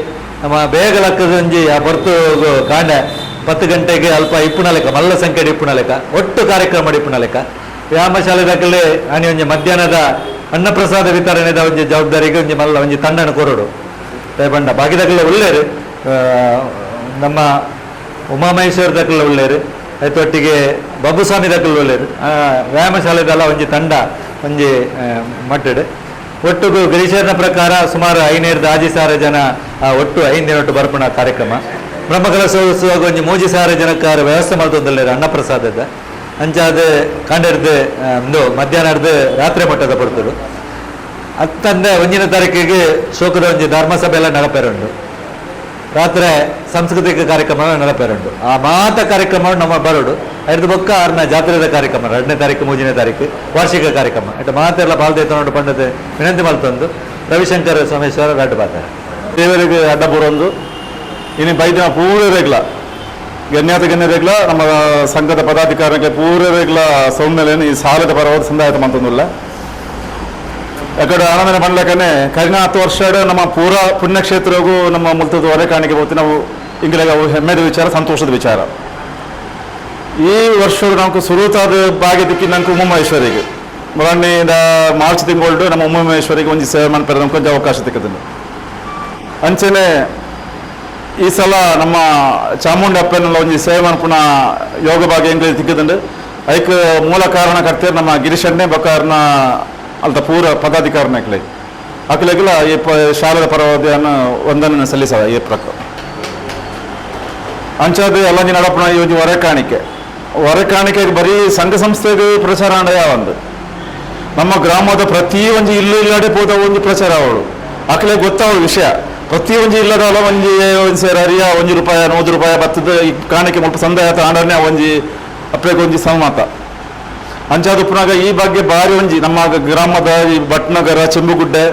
ನಮ್ಮ ಬೇಗಲಕ್ಕದಂಜಿ ಆ ಹೊರತು ಕಾಂಡೆ 10 ಗಂಟೆಗೆ ಅಲ್ಪ ಇಪ್ಪುನ ಲೆಕ್ಕ ಮಲ್ಲ ಸಂಖ್ಯೆ ಇಪ್ಪುನ ಲೆಕ್ಕ ಒಟ್ಟು ಕಾರ್ಯಕ್ರಮ ಇಪ್ಪುನ ಲೆಕ್ಕ ವ್ಯಾಯಾಮಶಾಲೆದಾಗಲೇ ಆನೆ ಒಂಜಿ ಮಧ್ಯಾಹ್ನದ ಅನ್ನಪ್ರಸಾದ ವಿತರಣೆದ ಒಂಜಿ ಜವಾಬ್ದಾರಿಗೆ ಒಂಜಿ ಮಲ್ಲ ಒಂಜಿ ತಂಡನ ಕೊರಡು ಬಂಡ ಬಾಕಿದಾಗಲೇ ಒಳ್ಳೆಯರು ನಮ್ಮ ಉಮಾಮಹೇಶ್ವರದಾಗಲೇ ಒಳ್ಳೆಯರು ಆಯ್ತೊಟ್ಟಿಗೆ ಬಬ್ಬುಸ್ವಾಮಿ ದಾಖಲೆ ಒಳ್ಳೆಯರು ವ್ಯಾಯಾಮಶಾಲೆದಲ್ಲ ಒಂಜಿ ತಂಡ ಒಂಜಿ ಮಟ್ಟಡು ಒಟ್ಟು ಗಿರೀಶನ ಪ್ರಕಾರ ಸುಮಾರು 5,000 ಜನ ಒಟ್ಟು 5 ದಿನ ಬರ್ಪಣ ಕಾರ್ಯಕ್ರಮ ಬ್ರಹ್ಮಕಲಶೋತ್ಸವ ಒಂಜಿ 3,000 ಜನಕ್ಕಾರ ವ್ಯವಸ್ಥೆ ಮಾಡ್ತೊಂದಿಲ್ಲ ಅನ್ನಪ್ರಸಾದದ ಅಂಚಾದ ಕಾಂಡಿರ್ದು ಒಂದು ಮಧ್ಯಾಹ್ನದ ರಾತ್ರಿ ಮಟ್ಟದ ಪಡ್ತರು ಅತ್ತಂದೆ 1ನೇ ತಾರೀಕಿಗೆ ಶೋಕದ ಒಂಜಿ ಧರ್ಮಸಭೆ ಎಲ್ಲ ನಡಪೇರುಂಡು ರಾತ್ರಿ ಸಾಂಸ್ಕೃತಿಕ ಕಾರ್ಯಕ್ರಮ ನಡಪೇರುಂಡು ಆ ಮಾತ ಕಾರ್ಯಕ್ರಮ ನಮ್ಮ ಬರೋಡು ಐದು ಬೊಕ್ಕ ಆರ್ನ ಜಾತ್ರೆದ ಕಾರ್ಯಕ್ರಮ 2ನೇ ತಾರೀಕು 3ನೇ ತಾರೀಕು ವಾರ್ಷಿಕ ಕಾರ್ಯಕ್ರಮ ಇಟ್ಟು ಮಾತೆಲ್ಲ ಪಾಲ್ದೈತ ನೋಡು ಪಂಡದ ವಿನಂತಿ ಮಲ್ತೊಂದು ರವಿಶಂಕರ ಸೋಮೇಶ್ವರ ರಡ್ಡು ಪಾತಾರೆ ದೇವರಿಗೆ ಅಡ್ಡ ಬರೋದು ಇನ್ನು ಬೈದಿನ ಪೂರ ರೇಗ್ಲ ಗಣ್ಯತೆಗಳ ನಮ್ಮ ಸಂಘದ ಪದಾಧಿಕಾರಿಗೆ ಪೂರ ರೇಗ್ಲ ಸೌಮ್ಯಲೇನು ಈ ಸಾಲದ ಪರವಾದ ಸಂದಾಯತ ಮಂತೊಂದಿಲ್ಲ ಯಾಕಡೆ ಆನಂದನ ಬಂಡ್ಲಕ್ಕನೆ ಕರಿನ 10 ವರ್ಷ ನಮ್ಮ ಪೂರ ಪುಣ್ಯಕ್ಷೇತ್ರಗೂ ನಮ್ಮ ಮುಲ್ತದ ಹೊರೆಕಾಣಿಕೆ ಹೋಗ್ತೀವಿ ನಾವು ಇಂಗ್ಲಿಗೆ ಅವು ಹೆಮ್ಮೆದ ವಿಚಾರ ಸಂತೋಷದ ವಿಚಾರ ಈ ವರ್ಷದ ನಮ್ಗೆ ಸುರುತಾದ ಭಾಗ್ಯ ದಿಕ್ಕಿ ನಂಗೆ ಉಮಾಮಹೇಶ್ವರಿಗೆ ಮೊನ್ನೆಯಿಂದ ಮಾರ್ಚ್ ತಿಂಗಳು ನಮ್ಮ ಉಮಾಮಹೇಶ್ವರಿಗೆ ಒಂದು ಸೇವೆ ಮಾಡ್ತಾರೆ ನಮ್ಗೆ ಕೊಂಚ ಅವಕಾಶ ಸಿಕ್ಕದನ್ನು ಅಂಚೆನೆ ಈ ಸಲ ನಮ್ಮ ಚಾಮುಂಡಿ ಅಪ್ಪನೆಲ್ಲ ಒಂದು ಸೇವೆ ಮಾಡ್ಪುಣ ಯೋಗ ಭಾಗ್ಯ ಹೆಂಗೆ ಸಿಕ್ಕದಂಡು ಅದಕ್ಕೆ ಮೂಲ ಕಾರಣ ಕರ್ತೇರು ನಮ್ಮ ಗಿರೀಶಣ್ಣೆ ಬಕಾರ್ನ ಅಲ್ದ ಪೂರ ಪದಾಧಿಕಾರನ ಅಕ್ಲೆಲ್ಲ ಈ ಶಾಲೆದ ಪರವಾದಿಯನ್ನು ವಂದನೆ ಸಲ್ಲಿಸದ ಈ ಪ್ರಕಾರ ಅಂಚಾದ ಎಲ್ಲ ನಡಪಣ ಈ ಒಂದು ಹೊರೆಕಾಣಿಕೆಗೆ ಬರೀ ಸಂಘ ಸಂಸ್ಥೆಗೆ ಪ್ರಚಾರ ಒಂದು ನಮ್ಮ ಗ್ರಾಮದ ಪ್ರತಿ ಒಂದು ಇಲ್ಲಾಡೆ ಹೋದ ಒಂದು ಪ್ರಚಾರ ಅವಳು ಅಕ್ಲೆ ಗೊತ್ತಾವಳು ವಿಷಯ ಪ್ರತಿಯೊಂದು ಇಲ್ಲದಲ್ಲ ಒಂಜಿ ಸೇರ ಅರಿಯ ಒಂಜಿ ರೂಪಾಯಿ 100 ರೂಪಾಯಿ ಬರ್ತದೆ ಈ ಕಾರಣಕ್ಕೆ ಮುಲ್ಪ ಸಂದಾಯ ಆಂಡನೆ ಒಂಜಿ ಅಪ್ರೆಗೆ ಒಂಜಿ ಸಮಮಾತ ಅಂಚಾದ ಉಪ್ಪುನಾಗ ಈ ಬಗ್ಗೆ ಬಾರಿ ಒಂಜಿ ನಮ್ಮ ಗ್ರಾಮದ ಈ ಭಟ್ನಗರ ಚೆಂಬುಗುಡ್ಡೆ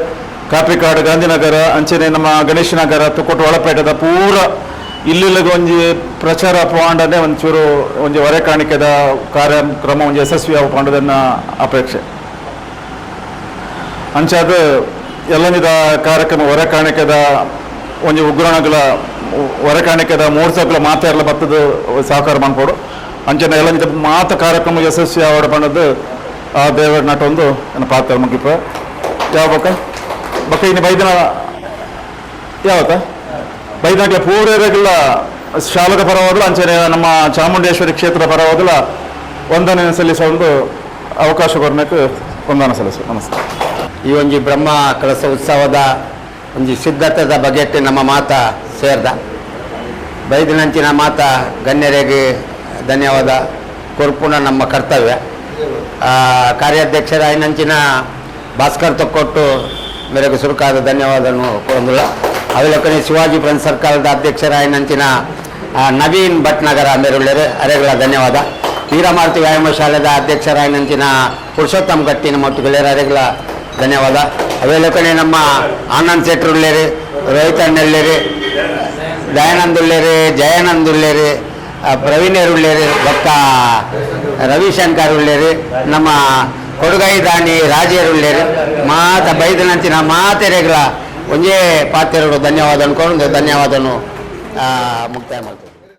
ಕಾಪಿಕಾಡು ಗಾಂಧಿನಗರ ಅಂಚನೆ ನಮ್ಮ ಗಣೇಶ ನಗರ ತುಕೋಟು ಒಳಪೇಟದ ಪೂರ ಇಲ್ಲಿಗೆ ಒಂಜಿ ಪ್ರಚಾರ ಪಾಂಡನೆ ಒಂಚೂರು ಒಂಜಿ ಹೊರೆ ಕಾಣಿಕೆದ ಕಾರ್ಯಕ್ರಮ ಒಂಜಿ ಯಶಸ್ವಿ ಪಾಂಡದನ್ನ ಅಪೇಕ್ಷೆ ಅಂಚಾದ ಎಲ್ಲನಿದ ಕಾರ್ಯಕ್ರಮ ಹೊರೆ ಕಾಣಿಕೆದ ಒಂಜಿ ಉಗ್ರಾಣಗಳ ಹೊರೆ ಕಾಣಿಕೆದ ಮೋಡ್ಸಗಳ ಮಾತೆಲ್ಲ ಬರ್ತದ ಸಹಕಾರ ಮಾಡ್ಕೊಡು ಅಂಚನೆ ಎಲ್ಲನಿದ ಮಾತ ಕಾರ್ಯಕ್ರಮ ಯಶಸ್ವಿ ಆವಡ ಪಂಡದ್ದು ಆ ದೇವರ ನಟ ಒಂದು ನನ್ನ ಪಾತ್ರ ಮುಗಿಪ ಯಾವ ಬಕ್ಕ ಇನ್ನು ಬೈದಿನ ಯಾವತ್ತ ಬೈದಾಗಲೇ ಪೂರೈರೆಗಳ ಶಾಲದ ಪರವಾಗಲು ಅಂಚನೆ ನಮ್ಮ ಚಾಮುಂಡೇಶ್ವರಿ ಕ್ಷೇತ್ರ ಪರವಾಗಲ ವಂದನೆ ಸಲ್ಲಿಸುವ ಒಂದು ಅವಕಾಶ ಕೊಡಬೇಕು ವಂದನೆ ಸಲ್ಲಿಸು ನಮಸ್ತೆ ಈ ಒಂಜಿ ಬ್ರಹ್ಮ ಕಲಶ ಉತ್ಸವದ ಒಂಜಿ ಸಿದ್ಧತೆದ ಬಗೆಟ್ ನಮ್ಮ ಮಾತ ಸೇರ್ದ ಬೈದಿನಂಚಿನ ಮಾತ ಗಣ್ಯರಿಗೆ ಧನ್ಯವಾದ ಕೊರ್ಪುನ ನಮ್ಮ ಕರ್ತವ್ಯ ಕಾರ್ಯಾಧ್ಯಕ್ಷರ ಐನಂಚಿನ ಭಾಸ್ಕರ್ ತೊಕ್ಕೊಟ್ಟು ಮೇರೆಗೆ ಸುರುಕಾದ ಧನ್ಯವಾದನು ಕೊಂದುಳ ಅವಲಕ್ಕನೆ ಶಿವಾಜಿ ಫ್ರೆಂಡ್ಸ್ ಸರ್ಕಾರದ ಅಧ್ಯಕ್ಷರ ಐನಂಚಿನ ನವೀನ್ ಭಟ್ನಗರ ಮೇರುಳ್ಳರು ಅರೆಗಳ ಧನ್ಯವಾದ ವೀರಮಾರುತಿ ವ್ಯಾಯಾಮ ಶಾಲೆದ ಅಧ್ಯಕ್ಷರ ಐನಂಚಿನ ಪುರುಷೋತ್ತಮ್ ಗಟ್ಟಿನ ಮೊಟ್ಟುಗಳೇರ ಅರೆಗಳ ಧನ್ಯವಾದ ಅವಲಕ್ಕನೆ ನಮ್ಮ ಆನಂದ್ ಶೆಟ್ರು ಉಳ್ಳೇರಿ ರೋಹಿತ್ ಅಣ್ಣೆಳ್ಳೇರಿ ದಯಾನಂದ್ ಉಳ್ಳೇರಿ ಜಯಾನಂದ್ ಉಳ್ಳೇರಿ ಪ್ರವೀಣರು ಉಳ್ಳೇರಿ ಬೊಕ್ಕ ರವಿಶಂಕರ್ ಉಳ್ಳೇರಿ ನಮ್ಮ ಕೊಡುಗೈ ದಾನಿ ರಾಜೇರು ಉಳ್ಳೇರಿ ಮಾತ ಬೈದನಂಚಿನ ಮಾತೆರೆಗಳ ಒಂದೇ ಪಾತ್ರೆಗಳು ಧನ್ಯವಾದ ಅನ್ಕೊಂಡು ಧನ್ಯವಾದನು ಮುಕ್ತಾಯ ಮಾಡ್ತೀವಿ.